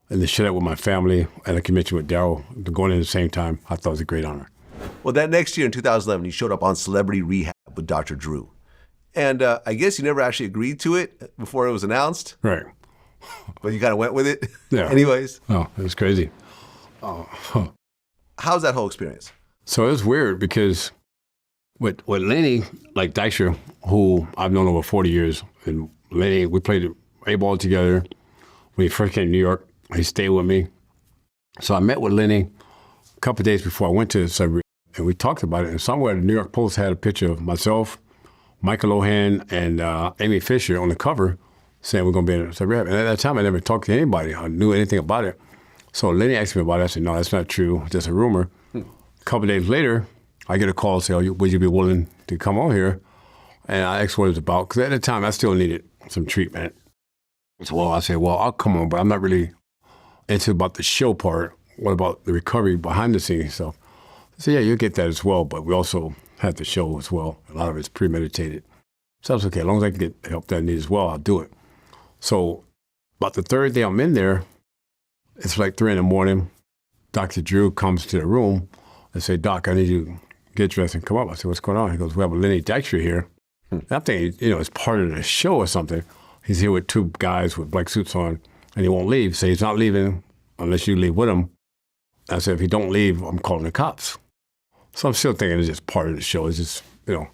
And to share that with my family, and like you mentioned with Darryl, going in at the same time, I thought it was a great honor. Well, that next year in 2011, you showed up on Celebrity Rehab with Dr. Drew. And I guess you never actually agreed to it before it was announced. Right. But you kind of went with it. Yeah. Anyways. Oh, it was crazy. How's that whole experience? So it was weird because with Lenny, like Dykstra, who I've known over 40 years, and Lenny, we played A-ball together. When he first came to New York, he stayed with me. So I met with Lenny a couple of days before I went to Suicidal, and we talked about it. And somewhere the New York Post had a picture of myself, Michael Lohan, and Amy Fisher on the cover saying we're going to be in Suicidal. And at that time, I never talked to anybody. I knew anything about it. So Lenny asked me about it. I said, no, that's not true. It's just a rumor. A couple of days later, I get a call saying, would you be willing to come on here? And I asked what it was about, because at the time, I still needed some treatment. So I said, well, I'll come on, but I'm not really into about the show part. What about the recovery behind the scenes stuff? So yeah, you'll get that as well, but we also have the show as well. A lot of it's premeditated. So that's okay. As long as I can get the help that I need as well, I'll do it. So about the third day I'm in there, it's like 3 a.m. Dr. Drew comes to the room and say, Doc, I need you to get dressed and come up. I said, what's going on? He goes, we have a Lenny Dykstra here. And I'm thinking, it's part of the show or something. He's here with 2 guys with black suits on, and he won't leave. So he's not leaving unless you leave with him. I said, if he don't leave, I'm calling the cops. So I'm still thinking it's just part of the show. It's just, So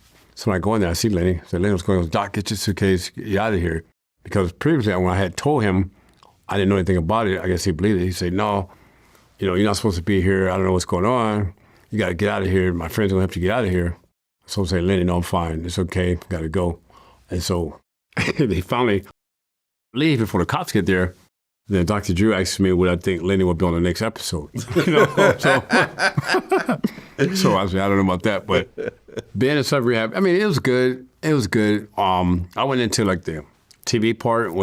when I go in there, I see Lenny. I said, Lenny, what's going on? Doc, get your suitcase, get out of here. Because previously, when I had told him I didn't know anything about it, I guess he believed it. He said, no, you're not supposed to be here. I don't know what's going on. You got to get out of here. My friends will help you get out of here. So I say, Lenny, no, I'm fine. It's okay. Got to go. And so they finally leave before the cops get there. Then Dr. Drew asked me what I think Lenny would be on the next episode. So I said, I don't know about that. But being in sub rehab, it was good. It was good. I went into like the TV part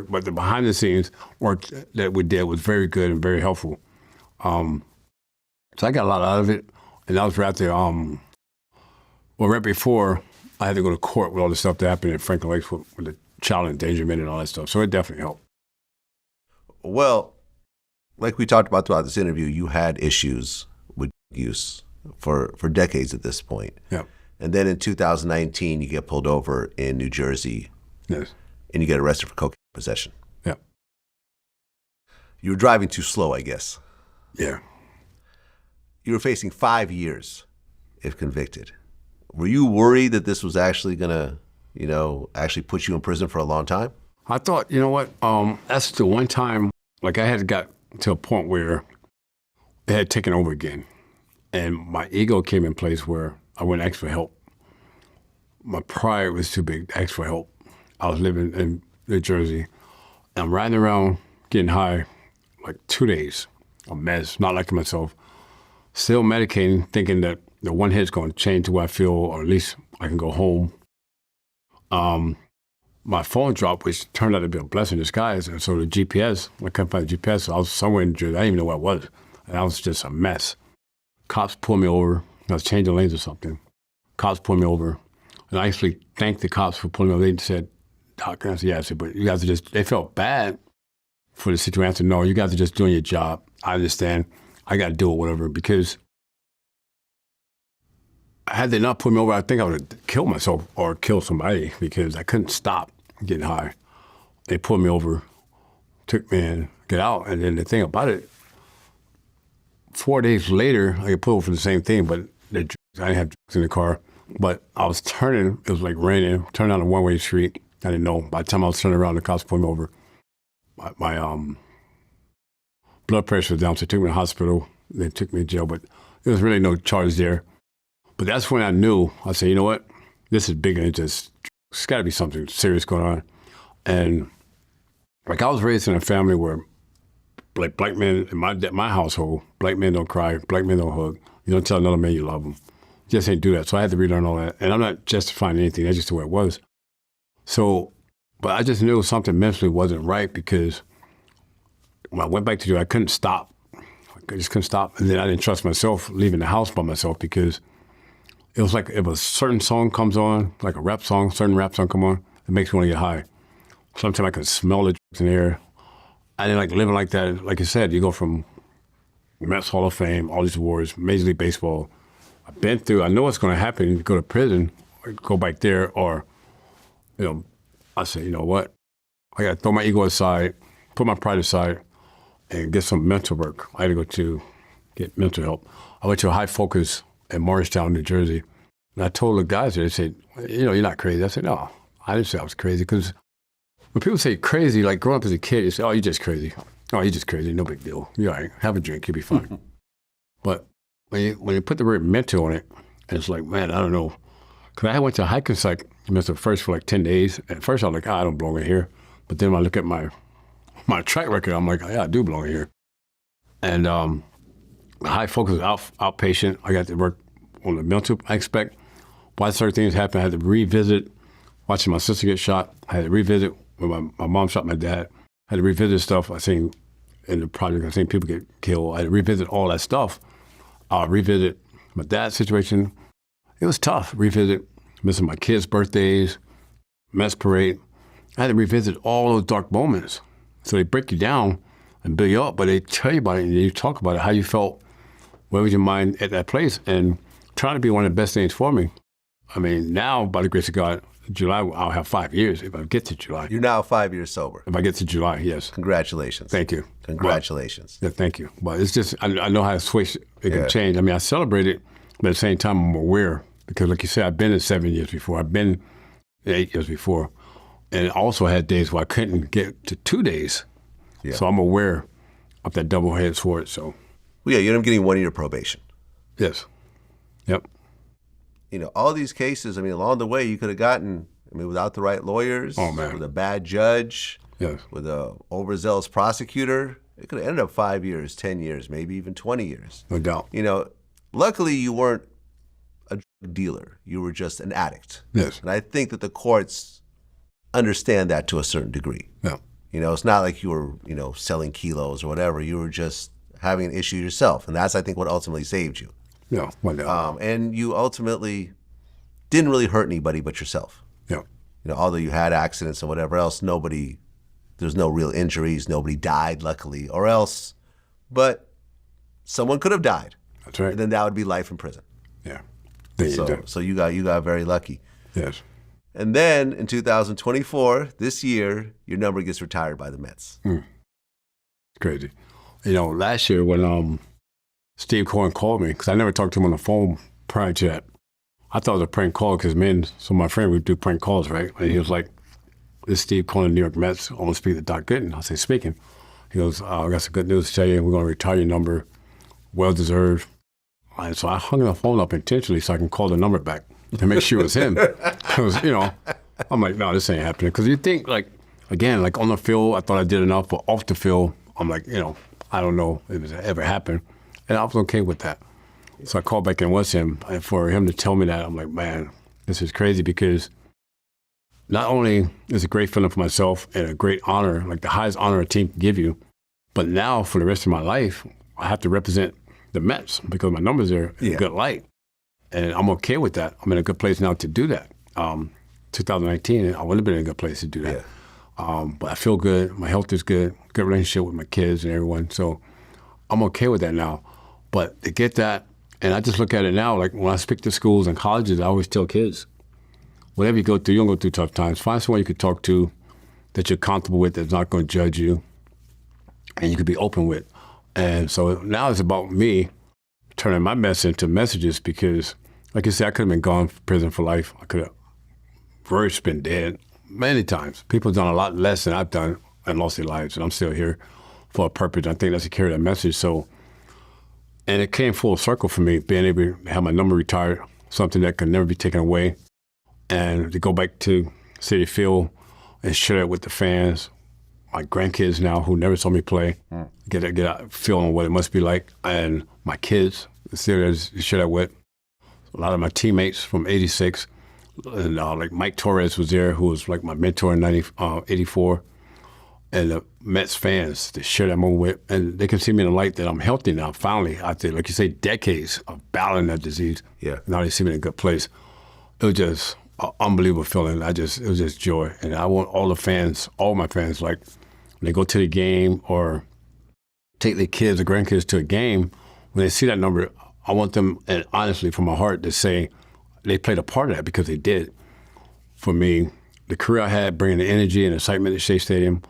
but the behind the scenes work that we did was very good and very helpful. So I got a lot out of it. And I was right there. Right before I had to go to court with all the stuff that happened at Franklin Lakes with the child endangerment and all that stuff. So it definitely helped. Well, like we talked about throughout this interview, you had issues with use for decades at this point. Yeah. And then in 2019, you get pulled over in New Jersey. Yes. And you get arrested for cocaine possession. Yeah. You were driving too slow, I guess. Yeah. You were facing 5 years if convicted. Were you worried that this was actually going to, actually put you in prison for a long time? I thought, that's the one time, like I had got to a point where it had taken over again. And my ego came in place where I went and asked for help. My pride was too big to ask for help. I was living in New Jersey. I'm riding around getting high like 2 days, a mess, not liking myself, still medicating, thinking that the one hit's going to change the way I feel, or at least I can go home. My phone dropped, which turned out to be a blessing in disguise. And so the GPS, I couldn't find the GPS. So I was somewhere in New Jersey. I didn't even know where I was. And I was just a mess. Cops pulled me over. I was changing lanes or something. Cops pulled me over. And I actually thanked the cops for pulling me over. They said, Doc, and I said, yeah. I said, but you guys are just, they felt bad for the situation. I said, no, you guys are just doing your job. I understand. I got to do it, whatever. Because had they not put me over, I think I would have killed myself or killed somebody because I couldn't stop getting high. They pulled me over, took me in, get out. And then the thing about it, 4 days later, I got pulled over for the same thing, but I didn't have drugs in the car. But I was turning, it was like raining, turning on a one-way street. I didn't know. By the time I was turning around, the cops pulled me over. My blood pressure was down, so they took me to the hospital. They took me to jail, but there was really no charge there. But that's when I knew. I said, you know what? This is bigger than just, there's got to be something serious going on. And like I was raised in a family where like black men, in my household, black men don't cry, black men don't hug. You don't tell another man you love them. You just ain't do that. So I had to relearn all that. And I'm not justifying anything. That's just the way it was. So, but I just knew something mentally wasn't right because when I went back to jail, I couldn't stop. I just couldn't stop. And then I didn't trust myself leaving the house by myself because It was like if a certain song comes on, like a rap song, certain rap song come on, it makes me want to get high. Sometimes I can smell the drugs in the air. I didn't like living like that. Like you said, you go from Mets Hall of Fame, all these awards, Major League Baseball. I've been through, I know what's going to happen. You go to prison, or go back there, or, I say, you know what? I got to throw my ego aside, put my pride aside, and get some mental work. I had to go to get mental help. I went to a high focus in Morristown, New Jersey. And I told the guys there, they said, you're not crazy. I said, no, I didn't say I was crazy. Because when people say crazy, like growing up as a kid, you say, oh, you're just crazy. Oh, you're just crazy. No big deal. You're all right. Have a drink. You'll be fine. But when you put the word mental on it, it's like, man, I don't know. Because I went to a hiking site, Mr. First for like 10 days. At first, I was like, I don't belong in here. But then when I look at my track record, I'm like, yeah, I do belong here. And high focus outpatient. I got to work on the mental aspect. Why certain things happened, I had to revisit watching my sister get shot. I had to revisit when my mom shot my dad. I had to revisit stuff I seen in the project. I seen people get killed. I had to revisit all that stuff. Revisit my dad's situation. It was tough. Revisit missing my kids' birthdays, mess parade. I had to revisit all those dark moments. So they break you down and build you up, but they tell you about it and you talk about it, how you felt, where was your mind at that place, and trying to be one of the best things for me. I mean, now, by the grace of God, July, I'll have 5 years if I get to July. You're now 5 years sober. If I get to July, yes. Congratulations. Thank you. Congratulations. Yeah, thank you. But it's just, I know how to switch, it can change. I mean, I celebrate it, but at the same time, I'm aware. Because like you said, I've been in 7 years before. I've been in 8 years before. And also had days where I couldn't get to 2 days. Yeah. So I'm aware of that double-headed sword, so. Well, yeah, you end up getting 1 year probation. Yes. Yep. All these cases, I mean, along the way, you could have gotten, without the right lawyers, with a bad judge, with an overzealous prosecutor, it could have ended up 5 years, 10 years, maybe even 20 years. No doubt. Luckily, you weren't a drug dealer. You were just an addict. Yes. And I think that the courts understand that to a certain degree. Yeah. It's not like you were, selling kilos or whatever. You were just having an issue yourself. And that's, I think, what ultimately saved you. Yeah. And you ultimately didn't really hurt anybody but yourself. Yeah. Although you had accidents and whatever else, there's no real injuries. Nobody died, luckily, or else. But someone could have died. That's right. And then that would be life in prison. Yeah. So you got very lucky. Yes. And then in 2024, this year, your number gets retired by the Mets. Crazy. Last year when Steve Cohen called me, because I never talked to him on the phone prior to that. I thought it was a prank call because some of my friends would do prank calls, right? And he was like, this is Steve calling the New York Mets. I want to speak to Doc Gooden. I say, speaking. He goes, I got some good news to tell you. We're going to retire your number. Well-deserved. And so I hung the phone up intentionally so I can call the number back to make sure it was him. Because, I'm like, no, this ain't happening. Because you think, again, on the field, I thought I did enough, but off the field, I'm like, I don't know if it ever happened. And I was okay with that. So I called back and was him. And for him to tell me that, I'm like, man, this is crazy because not only is it a great feeling for myself and a great honor, like the highest honor a team can give you, but now for the rest of my life, I have to represent the Mets because my numbers are in a good light. And I'm okay with that. I'm in a good place now to do that. 2019, I wouldn't have been in a good place to do that. Yeah. But I feel good. My health is good. Good relationship with my kids and everyone. So I'm okay with that now. But to get that, and I just look at it now, like when I speak to schools and colleges, I always tell kids, whatever you go through, you're going to go through tough times. Find someone you could talk to that you're comfortable with, that's not going to judge you, and you could be open with. And so now it's about me turning my mess into messages because, like you said, I could have been gone from prison for life. I could have first been dead many times. People have done a lot less than I've done and lost their lives, and I'm still here for a purpose. I think that's to carry that message. So, and it came full circle for me, being able to have my number retired, something that could never be taken away, and to go back to Citi Field and share it with the fans, my grandkids now who never saw me play, get a feeling what it must be like, and my kids, share that with. A lot of my teammates from '86, and like Mike Torres was there, who was like my mentor in '84, and the Mets fans to share that moment with, and they can see me in the light that I'm healthy now, finally, after, like you say, decades of battling that disease. Yeah. Now they see me in a good place. It was just an unbelievable feeling. It was just joy. And I want all the fans, all my fans, like, when they go to the game or take their kids or grandkids to a game, when they see that number, I want them, and honestly, from my heart, to say they played a part of that, because they did. For me, the career I had, bringing the energy and excitement to Shea Stadium,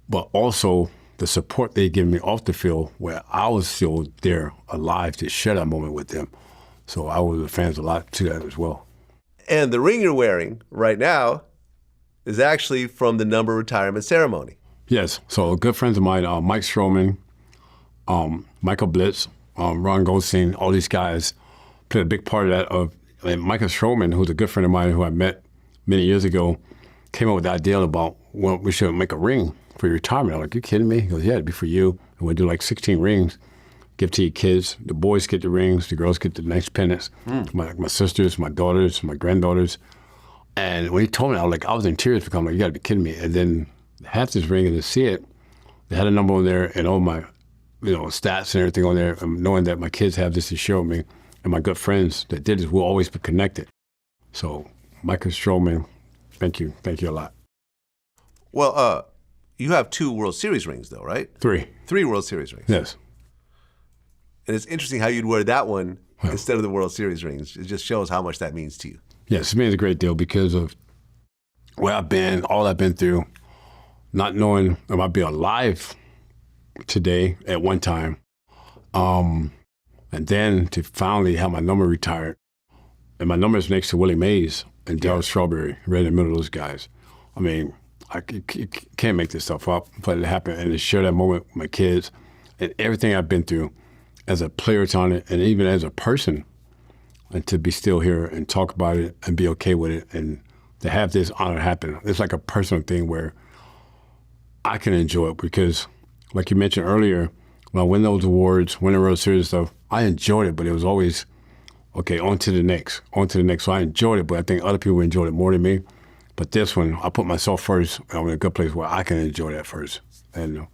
but also the support they gave me off the field, where I was still there, alive, to share that moment with them. So I owe the fans a lot to that as well. And the ring you're wearing right now is actually from the number retirement ceremony. Yes. So good friends of mine, Mike Stroman, Michael Blitz, Ron Goldstein, all these guys played a big part of that. And Michael Stroman, who's a good friend of mine who I met many years ago, came up with the idea about, well, we should make a ring for your retirement. I'm like, you kidding me? He goes, yeah, it'd be for you. And we'll do like 16 rings, give to your kids. The boys get the rings, the girls get the nice pennants. My sisters, my daughters, my granddaughters. And when he told me, I was in tears, because I'm like, you gotta be kidding me. And then had this ring, and to see it, they had a number on there and all my, stats and everything on there, knowing that my kids have this to show me, and my good friends that did this will always be connected. So, Michael Stroman, thank you a lot. Well, you have 2 World Series rings, though, right? 3. 3 World Series rings. Yes. And it's interesting how you'd wear that one instead of the World Series rings. It just shows how much that means to you. Yes, it means a great deal, because of where I've been, all I've been through, not knowing if I'd be alive today at one time, and then to finally have my number retired. And my number is next to Willie Mays and Darryl Strawberry, right in the middle of those guys. I mean, I can't make this stuff up, but it happened. And to share that moment with my kids and everything I've been through as a player on it, and even as a person, and to be still here and talk about it and be okay with it, and to have this honor happen. It's like a personal thing where I can enjoy it, because like you mentioned earlier, when I win those awards, win the World Series stuff, I enjoyed it, but it was always, okay, on to the next. So I enjoyed it, but I think other people enjoyed it more than me. But this one, I put myself first. I'm in a good place where I can enjoy that first. And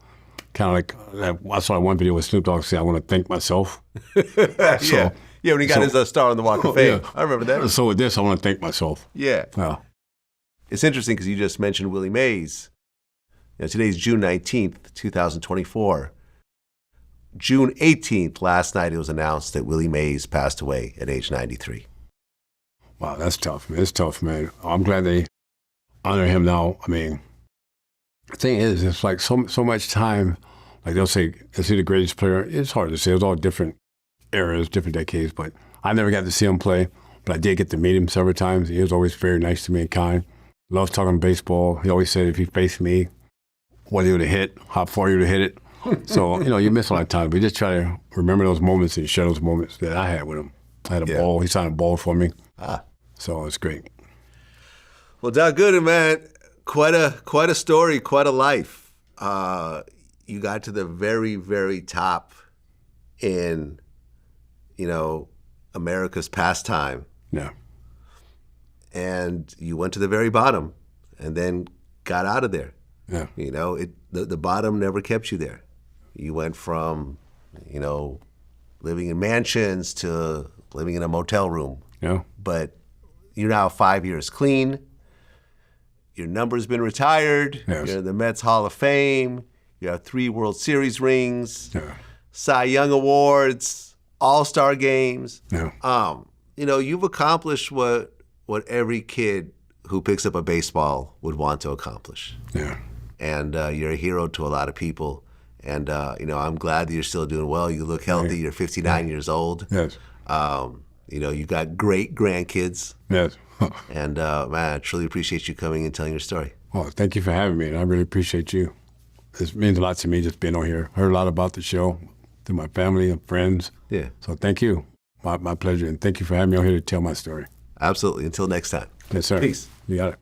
kind of like, I saw one video with Snoop Dogg say, I want to thank myself. Yeah, when he got his star on the Walk of Fame. Yeah. I remember that. So with this, I want to thank myself. Yeah. It's interesting because you just mentioned Willie Mays. Today's June 19th, 2024. June 18th, last night, it was announced that Willie Mays passed away at age 93. Wow, that's tough, man. It's tough, man. I'm glad they honor him now. I mean, the thing is, it's like so much time. Like they'll say, is he the greatest player? It's hard to say. It was all different eras, different decades, but I never got to see him play. But I did get to meet him several times. He was always very nice to me and kind. Loved talking baseball. He always said if he faced me, what he would have hit, how far he would have hit it. So, you miss a lot of time. We just try to remember those moments and share those moments that I had with him. I had a ball. He signed a ball for me. So it's great. Well, Doc Gooden, man, quite a story, quite a life. You got to the very, very top in, America's pastime. Yeah. And you went to the very bottom and then got out of there. Yeah. The bottom never kept you there. You went from, living in mansions to living in a motel room. Yeah. But you're now 5 years clean. Your number's been retired. Yes. You're in the Mets Hall of Fame. You have 3 World Series rings. Yeah. Cy Young Awards, All-Star games. Yeah. You've accomplished what every kid who picks up a baseball would want to accomplish. Yeah. And you're a hero to a lot of people. And, I'm glad that you're still doing well. You look healthy. You're 59 years old. Yes. You've got great grandkids. Yes. And, man, I truly appreciate you coming and telling your story. Well, thank you for having me, and I really appreciate you. It means a lot to me just being on here. Heard a lot about the show through my family and friends. Yeah. So thank you. My pleasure, and thank you for having me on here to tell my story. Absolutely. Until next time. Yes, sir. Peace. You got it.